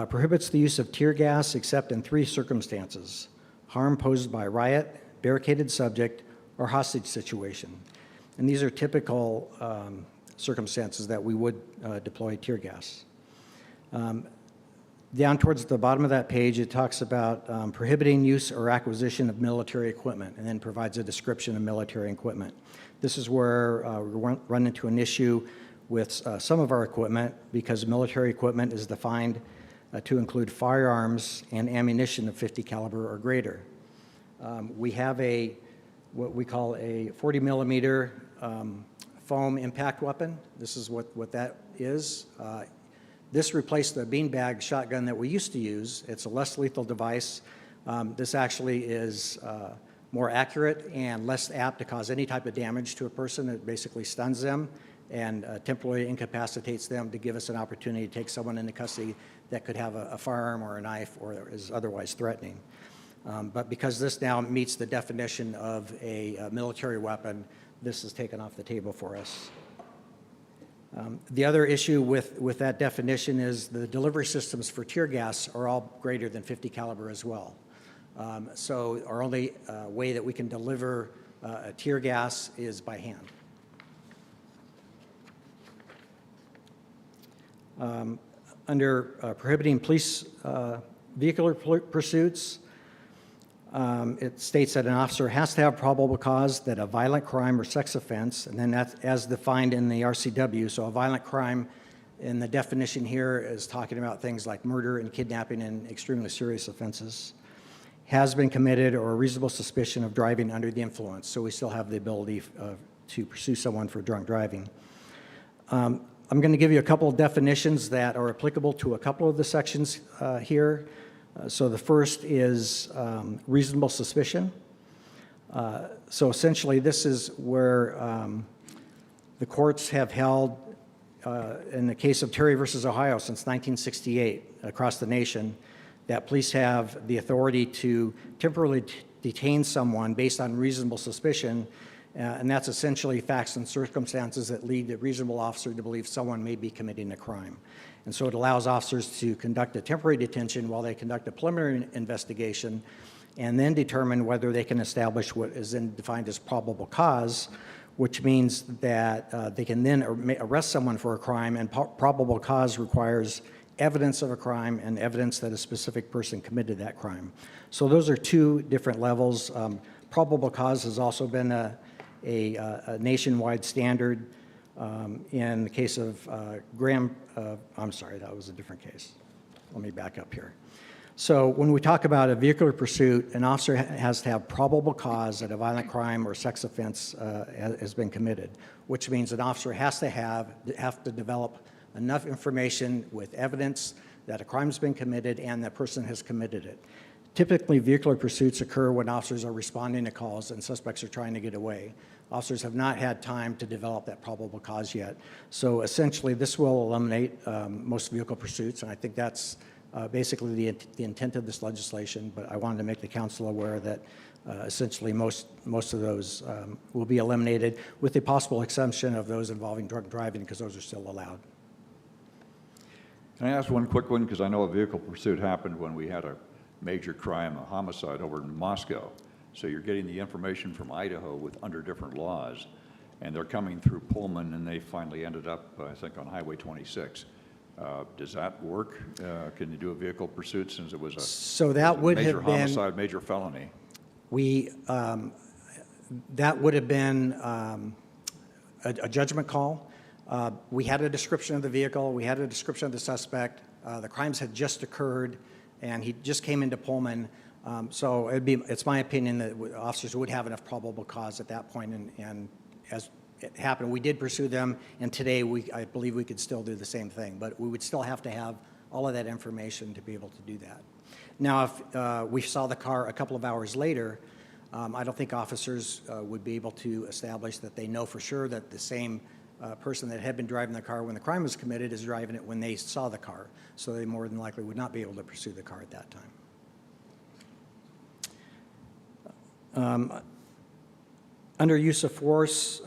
Prohibits the use of tear gas except in 3 circumstances: harm posed by riot, barricaded subject, or hostage situation. And these are typical circumstances that we would deploy tear gas. Down towards the bottom of that page, it talks about prohibiting use or acquisition of military equipment, and then provides a description of military equipment. This is where we run into an issue with some of our equipment, because military equipment is defined to include firearms and ammunition of 50 caliber or greater. We have what we call a 40 millimeter foam impact weapon. This is what that is. This replaced the beanbag shotgun that we used to use. It's a less lethal device. This actually is more accurate and less apt to cause any type of damage to a person. It basically stuns them and temporarily incapacitates them to give us an opportunity to take someone into custody that could have a firearm or a knife or is otherwise threatening. But because this now meets the definition of a military weapon, this is taken off the table for us. The other issue with that definition is the delivery systems for tear gas are all greater than 50 caliber as well. So our only way that we can deliver a tear gas is by hand. Under prohibiting police vehicular pursuits, it states that an officer has to have probable cause that a violent crime or sex offense, and then that's as defined in the RCW. So a violent crime in the definition here is talking about things like murder and kidnapping and extremely serious offenses, has been committed or a reasonable suspicion of driving under the influence. So we still have the ability to pursue someone for drunk driving. I'm going to give you a couple of definitions that are applicable to a couple of the sections here. So the first is reasonable suspicion. So essentially, this is where the courts have held, in the case of Terry versus Ohio since 1968 across the nation, that police have the authority to temporarily detain someone based on reasonable suspicion, and that's essentially facts and circumstances that lead a reasonable officer to believe someone may be committing a crime. And so it allows officers to conduct a temporary detention while they conduct a preliminary investigation and then determine whether they can establish what is then defined as probable cause, which means that they can then arrest someone for a crime, and probable cause requires evidence of a crime and evidence that a specific person committed that crime. So those are 2 different levels. Probable cause has also been a nationwide standard. In the case of Graham, I'm sorry, that was a different case. Let me back up here. So when we talk about a vehicular pursuit, an officer has to have probable cause that a violent crime or sex offense has been committed, which means an officer has to develop enough information with evidence that a crime's been committed and that person has committed it. Typically, vehicular pursuits occur when officers are responding to calls and suspects are trying to get away. Officers have not had time to develop that probable cause yet. So essentially, this will eliminate most vehicle pursuits, and I think that's basically the intent of this legislation, but I wanted to make the council aware that essentially most of those will be eliminated, with the possible exception of those involving drunk driving, because those are still allowed. Can I ask one quick one? Because I know a vehicle pursuit happened when we had a major crime, a homicide over in Moscow. So you're getting the information from Idaho under different laws, and they're coming through Pullman, and they finally ended up, I think, on Highway 26. Does that work? Can you do a vehicle pursuit since it was So that would major have been homicide, major felony? That would have been a judgment call. We had a description of the vehicle. We had a description of the suspect. The crimes had just occurred, and he just came into Pullman. So it's my opinion that officers would have enough probable cause at that point, and as it happened, we did pursue them, and today I believe we could still do the same thing, but we would still have to have all of that information to be able to do that. Now, if we saw the car a couple of hours later, I don't think officers would be able to establish that they know for sure that the same person that had been driving the car when the crime was committed is driving it when they saw the car. So they more than likely would not be able to pursue the car at that time. Under use of force,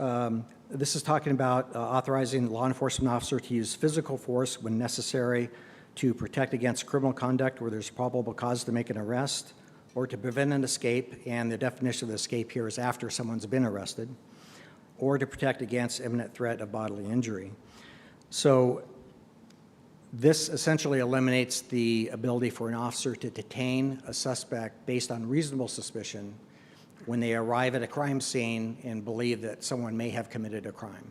this is talking about authorizing law enforcement officer to use physical force when necessary to protect against criminal conduct where there's probable cause to make an arrest, or to prevent an escape, and the definition of the escape here is after someone's been arrested, or to protect against imminent threat of bodily injury. So this essentially eliminates the ability for an officer to detain a suspect based on reasonable suspicion when they arrive at a crime scene and believe that someone may have committed a crime.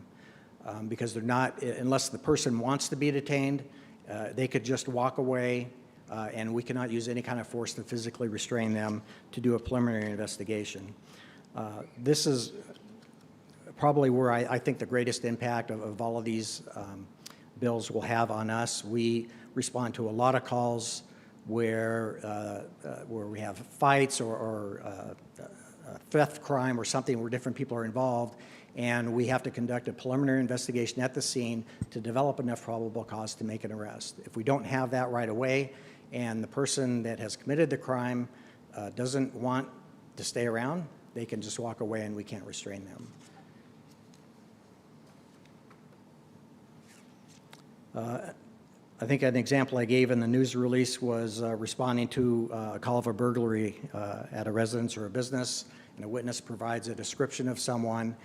Because they're not, unless the person wants to be detained, they could just walk away, and we cannot use any kind of force to physically restrain them to do a preliminary investigation. This is probably where I think the greatest impact of all of these bills will have on us. We respond to a lot of calls where we have fights or theft crime or something where different people are involved, and we have to conduct a preliminary investigation at the scene to develop enough probable cause to make an arrest. If we don't have that right away, and the person that has committed the crime doesn't want to stay around, they can just walk away and we can't restrain them. I think an example I gave in the news release was responding to a call of a burglary at a residence or a business, and a witness provides a description of someone,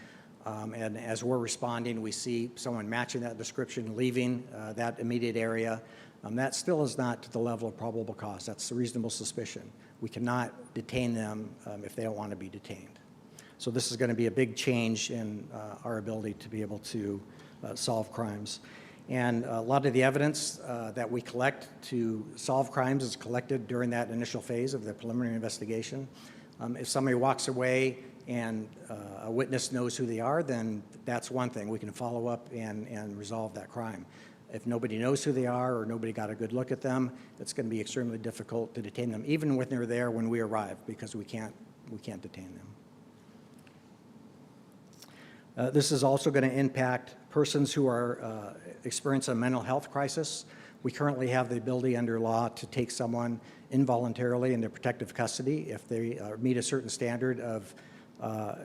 and as we're responding, we see someone matching that description, leaving that immediate area. That still is not to the level of probable cause. That's a reasonable suspicion. We cannot detain them if they don't want to be detained. So this is going to be a big change in our ability to be able to solve crimes. And a lot of the evidence that we collect to solve crimes is collected during that initial phase of the preliminary investigation. If somebody walks away and a witness knows who they are, then that's one thing. We can follow up and resolve that crime. If nobody knows who they are or nobody got a good look at them, it's going to be extremely difficult to detain them, even when they're there when we arrive, because we can't detain them. This is also going to impact persons who are experiencing a mental health crisis. We currently have the ability under law to take someone involuntarily into protective custody if they meet a certain standard of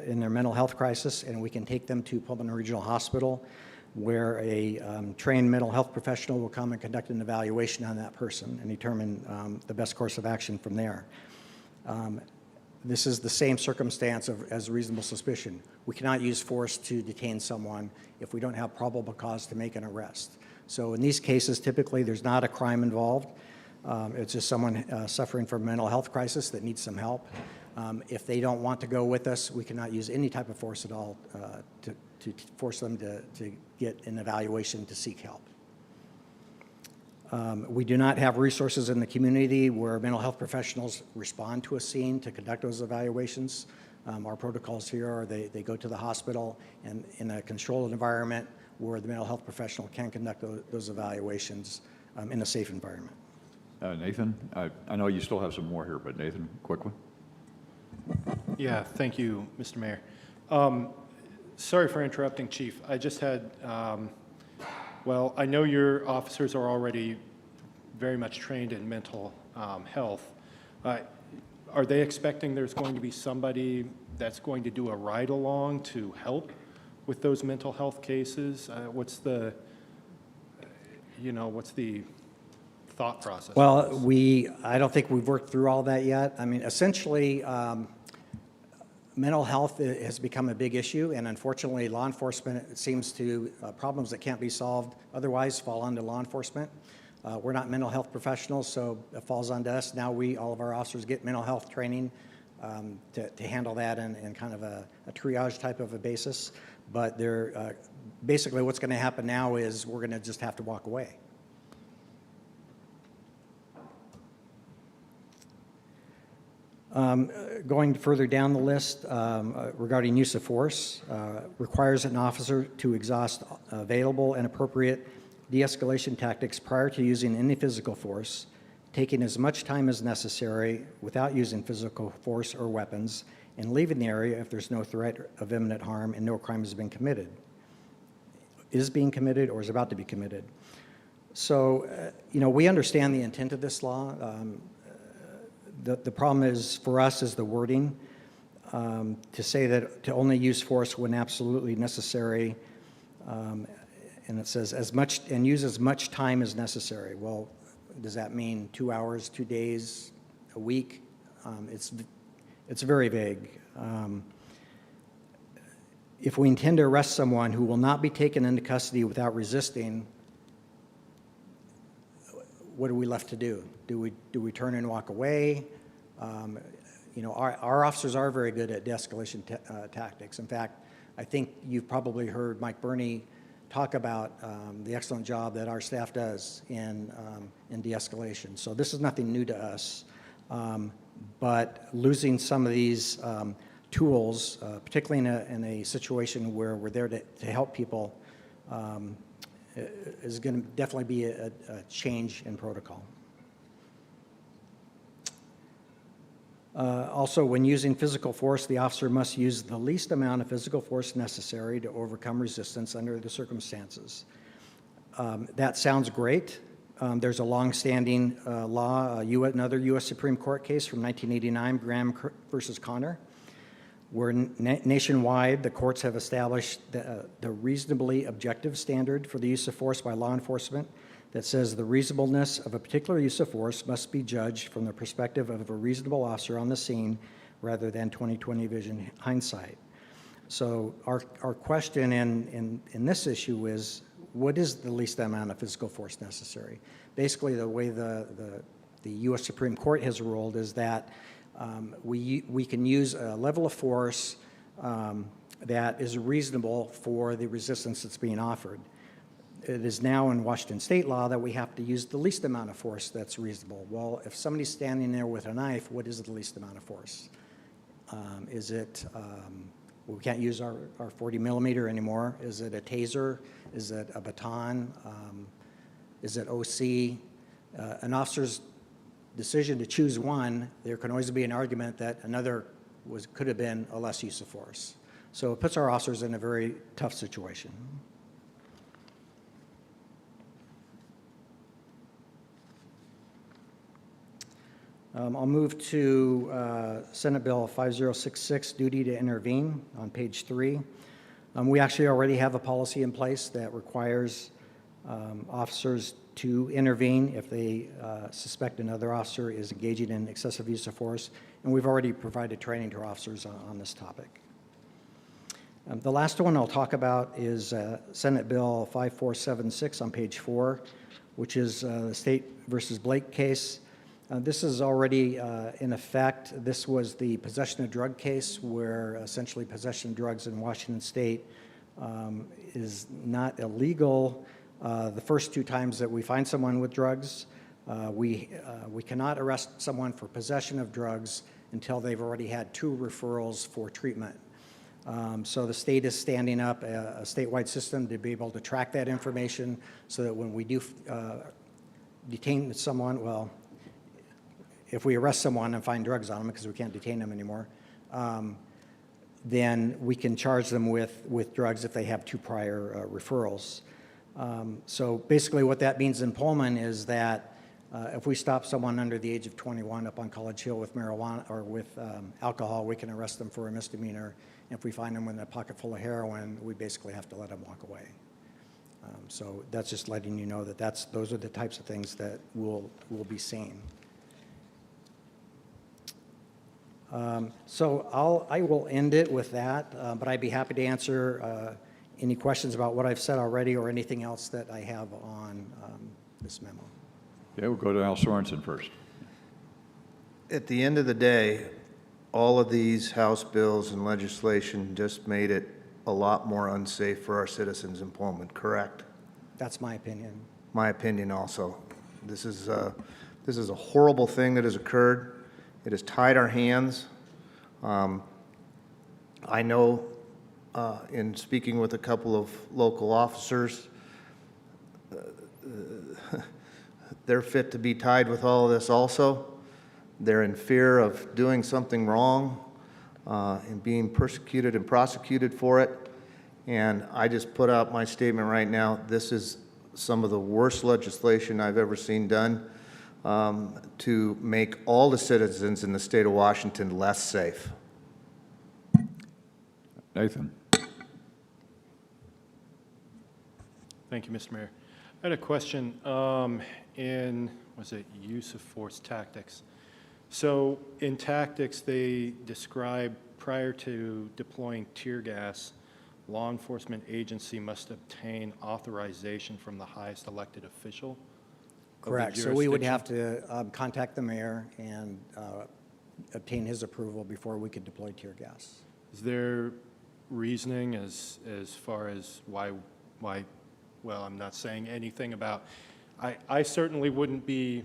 in their mental health crisis, and we can take them to Pullman Regional Hospital, where a trained mental health professional will come and conduct an evaluation on that person and determine the best course of action from there. This is the same circumstance as reasonable suspicion. We cannot use force to detain someone if we don't have probable cause to make an arrest. So in these cases, typically there's not a crime involved. It's just someone suffering from a mental health crisis that needs some help. If they don't want to go with us, we cannot use any type of force at all to force them to get an evaluation to seek help. We do not have resources in the community where mental health professionals respond to a scene to conduct those evaluations. Our protocols here are they go to the hospital and in a controlled environment where the mental health professional can conduct those evaluations in a safe environment. Nathan, I know you still have some more here, but Nathan, quick one. Yeah, thank you, Mr. Mayor. Sorry for interrupting, Chief. I just had, well, I know your officers are already very much trained in mental health. Are they expecting there's going to be somebody that's going to do a ride-along to help with those mental health cases? What's the thought process? Well, I don't think we've worked through all that yet. I mean, essentially, mental health has become a big issue, and unfortunately, law enforcement, it seems to, problems that can't be solved otherwise fall onto law enforcement. We're not mental health professionals, so it falls onto us. Now all of our officers get mental health training to handle that in kind of a triage type of a basis. But basically what's going to happen now is we're going to just have to walk away. Going further down the list, regarding use of force, requires an officer to exhaust available and appropriate de-escalation tactics prior to using any physical force, taking as much time as necessary without using physical force or weapons, and leaving the area if there's no threat of imminent harm and no crime has been committed, is being committed, or is about to be committed. So, we understand the intent of this law. The problem is, for us, is the wording. To say that to only use force when absolutely necessary, and it says use as much time as necessary. Well, does that mean 2 hours, 2 days, a week? It's very vague. If we intend to arrest someone who will not be taken into custody without resisting, what are we left to do? Do we turn and walk away? Our officers are very good at de-escalation tactics. In fact, I think you've probably heard Mike Burney talk about the excellent job that our staff does in de-escalation. So this is nothing new to us. But losing some of these tools, particularly in a situation where we're there to help people, is going to definitely be a change in protocol. Also, when using physical force, the officer must use the least amount of physical force necessary to overcome resistance under the circumstances. That sounds great. There's a long-standing law, another U.S. Supreme Court case from 1989, Graham versus Connor, where nationwide the courts have established the reasonably objective standard for the use of force by law enforcement that says the reasonableness of a particular use of force must be judged from the perspective of a reasonable officer on the scene rather than 20/20 vision hindsight. So our question in this issue is, what is the least amount of physical force necessary? Basically, the way the U.S. Supreme Court has ruled is that we can use a level of force that is reasonable for the resistance that's being offered. It is now in Washington state law that we have to use the least amount of force that's reasonable. Well, if somebody's standing there with a knife, what is the least amount of force? Is it, we can't use our 40 millimeter anymore. Is it a taser? Is it a baton? Is it OC? An officer's decision to choose one, there can always be an argument that another could have been a less use of force. So it puts our officers in a very tough situation. I'll move to Senate Bill 5066, duty to intervene, on page 3. We actually already have a policy in place that requires officers to intervene if they suspect another officer is engaging in excessive use of force, and we've already provided training to our officers on this topic. The last one I'll talk about is Senate Bill 5476 on page 4, which is the State versus Blake case. This is already in effect. This was the possession of drug case where essentially possession of drugs in Washington state is not illegal. The first 2 times that we find someone with drugs, we cannot arrest someone for possession of drugs until they've already had 2 referrals for treatment. So the state is standing up a statewide system to be able to track that information so that when we do detain someone, well, if we arrest someone and find drugs on them because we can't detain them anymore, then we can charge them with drugs if they have 2 prior referrals. So basically what that means in Pullman is that If we stop someone under the age of 21 up on College Hill with marijuana or with alcohol, we can arrest them for a misdemeanor. If we find them with a pocket full of heroin, we basically have to let them walk away. So that's just letting you know that those are the types of things that we'll be seeing. So I will end it with that, but I'd be happy to answer any questions about what I've said already or anything else that I have on this memo. Okay, we'll go to Al Sorensen first. At the end of the day, all of these House bills and legislation just made it a lot more unsafe for our citizens in Pullman, correct? That's my opinion. My opinion also. This is a horrible thing that has occurred. It has tied our hands. I know in speaking with a couple of local officers, they're fit to be tied with all of this also. They're in fear of doing something wrong and being persecuted and prosecuted for it. And I just put out my statement right now. This is some of the worst legislation I've ever seen done to make all the citizens in the state of Washington less safe. Nathan. Thank you, Mr. Mayor. I had a question in, was it use of force tactics? So in tactics, they describe prior to deploying tear gas, law enforcement agency must obtain authorization from the highest elected official of the Correct. So we would jurisdiction. have to contact the mayor and obtain his approval before we could deploy tear gas. Is there reasoning as far as why, well, I'm not saying anything about, I certainly wouldn't be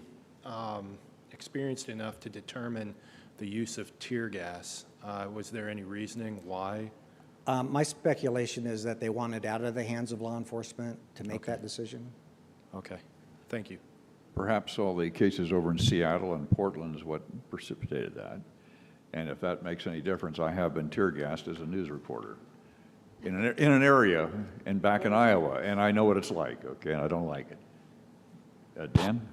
experienced enough to determine the use of tear gas. Was there any reasoning why? My speculation is that they want it out of the hands of law enforcement to make that decision. Okay, thank you. Perhaps all the cases over in Seattle and Portland is what precipitated that. And if that makes any difference, I have been tear gassed as a news reporter in an area and back in Iowa, and I know what it's like, okay, and I don't like it. Dan?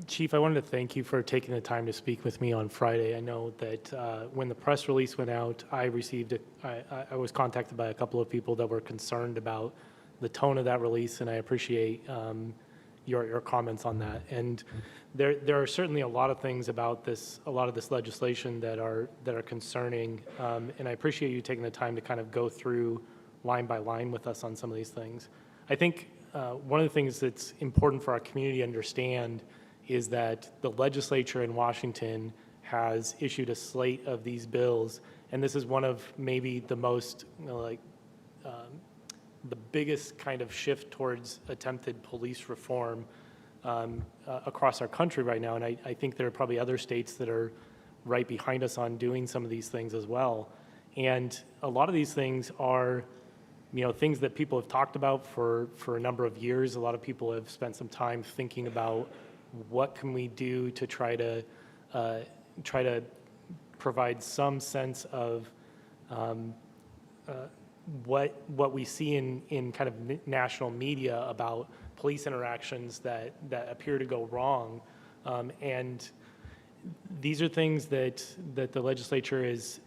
Chief, I wanted to thank you for taking the time to speak with me on Friday. I know that when the press release went out, I was contacted by a couple of people that were concerned about the tone of that release, and I appreciate your comments on that. And there are certainly a lot of things about a lot of this legislation that are concerning, and I appreciate you taking the time to kind of go through line by line with us on some of these things. I think one of the things that's important for our community to understand is that the legislature in Washington has issued a slate of these bills, and this is one of maybe the most, the biggest kind of shift towards attempted police reform across our country right now, and I think there are probably other states that are right behind us on doing some of these things as well. And a lot of these things are, things that people have talked about for a number of years. A lot of people have spent some time thinking about what can we do to try to provide some sense of what we see in kind of national media about police interactions that appear to go wrong, and these are things that the legislature is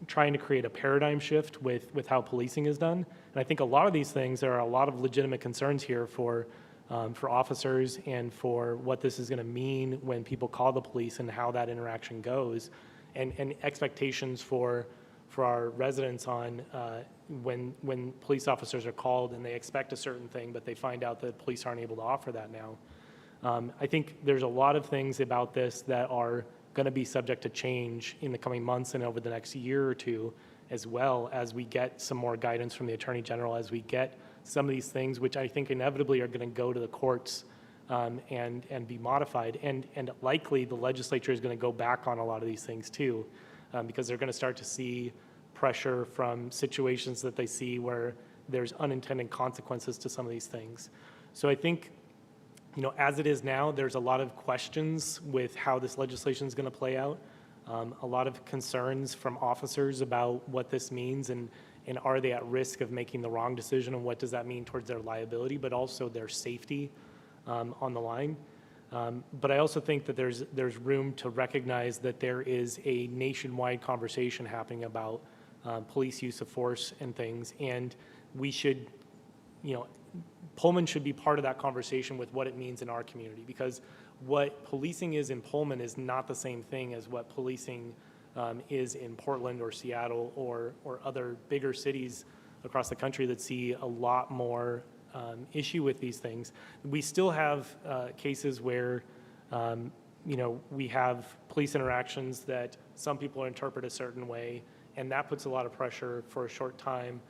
trying to create a paradigm shift with how policing is done. And I think a lot of these things, there are a lot of legitimate concerns here for officers and for what this is going to mean when people call the police and how that interaction goes, and expectations for our residents on when police officers are called and they expect a certain thing, but they find out that police aren't able to offer that now. I think there's a lot of things about this that are going to be subject to change in the coming months and over the next year or two, as well as we get some more guidance from the Attorney General, as we get some of these things, which I think inevitably are going to go to the courts and be modified. And likely the legislature is going to go back on a lot of these things too, because they're going to start to see pressure from situations that they see where there's unintended consequences to some of these things. So I think, as it is now, there's a lot of questions with how this legislation is going to play out, a lot of concerns from officers about what this means and are they at risk of making the wrong decision, and what does that mean towards their liability, but also their safety on the line. But I also think that there's room to recognize that there is a nationwide conversation happening about police use of force and things, and we should, Pullman should be part of that conversation with what it means in our community, because what policing is in Pullman is not the same thing as what policing is in Portland or Seattle or other bigger cities across the country that see a lot more issue with these things. We still have cases where, we have police interactions that some people interpret a certain way, and that puts a lot of pressure for a short time,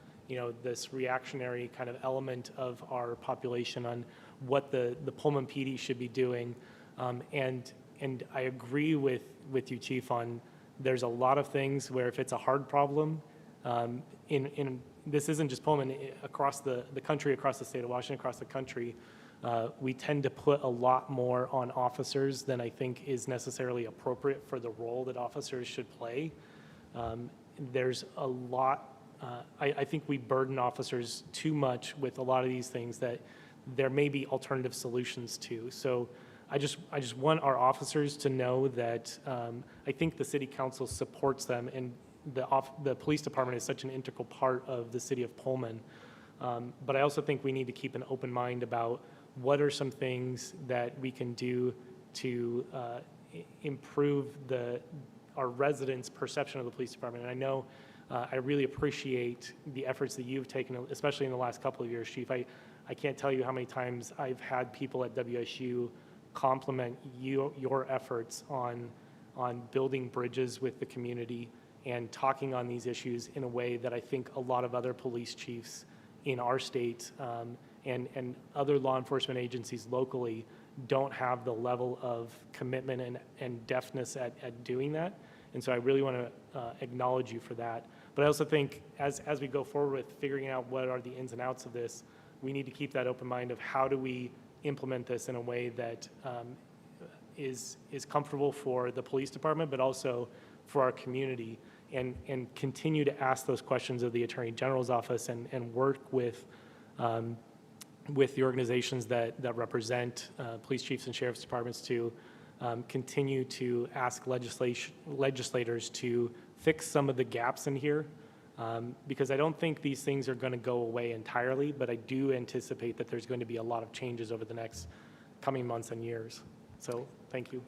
this reactionary kind of element of our population on what the Pullman PD should be doing. And I agree with you, Chief, on there's a lot of things where if it's a hard problem, this isn't just Pullman, across the country, across the state of Washington, across the country, we tend to put a lot more on officers than I think is necessarily appropriate for the role that officers should play. There's a lot, I think we burden officers too much with a lot of these things that there may be alternative solutions to. So I just want our officers to know that I think the city council supports them, and the police department is such an integral part of the city of Pullman. But I also think we need to keep an open mind about what are some things that we can do to improve our residents' perception of the police department. And I know I really appreciate the efforts that you've taken, especially in the last couple of years, Chief. I can't tell you how many times I've had people at WSU compliment your efforts on building bridges with the community and talking on these issues in a way that I think a lot of other police chiefs in our state and other law enforcement agencies locally don't have the level of commitment and deftness at doing that. And so I really want to acknowledge you for that. But I also think as we go forward with figuring out what are the ins and outs of this, we need to keep that open mind of how do we implement this in a way that is comfortable for the police department, but also for our community, and continue to ask those questions of the Attorney General's office and work with the organizations that represent police chiefs and sheriff's departments to continue to ask legislators to fix some of the gaps in here, because I don't think these things are going to go away entirely, but I do anticipate that there's going to be a lot of changes over the next coming months and years. So thank you.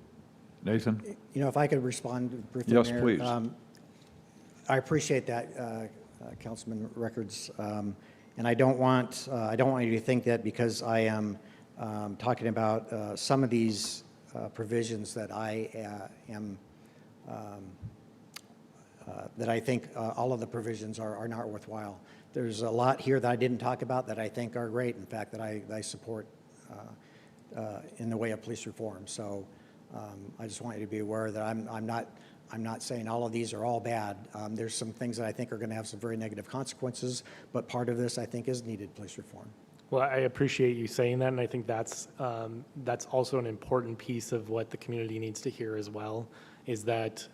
Nathan? If I could respond briefly, Yes, Mayor. please. I appreciate that, Councilman Records, and I don't want you to think that because I am talking about some of these provisions that I am that I think all of the provisions are not worthwhile. There's a lot here that I didn't talk about that I think are great. In fact, that I support in the way of police reform. So I just want you to be aware that I'm not saying all of these are all bad. There's some things that I think are going to have some very negative consequences, but part of this I think is needed police reform. Well, I appreciate you saying that, and I think that's also an important piece of what the community needs to hear as well, is that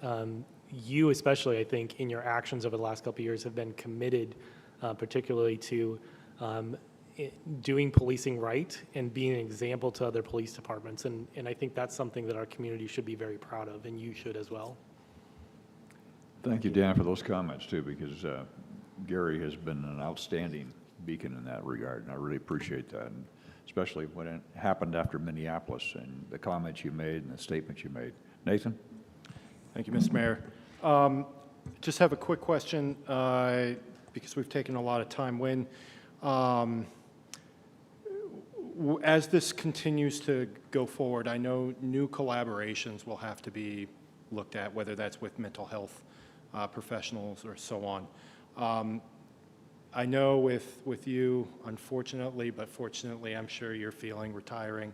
you especially, I think, in your actions over the last couple of years have been committed particularly to doing policing right and being an example to other police departments, and I think that's something that our community should be very proud of, and you should as well. Thank you, Dan, for those comments, too, because Gary has been an outstanding beacon in that regard, and I really appreciate that, and especially when it happened after Minneapolis and the comments you made and the statements you made. Nathan? Thank you, Mr. Mayor. Just have a quick question, because we've taken a lot of time. When, as this continues to go forward, I know new collaborations will have to be looked at, whether that's with mental health professionals or so on. I know with you, unfortunately, but fortunately, I'm sure you're feeling retiring.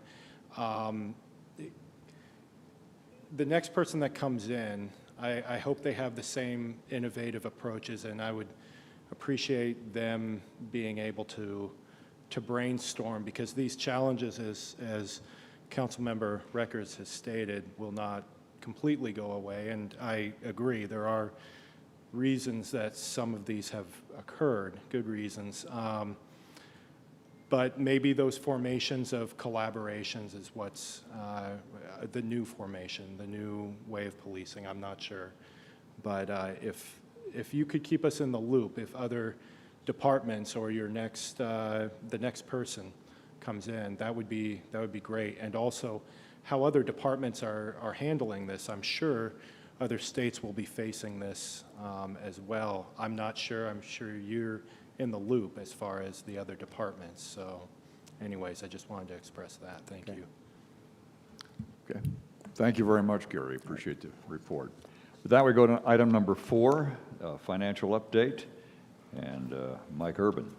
The next person that comes in, I hope they have the same innovative approaches, and I would appreciate them being able to brainstorm, because these challenges, as Councilmember Records has stated, will not completely go away, and I agree, there are reasons that some of these have occurred, good reasons. But maybe those formations of collaborations is what's the new formation, the new way of policing. I'm not sure. But if you could keep us in the loop, if other departments or your next, the next person comes in, that would be great. And also how other departments are handling this. I'm sure other states will be facing this as well. I'm not sure. I'm sure you're in the loop as far as the other departments. So anyways, I just wanted to express that. Thank you. Okay. Thank you very much, Gary. Appreciate the report. With that, we go to item number 4, financial update, and Mike Urban.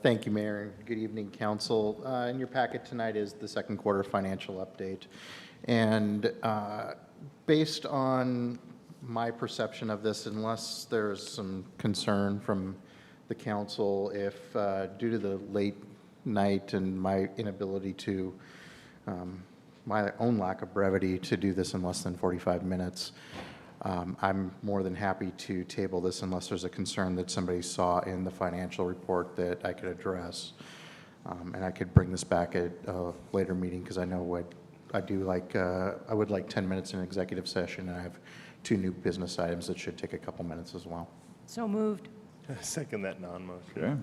Thank you, Mayor. Good evening, Council. In your packet tonight is the second quarter financial update. And based on my perception of this, unless there's some concern from the council, if due to the late night and my inability to, my own lack of brevity to do this in less than 45 minutes, I'm more than happy to table this unless there's a concern that somebody saw in the financial report that I could address. And I could bring this back at a later meeting, because I know what I do like, I would like 10 minutes in executive session, and I have 2 new business items that should take a couple minutes as well. So moved. Second that non-motion. Okay.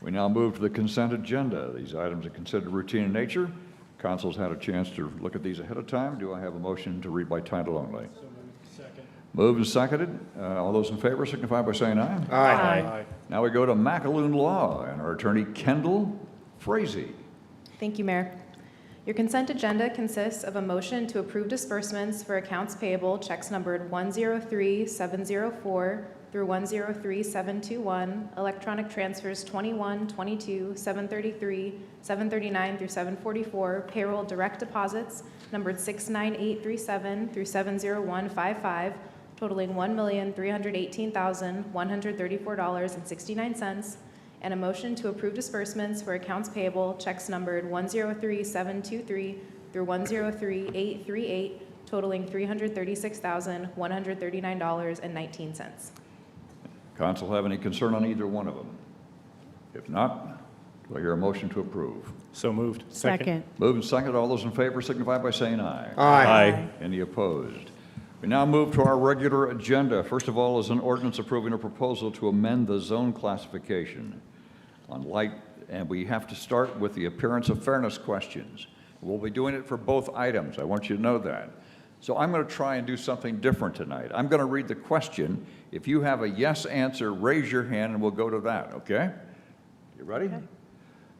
We now move to the consent agenda. These items are considered routine in nature. Council's had a chance to look at these ahead of time. Do I have a motion to read by title only? So moved. Second. Moved and seconded. All those in favor signify by saying aye. Aye. Now we go to McAloon Law and our attorney Kendall Frazee. Thank you, Mayor. Your consent agenda consists of a motion to approve disbursements for accounts payable, checks numbered 103-704 through 103-721, electronic transfers 21, 22, 733, 739 through 744, payroll direct deposits numbered 69837 through 70155, totaling $1,318,134.69, and a motion to approve disbursements for accounts payable, checks numbered 103-723 through 103-838, totaling $336,139.19. Council have any concern on either one of them? If not, do I hear a motion to approve? So moved. Second. Moved and seconded. All those in favor signify by saying aye. Aye. Any opposed? We now move to our regular agenda. First of all is an ordinance approving a proposal to amend the zone classification on light, and we have to start with the appearance of fairness questions. We'll be doing it for both items. I want you to know that. So I'm going to try and do something different tonight. I'm going to read the question. If you have a yes answer, raise your hand and we'll go to that, okay? You ready? Okay.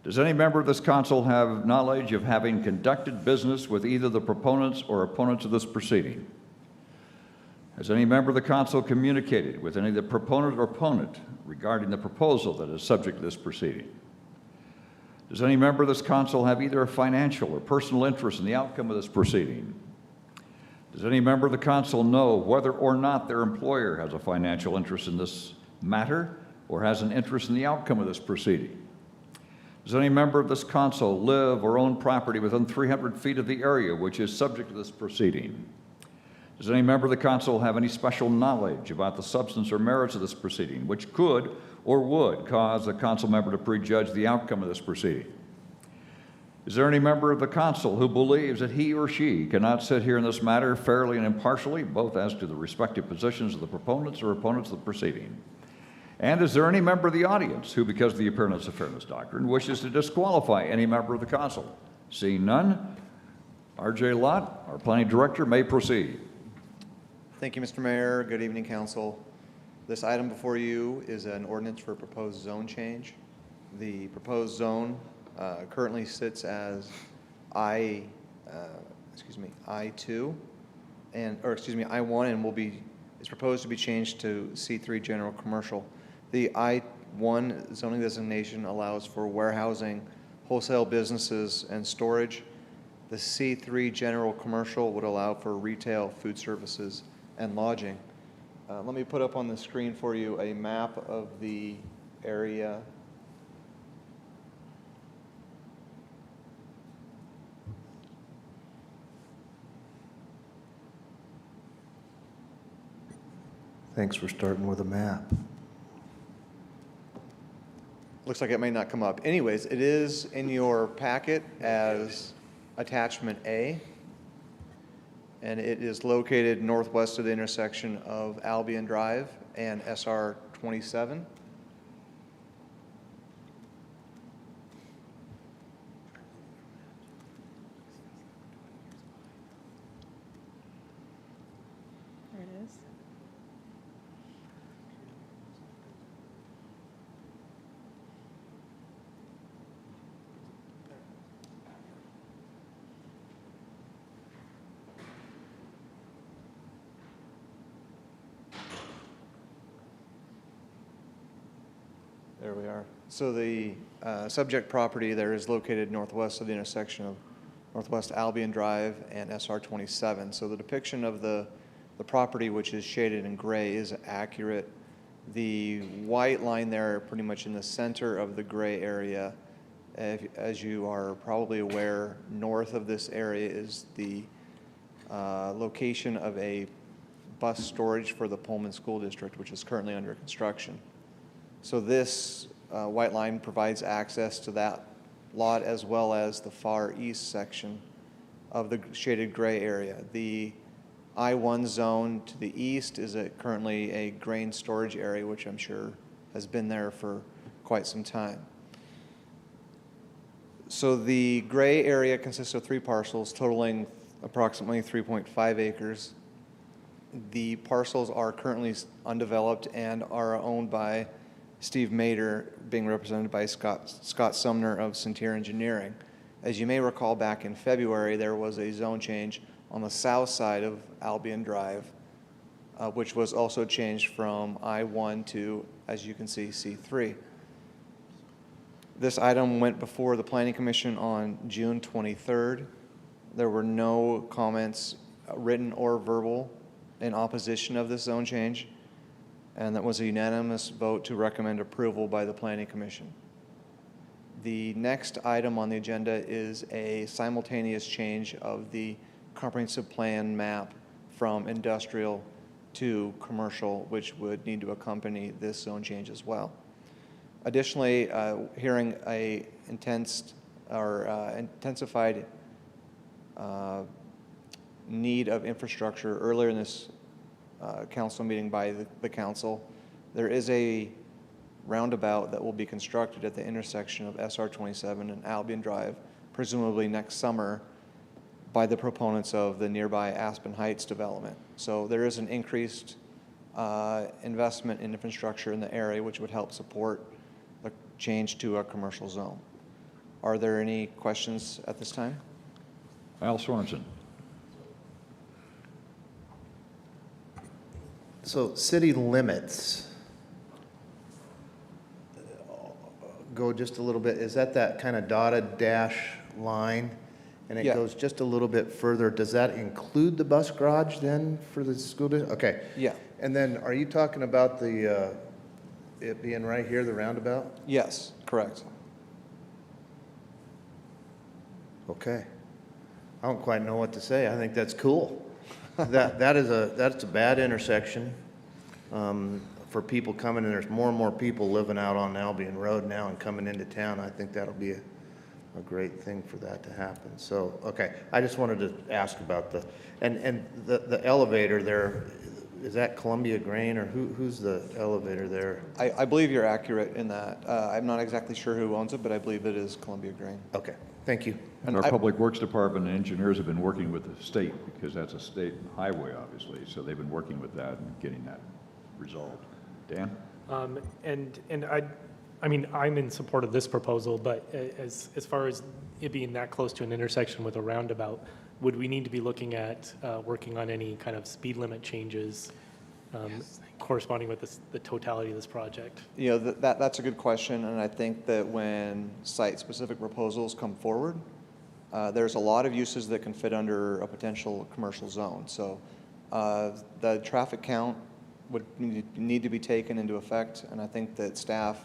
Does any member of this council have knowledge of having conducted business with either the proponents or opponents of this proceeding? Has any member of the council communicated with any of the proponent or opponent regarding the proposal that is subject to this proceeding? Does any member of this council have either a financial or personal interest in the outcome of this proceeding? Does any member of the council know whether or not their employer has a financial interest in this matter or has an interest in the outcome of this proceeding? Does any member of this council live or own property within 300 feet of the area which is subject to this proceeding? Does any member of the council have any special knowledge about the substance or merits of this proceeding, which could or would cause a council member to prejudge the outcome of this proceeding? Is there any member of the council who believes that he or she cannot sit here in this matter fairly and impartially, both as to the respective positions of the proponents or opponents of the proceeding? And is there any member of the audience who, because of the appearance of fairness doctrine, wishes to disqualify any member of the council? Seeing none, R.J. Lott, our planning director, may proceed. Thank you, Mr. Mayor. Good evening, council. This item before you is an ordinance for a proposed zone change. The proposed zone currently sits as I2 and, I1, and is proposed to be changed to C3 general commercial. The I1 zoning designation allows for warehousing, wholesale businesses, and storage. The C3 general commercial would allow for retail, food services, and lodging. Let me put up on the screen for you a map of the area. Thanks for starting with a map. looks like it may not come up. Anyways, it is in your packet as attachment A, and it is located northwest of the intersection of Albion Drive and SR 27. There it is. There we are. So the subject property there is located northwest of the intersection of Northwest Albion Drive and SR 27. So the depiction of the property, which is shaded in gray, is accurate. The white line there, pretty much in the center of the gray area, as you are probably aware, north of this area is the location of a bus storage for the Pullman School District, which is currently under construction. So this white line provides access to that lot as well as the far east section of the shaded gray area. The I-1 zone to the east is currently a grain storage area, which I'm sure has been there for quite some time. So the gray area consists of 3 parcels totaling approximately 3.5 acres. The parcels are currently undeveloped and are owned by Steve Mader, being represented by Scott Sumner of Centier Engineering. As you may recall, back in February, there was a zone change on the south side of Albion Drive, which was also changed from I-1 to, as you can see, C3. This item went before the Planning Commission on June 23rd. There were no comments, written or verbal, in opposition of this zone change, and that was a unanimous vote to recommend approval by the Planning Commission. The next item on the agenda is a simultaneous change of the comprehensive plan map from industrial to commercial, which would need to accompany this zone change as well. Additionally, hearing a intensified need of infrastructure earlier in this council meeting by the council, there is a roundabout that will be constructed at the intersection of SR 27 and Albion Drive, presumably next summer, by the proponents of the nearby Aspen Heights development. So there is an increased investment in infrastructure in the area, which would help support the change to a commercial zone. Are there any questions at this time? Al Sorensen. So city limits, go just a little bit, is that kind of dotted dash line? And it Yeah. goes just a little bit further. Does that include the bus garage then for the school district? Okay. Yeah. And then are you talking about the, it being right here, the roundabout? Yes, correct. Okay. I don't quite know what to say. I think that's cool. That's a bad intersection for people coming in. There's more and more people living out on Albion Road now and coming into town. I think that'll be a great thing for that to happen. So, okay, I just wanted to ask about the elevator there. Is that Columbia Grain, or who's the elevator there? I believe you're accurate in that. I'm not exactly sure who owns it, but I believe it is Columbia Grain. Okay, thank you. And our Public Works Department and engineers have been working with the state, because that's a state highway, obviously, so they've been working with that and getting that resolved. Dan? I mean, I'm in support of this proposal, but as far as it being that close to an intersection with a roundabout, would we need to be looking at working on any kind of speed limit changes corresponding with the totality of this project? You know, that's a good question, and I think that when site-specific proposals come forward, there's a lot of uses that can fit under a potential commercial zone. So the traffic count would need to be taken into effect, and I think that staff,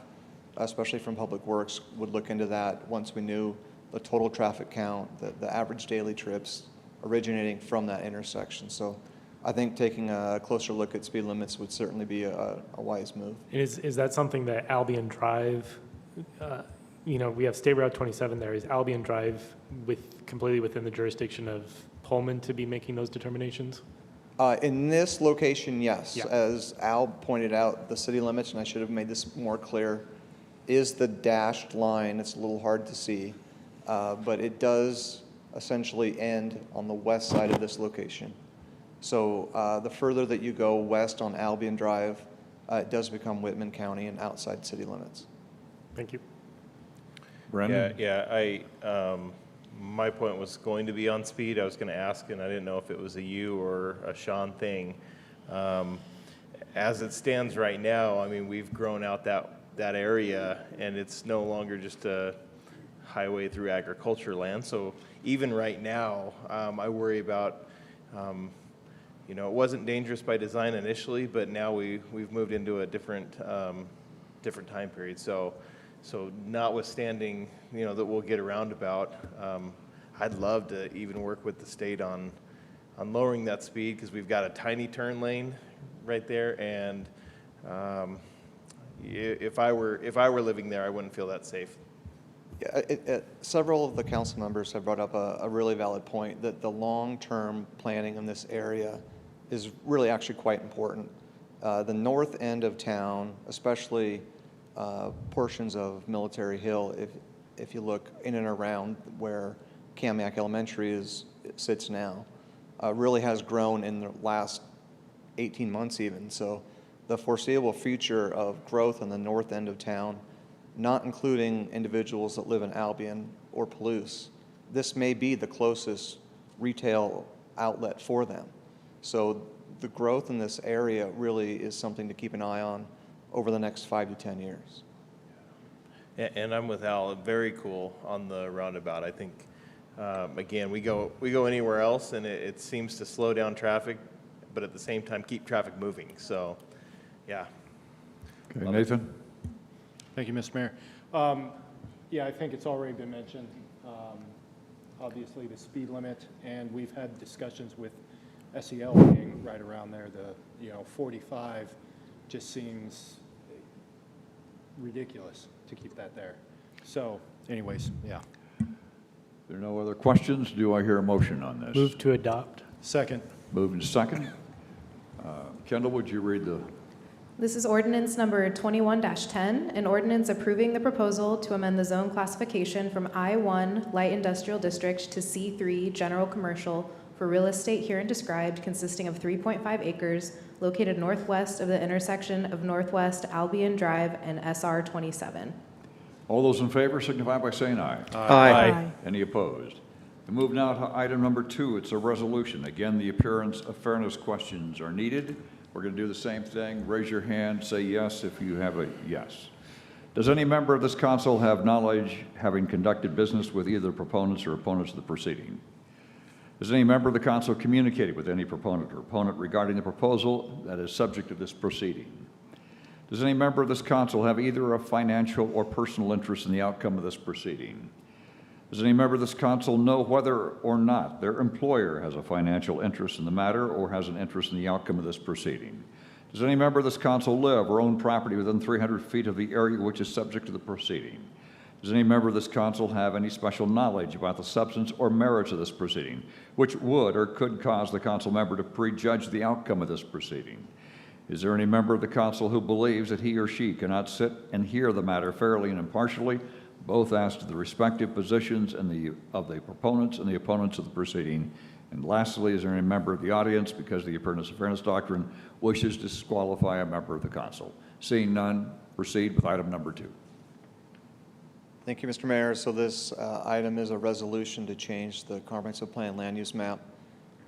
especially from Public Works, would look into that once we knew the total traffic count, the average daily trips originating from that intersection. So I think taking a closer look at speed limits would certainly be a wise move. Is that something that Albion Drive you know, we have State Route 27 there. Is Albion Drive completely within the jurisdiction of Pullman to be making those determinations? In this location, yes. Yeah. As Al pointed out, the city limits, and I should have made this more clear, is the dashed line. It's a little hard to see, but it does essentially end on the west side of this location. So the further that you go west on Albion Drive, it does become Whitman County and outside city limits. Thank you. Brendan? My point was going to be on speed. I was going to ask, and I didn't know if it was a you or a Sean thing. As it stands right now, I mean, we've grown out that area, and it's no longer just a highway through agriculture land. So even right now, I worry about, you know, it wasn't dangerous by design initially, but now we've moved into a different time period. So notwithstanding, you know, that we'll get around about, I'd love to even work with the state on lowering that speed, because we've got a tiny turn lane right there, and if I were living there, I wouldn't feel that safe. Yeah, several of the council members have brought up a really valid point, that the long-term planning in this area is really actually quite important. The north end of town, especially portions of Military Hill, if you look in and around where Kamiak Elementary sits now, really has grown in the last 18 months even. So the foreseeable future of growth in the north end of town, not including individuals that live in Albion or Palouse, this may be the closest retail outlet for them. So the growth in this area really is something to keep an eye on over the next 5 to 10 years. And I'm with Al. Very cool on the roundabout. I think, again, we go anywhere else, and it seems to slow down traffic, but at the same time keep traffic moving. So, yeah. Okay, Nathan? Thank you, Mr. Mayor. Yeah, I think it's already been mentioned, obviously the speed limit, and we've had discussions with SEL being right around there. The 45 just seems ridiculous to keep that there. So anyways, yeah. There are no other questions. Do I hear a motion on this? Move to adopt. Second. Moved and second. Kendall, would you read the... This is ordinance number 21-10, an ordinance approving the proposal to amend the zone classification from I-1 Light Industrial District to C3 General Commercial for real estate herein described, consisting of 3.5 acres located northwest of the intersection of Northwest Albion Drive and SR 27. All those in favor signify by saying aye. Aye. Any opposed? We move now to item number 2. It's a resolution. Again, the appearance of fairness questions are needed. We're going to do the same thing. Raise your hand, say yes if you have a yes. Does any member of this council have knowledge, having conducted business with either proponents or opponents of the proceeding? Has any member of the council communicated with any proponent or opponent regarding the proposal that is subject to this proceeding? Does any member of this council have either a financial or personal interest in the outcome of this proceeding? Does any member of this council know whether or not their employer has a financial interest in the matter or has an interest in the outcome of this proceeding? Does any member of this council live or own property within 300 feet of the area which is subject to the proceeding? Does any member of this council have any special knowledge about the substance or merits of this proceeding, which would or could cause the council member to prejudge the outcome of this proceeding? Is there any member of the council who believes that he or she cannot sit and hear the matter fairly and impartially, both as to the respective positions of the proponents and the opponents of the proceeding? And lastly, is there any member of the audience, because the appearance of fairness doctrine wishes to disqualify a member of the council? Seeing none, proceed with item number 2. Thank you, Mr. Mayor. So this item is a resolution to change the comprehensive plan land use map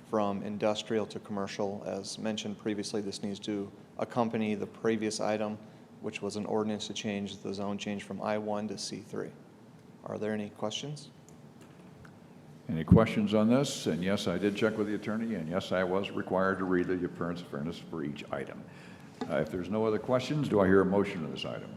from industrial to commercial. As mentioned previously, this needs to accompany the previous item, which was an ordinance to change the zone change from I-1 to C3. Are there any questions? Any questions on this? And yes, I did check with the attorney, and yes, I was required to read the appearance of fairness for each item. If there's no other questions, do I hear a motion on this item?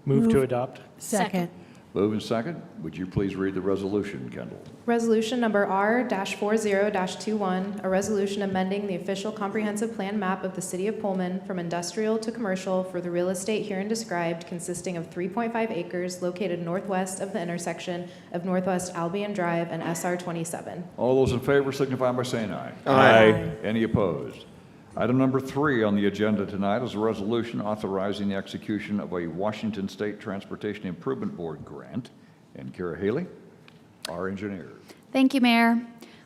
Move to adopt. Second. Moved and second. Would you please read the resolution, Kendall? Resolution number R-40-21, a resolution amending the official comprehensive plan map of the city of Pullman from industrial to commercial for the real estate herein described, consisting of 3.5 acres located northwest of the intersection of Northwest Albion Drive and SR 27. All those in favor signify by saying aye. Aye. Any opposed? Item number 3 on the agenda tonight is a resolution authorizing the execution of a Washington State Transportation Improvement Board grant. And Kara Haley, our engineer. Thank you, Mayor.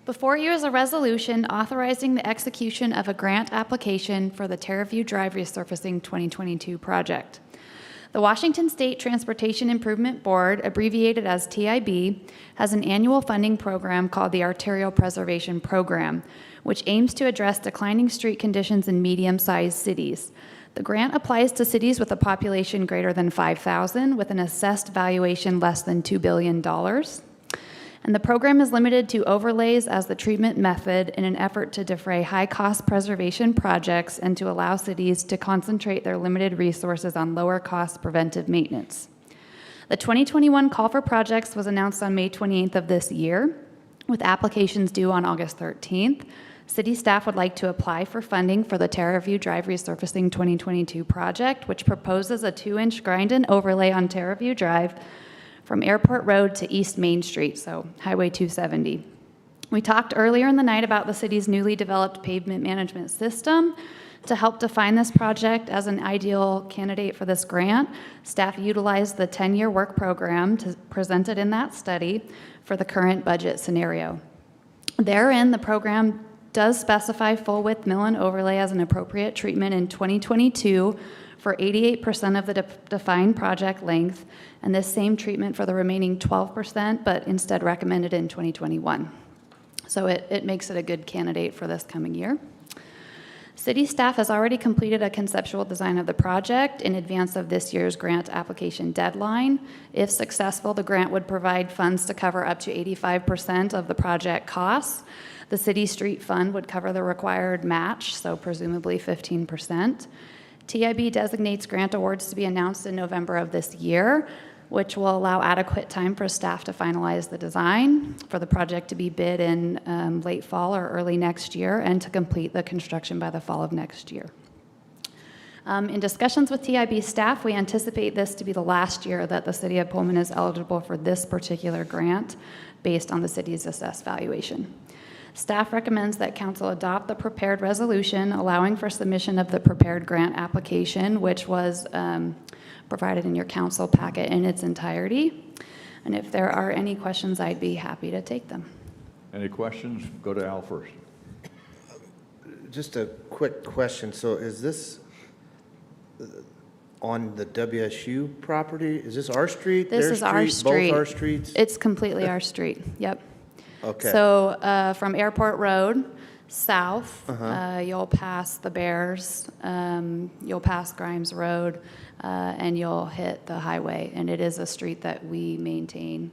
Before you is a resolution authorizing the execution of a grant application for the Terraview Drive Resurfacing 2022 project. The Washington State Transportation Improvement Board, abbreviated as TIB, has an annual funding program called the Arterial Preservation Program, which aims to address declining street conditions in medium-sized cities. The grant applies to cities with a population greater than 5,000 with an assessed valuation less than $2 billion. And the program is limited to overlays as the treatment method in an effort to defray high-cost preservation projects and to allow cities to concentrate their limited resources on lower-cost preventive maintenance. The 2021 call for projects was announced on May 28th of this year, with applications due on August 13th. City staff would like to apply for funding for the Terraview Drive Resurfacing 2022 project, which proposes a 2-inch grind and overlay on Terraview Drive from Airport Road to East Main Street, so Highway 270. We talked earlier in the night about the city's newly developed pavement management system. To help define this project as an ideal candidate for this grant, staff utilized the 10-year work program presented in that study for the current budget scenario. Therein, the program does specify full width mill and overlay as an appropriate treatment in 2022 for 88% of the defined project length, and this same treatment for the remaining 12%, but instead recommended in 2021. So it makes it a good candidate for this coming year. City staff has already completed a conceptual design of the project in advance of this year's grant application deadline. If successful, the grant would provide funds to cover up to 85% of the project costs. The city street fund would cover the required match, so presumably 15%. TIB designates grant awards to be announced in November of this year, which will allow adequate time for staff to finalize the design, for the project to be bid in late fall or early next year, and to complete the construction by the fall of next year. In discussions with TIB staff, we anticipate this to be the last year that the city of Pullman is eligible for this particular grant based on the city's assessed valuation. Staff recommends that council adopt the prepared resolution allowing for submission of the prepared grant application, which was provided in your council packet in its entirety. And if there are any questions, I'd be happy to take them. Any questions? Go to Al first. Just a quick question. So is this on the WSU property? Is this our street? This their is our street. Both our streets? It's completely our street, yep. Okay. So from Airport Road south, you'll pass the Bears, you'll pass Grimes Road, and you'll hit the highway. And it is a street that we maintain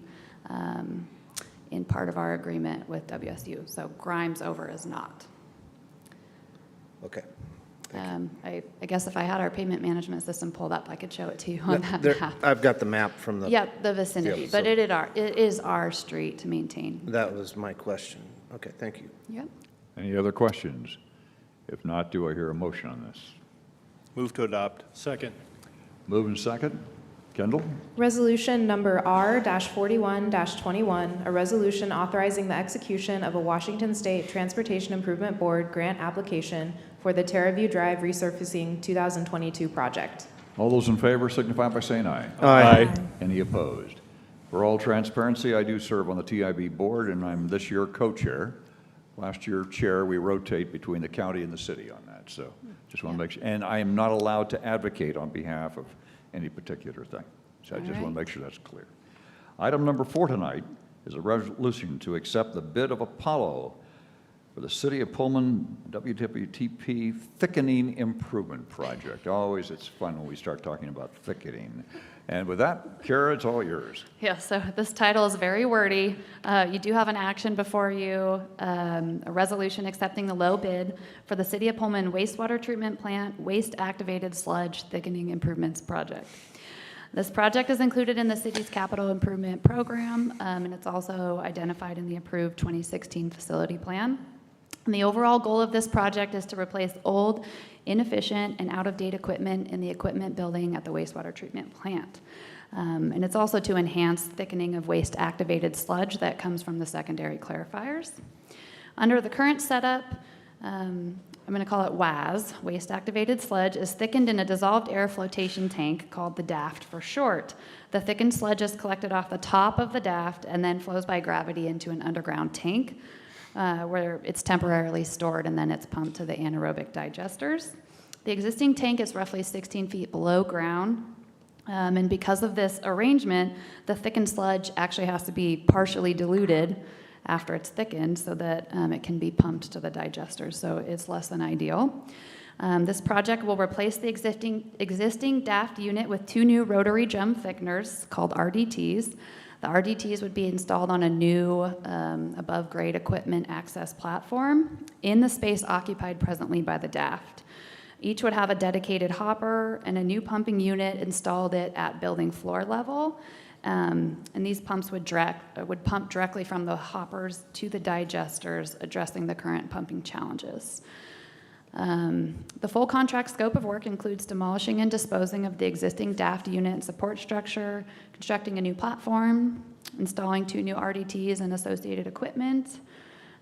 in part of our agreement with WSU. So Grimes over is not. Okay. I guess if I had our payment management system pulled up, I could show it to you on that map. I've got the map from the. Yep, the vicinity, but it is our street to maintain. That was my question. Okay, thank you. Yep. Any other questions? If not, do I hear a motion on this? Move to adopt. Second. Move and second. Kendall? Resolution number R-41-21, a resolution authorizing the execution of a Washington State Transportation Improvement Board grant application for the Terraview Drive Resurfacing 2022 project. All those in favor signify by saying aye. Aye. Any opposed? For all transparency, I do serve on the TIB board, and I'm this year co-chair. Last year, chair, we rotate between the county and the city on that, so just want to make sure. And I am not allowed to advocate on behalf of any particular thing. So I just want to make sure that's clear. Item number 4 tonight is a resolution to accept the bid of Apollo for the City of Pullman WWTP Thickening Improvement Project. Always it's fun when we start talking about thickening. And with that, Kara, it's all yours. Yeah, so this title is very wordy. You do have an action before you, a resolution accepting the low bid for the City of Pullman wastewater treatment plant waste activated sludge thickening improvements project. This project is included in the city's capital improvement program, and it's also identified in the approved 2016 facility plan. And the overall goal of this project is to replace old, inefficient, and out-of-date equipment in the equipment building at the wastewater treatment plant. And it's also to enhance thickening of waste-activated sludge that comes from the secondary clarifiers. Under the current setup, I'm going to call it WAS, waste-activated sludge, is thickened in a dissolved air flotation tank called the DAFT for short. The thickened sludge is collected off the top of the DAFT and then flows by gravity into an underground tank where it's temporarily stored, and then it's pumped to the anaerobic digesters. The existing tank is roughly 16 feet below ground, and because of this arrangement, the thickened sludge actually has to be partially diluted after it's thickened so that it can be pumped to the digesters, so it's less than ideal. This project will replace the existing DAFT unit with 2 new rotary drum thickeners called RDTs. The RDTs would be installed on a new above-grade equipment access platform in the space occupied presently by the DAFT. Each would have a dedicated hopper and a new pumping unit installed at building floor level. And these pumps would pump directly from the hoppers to the digesters, addressing the current pumping challenges. The full contract scope of work includes demolishing and disposing of the existing DAFT unit and support structure, constructing a new platform, installing 2 new RDTs and associated equipment.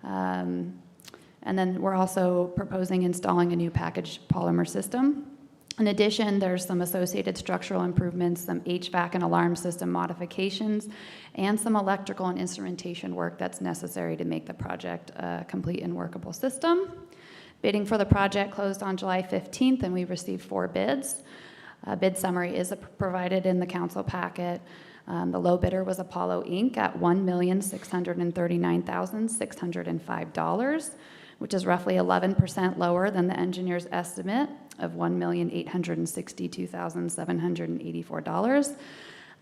And then we're also proposing installing a new packaged polymer system. In addition, there's some associated structural improvements, some HVAC and alarm system modifications, and some electrical and instrumentation work that's necessary to make the project a complete and workable system. Bidding for the project closed on July 15th, and we received 4 bids. A bid summary is provided in the council packet. The low bidder was Apollo Inc. at $1,639,605, which is roughly 11% lower than the engineer's estimate of $1,862,784.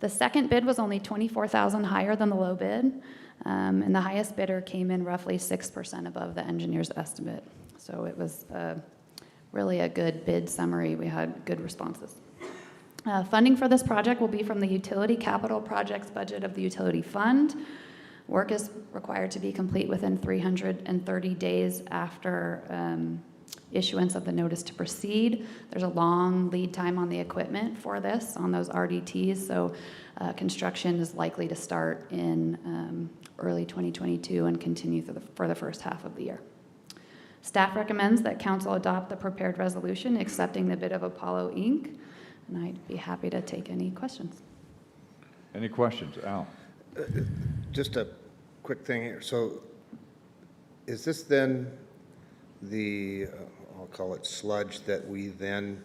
The second bid was only $24,000 higher than the low bid, and the highest bidder came in roughly 6% above the engineer's estimate. So it was really a good bid summary. We had good responses. Funding for this project will be from the utility capital projects budget of the utility fund. Work is required to be complete within 330 days after issuance of the notice to proceed. There's a long lead time on the equipment for this, on those RDTs, so construction is likely to start in early 2022 and continue for the first half of the year. Staff recommends that council adopt the prepared resolution accepting the bid of Apollo Inc., and I'd be happy to take any questions. Any questions? Al? Just a quick thing here. So is this then the, I'll call it sludge that we then,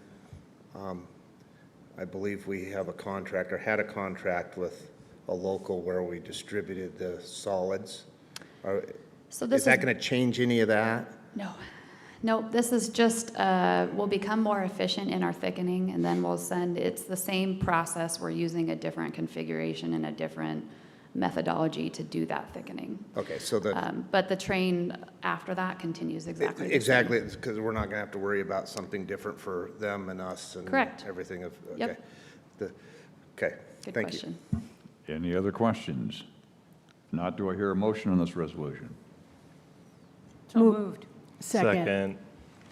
I believe we have a contract or had a contract with a local where we distributed the solids? So this is that going to change any of that? No, this is just, we'll become more efficient in our thickening, and then it's the same process. We're using a different configuration and a different methodology to do that thickening. Okay, so but the train after that continues exactly the same. Exactly, because we're not going to have to worry about something different for them and us and Correct. Everything. Okay. Yep. Okay, Good thank question. you. Any other questions? If not, do I hear a motion on this resolution? So moved. Second.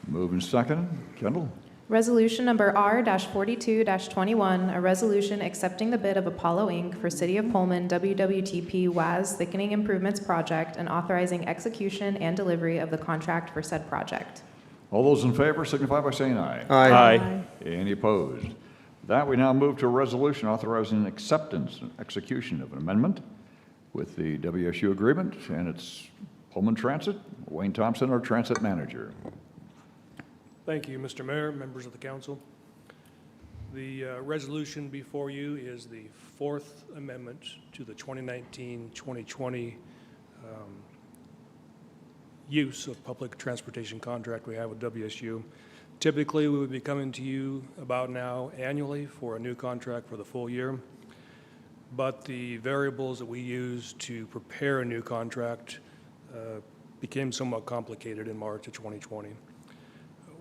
Moved and seconded. Kendall? Resolution number R-42-21, a resolution accepting the bid of Apollo Inc. for City of Pullman WWTP WAS Thickening Improvements Project and authorizing execution and delivery of the contract for said project. All those in favor signify by saying aye. Aye. Any opposed? That we now move to a resolution authorizing acceptance and execution of an amendment with the WSU agreement, and it's Pullman Transit. Wayne Thompson, our transit manager. Thank you, Mr. Mayor, members of the council. The resolution before you is the 4th amendment to the 2019-2020 use of public transportation contract we have with WSU. Typically, we would be coming to you about now annually for a new contract for the full year, but the variables that we use to prepare a new contract became somewhat complicated in March of 2020.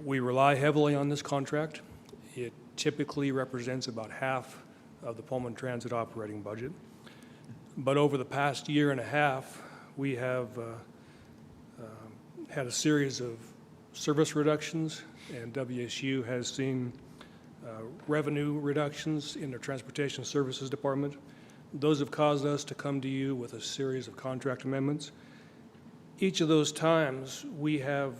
We rely heavily on this contract. It typically represents about half of the Pullman Transit operating budget. But over the past year and a half, we have had a series of service reductions, and WSU has seen revenue reductions in their Transportation Services Department. Those have caused us to come to you with a series of contract amendments. Each of those times, we have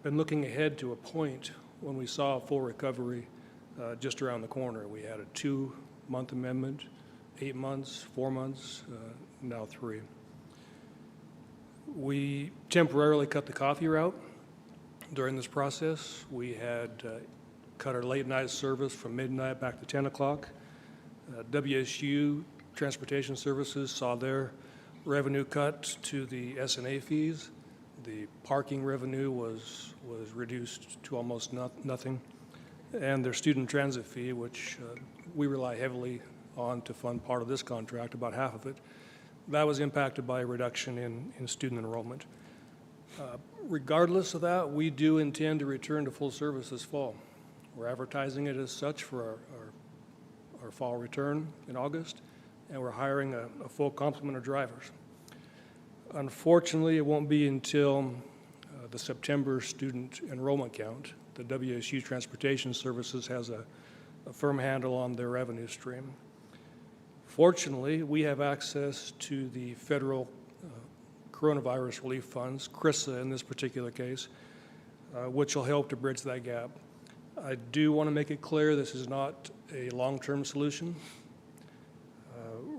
been looking ahead to a point when we saw a full recovery just around the corner. We had a 2-month amendment, 8 months, 4 months, now 3. We temporarily cut the coffee route during this process. We had cut our late night service from midnight back to 10 o'clock. WSU Transportation Services saw their revenue cut to the S&A fees. The parking revenue was reduced to almost nothing. And their student transit fee, which we rely heavily on to fund part of this contract, about half of it, that was impacted by a reduction in student enrollment. Regardless of that, we do intend to return to full service this fall. We're advertising it as such for our fall return in August, and we're hiring a full complement of drivers. Unfortunately, it won't be until the September student enrollment count that WSU Transportation Services has a firm handle on their revenue stream. Fortunately, we have access to the federal coronavirus relief funds, CRISA in this particular case, which will help to bridge that gap. I do want to make it clear this is not a long-term solution.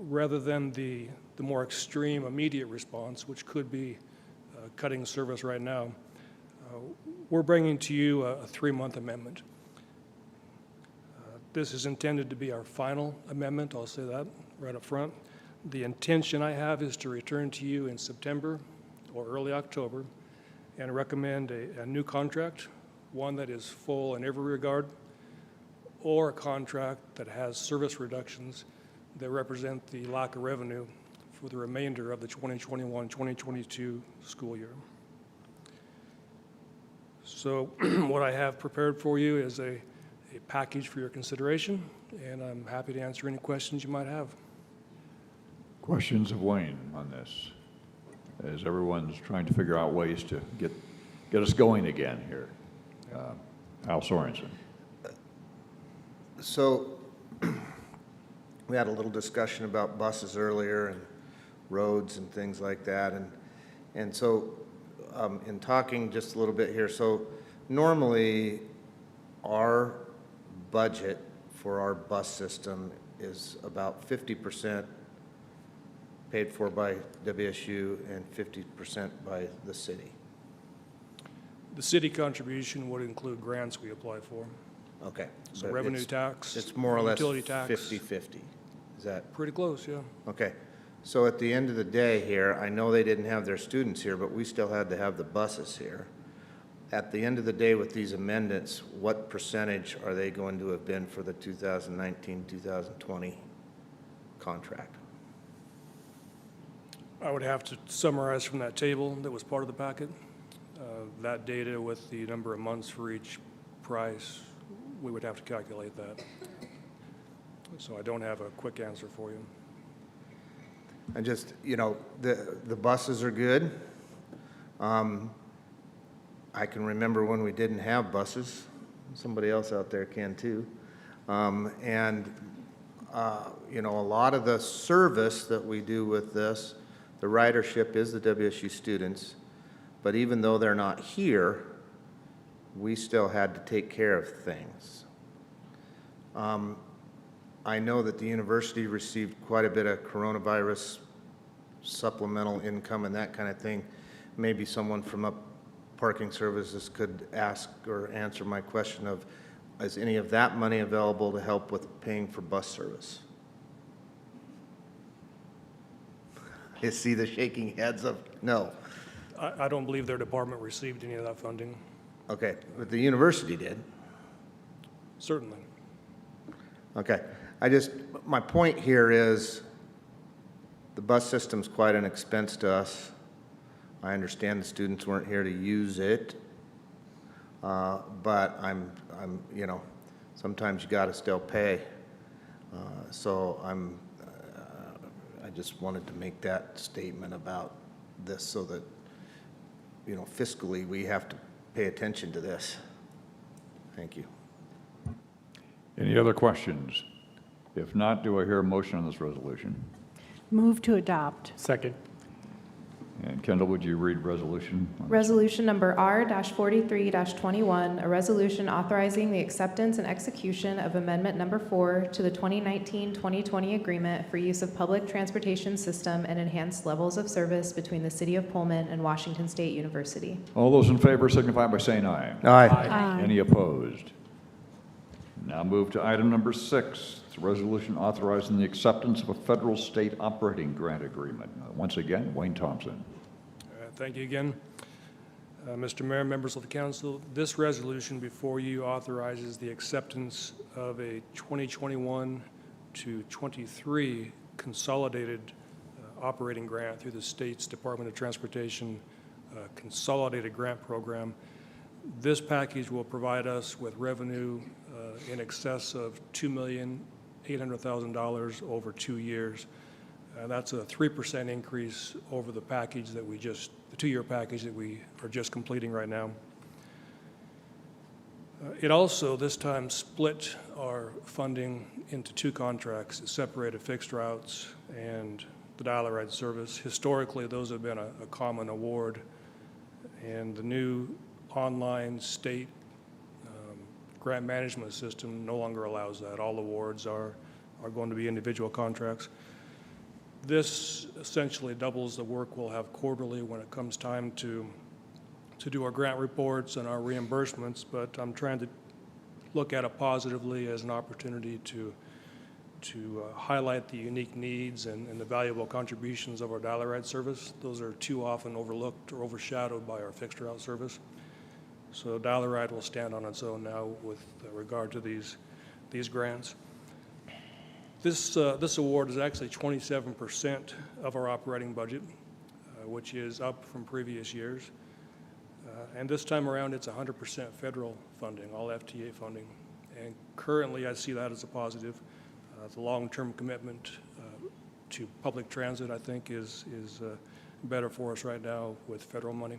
Rather than the more extreme immediate response, which could be cutting service right now, we're bringing to you a 3-month amendment. This is intended to be our final amendment, I'll say that right up front. The intention I have is to return to you in September or early October and recommend a new contract, one that is full in every regard, or a contract that has service reductions that represent the lack of revenue for the remainder of the 2021-2022 school year. So what I have prepared for you is a package for your consideration, and I'm happy to answer any questions you might have. Questions of Wayne on this, as everyone's trying to figure out ways to get us going again here. Al Sorensen. So we had a little discussion about buses earlier and roads and things like that. And so in talking just a little bit here, so normally our budget for our bus system is about 50% paid for by WSU and 50% by the city. The city contribution would include grants we apply for. Okay. So but revenue tax, it's more or less utility tax. 50-50. Is that? Pretty close, yeah. Okay. So at the end of the day here, I know they didn't have their students here, but we still had to have the buses here. At the end of the day with these amendments, what percentage are they going to have been for the 2019-2020 contract? I would have to summarize from that table that was part of the packet. That data with the number of months for each price, we would have to calculate that. So I don't have a quick answer for you. And just, you know, the buses are good. I can remember when we didn't have buses. Somebody else out there can too. You know, a lot of the service that we do with this, the ridership is the WSU students, but even though they're not here, we still had to take care of things. I know that the university received quite a bit of coronavirus supplemental income and that kind of thing. Maybe someone from up parking services could ask or answer my question of, is any of that money available to help with paying for bus service? You see the shaking heads of no. I don't believe their department received any of that funding. Okay, but the university did. Certainly. Okay, my point here is the bus system's quite an expense to us. I understand the students weren't here to use it, but you know, sometimes you gotta still pay. So I just wanted to make that statement about this so that, fiscally, we have to pay attention to this. Thank you. Any other questions? If not, do I hear a motion on this resolution? Move to adopt. Second. And Kendall, would you read resolution? Resolution number R-43-21, a resolution authorizing the acceptance and execution of Amendment Number 4 to the 2019-2020 Agreement for use of public transportation system and enhanced levels of service between the City of Pullman and Washington State University. All those in favor signify by saying aye. Aye. Aye. Any opposed? Now move to item number 6. It's a resolution authorizing the acceptance of a federal state operating grant agreement. Once again, Wayne Thompson. Thank you again. Mr. Mayor, members of the council, this resolution before you authorizes the acceptance of a 2021 to 23 consolidated operating grant through the state's Department of Transportation consolidated grant program. This package will provide us with revenue in excess of $2,800,000 over 2 years. That's a 3% increase over the package that the 2-year package that we are just completing right now. It also, this time, split our funding into 2 contracts. It separated fixed routes and the dial-a-ride service. Historically, those have been a common award, and the new online state grant management system no longer allows that. All awards are going to be individual contracts. This essentially doubles the work we'll have quarterly when it comes time to do our grant reports and our reimbursements, but I'm trying to look at it positively as an opportunity to highlight the unique needs and the valuable contributions of our dial-a-ride service. Those are too often overlooked or overshadowed by our fixed route service. So dial-a-ride will stand on its own now with regard to these grants. This award is actually 27% of our operating budget, which is up from previous years. And this time around, it's 100% federal funding, all FTA funding. And currently, I see that as a positive. The long-term commitment to public transit, I think, is better for us right now with federal money.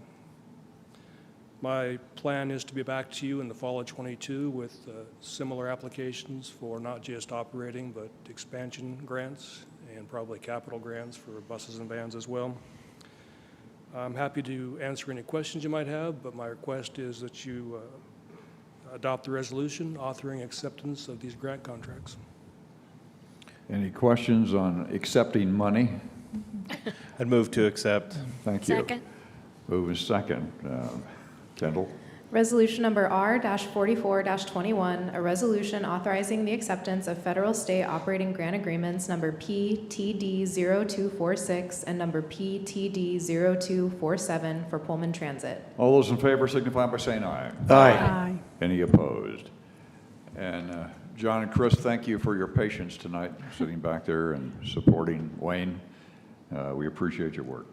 My plan is to be back to you in the fall of '22 with similar applications for not just operating, but expansion grants and probably capital grants for buses and vans as well. I'm happy to answer any questions you might have, but my request is that you adopt the resolution authoring acceptance of these grant contracts. Any questions on accepting money? I'd move to accept. Thank you. Second. Move and second. Kendall? Resolution number R-44-21, a resolution authorizing the acceptance of federal state operating grant agreements number PTD-0246 and number PTD-0247 for Pullman Transit. All those in favor signify by saying aye. Aye. Any opposed? And John and Chris, thank you for your patience tonight, sitting back there and supporting Wayne. We appreciate your work.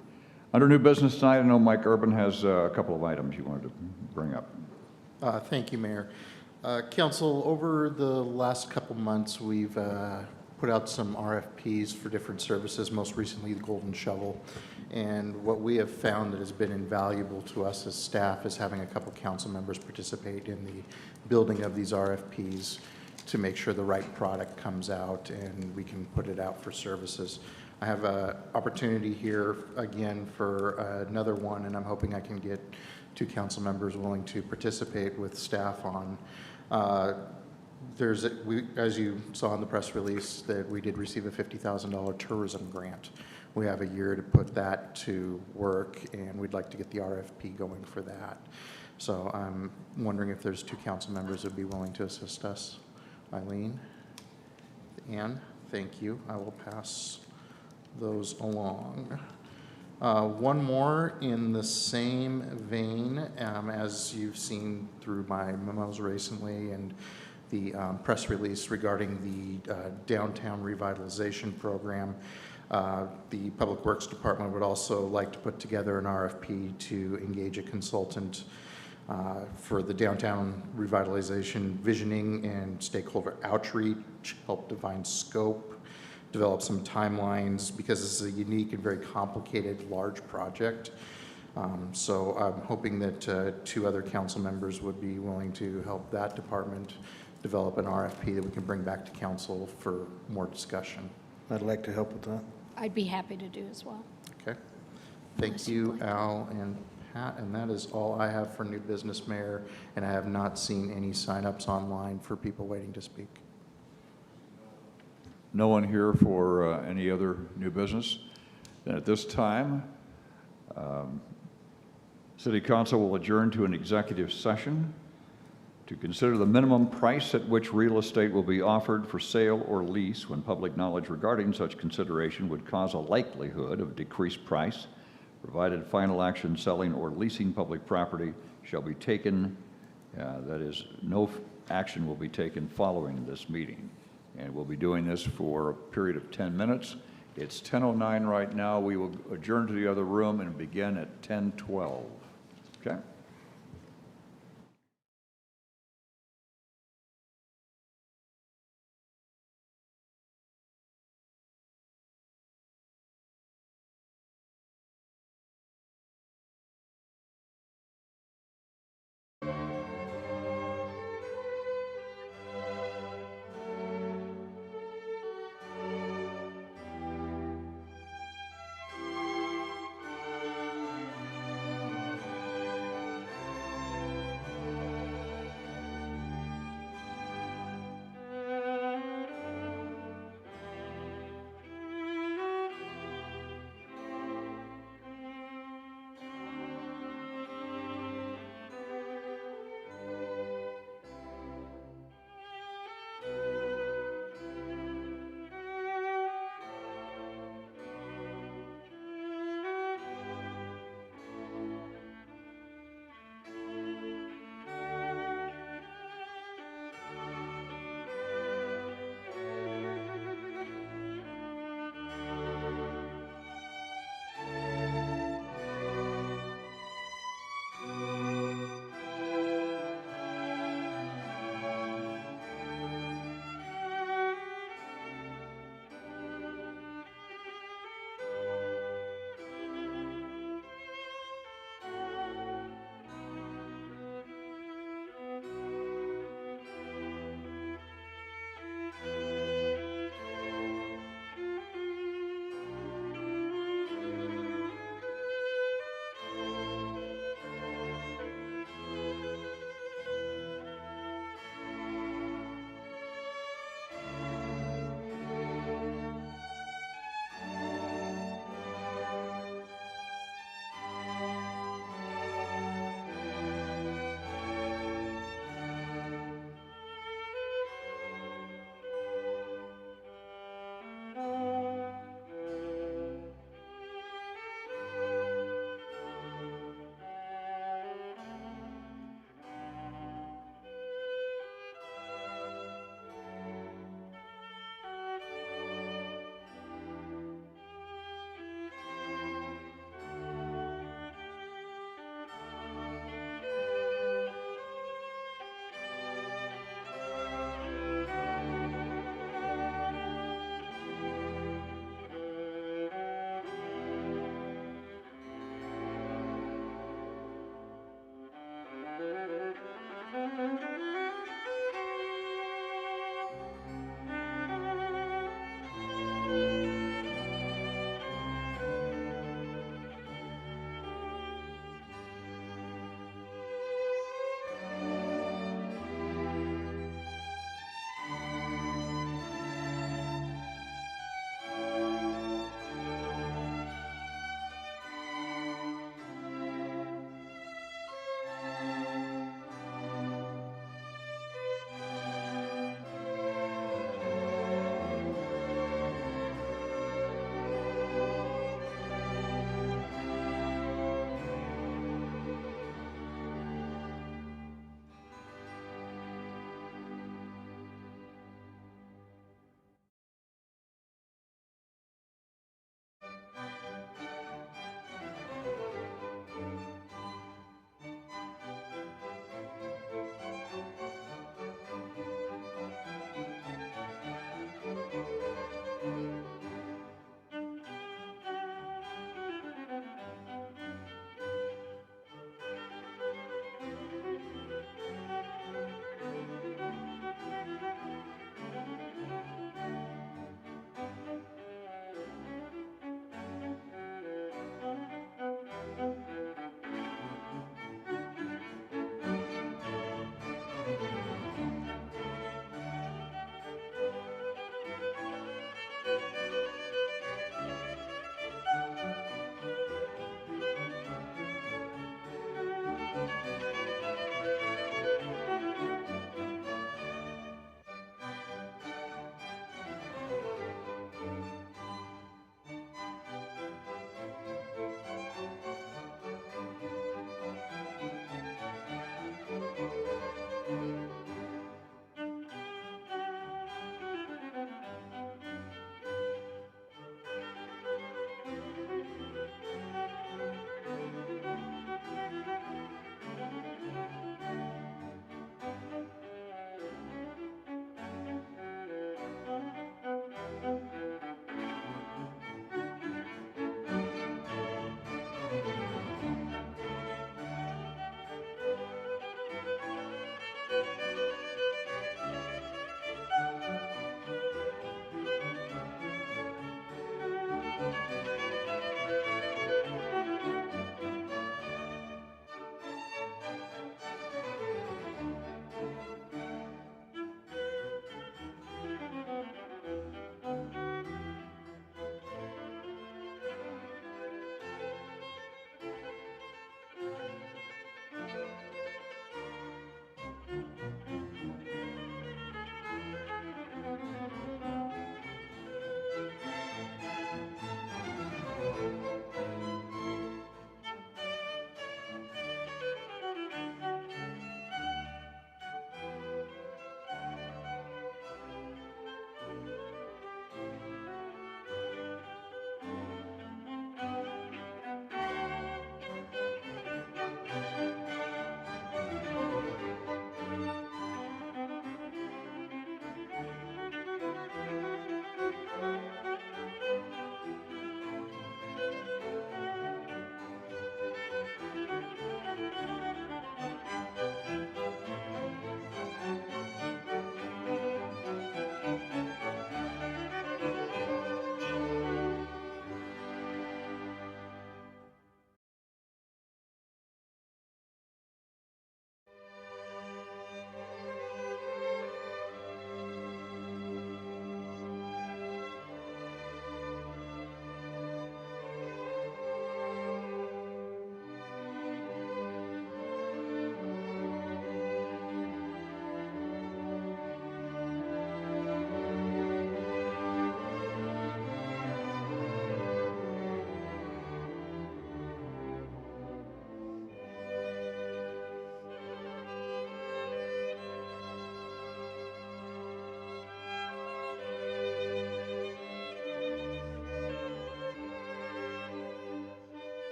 Under new business tonight, I know Mike Urban has a couple of items you wanted to bring up. Thank you, Mayor. Council, over the last couple months, we've put out some RFPs for different services, most recently the Golden Shovel. And what we have found that has been invaluable to us as staff is having a couple council members participate in the building of these RFPs to make sure the right product comes out and we can put it out for services. I have an opportunity here again for another one, and I'm hoping I can get 2 council members willing to participate with staff on. As you saw in the press release, that we did receive a $50,000 tourism grant. We have a year to put that to work, and we'd like to get the RFP going for that. So I'm wondering if there's 2 council members who would be willing to assist us. Eileen? Ann? Thank you. I will pass those along. One more in the same vein, as you've seen through my memos recently and the press release regarding the downtown revitalization program. The Public Works Department would also like to put together an RFP to engage a consultant for the downtown revitalization visioning and stakeholder outreach, help define scope, develop some timelines, because this is a unique and very complicated, large project. So I'm hoping that 2 other council members would be willing to help that department develop an RFP that we can bring back to council for more discussion. I'd like to help with that. I'd be happy to do as well. Okay. Thank you, Al and Pat, and that is all I have for new business, Mayor, and I have not seen any signups online for people waiting to speak. No one here for any other new business? Then at this time, City Council will adjourn to an executive session to consider the minimum price at which real estate will be offered for sale or lease when public knowledge regarding such consideration would cause a likelihood of decreased price, provided final action selling or leasing public property shall be taken, that is, no action will be taken following this meeting. And we'll be doing this for a period of 10 minutes. It's 10:09 right now. We will adjourn to the other room and begin at 10:12. Okay?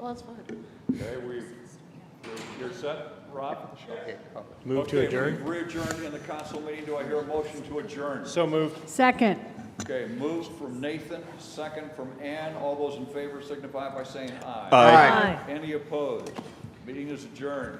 Oh, that's fine. Okay, you're set, Rob? Move to Okay, adjourn? we've re-adjourned in the council meeting. Do I hear a motion to adjourn? So moved. Second. Okay, moved from Nathan, second from Ann. All those in favor signify by saying aye. Aye. Any opposed? Meeting is adjourned.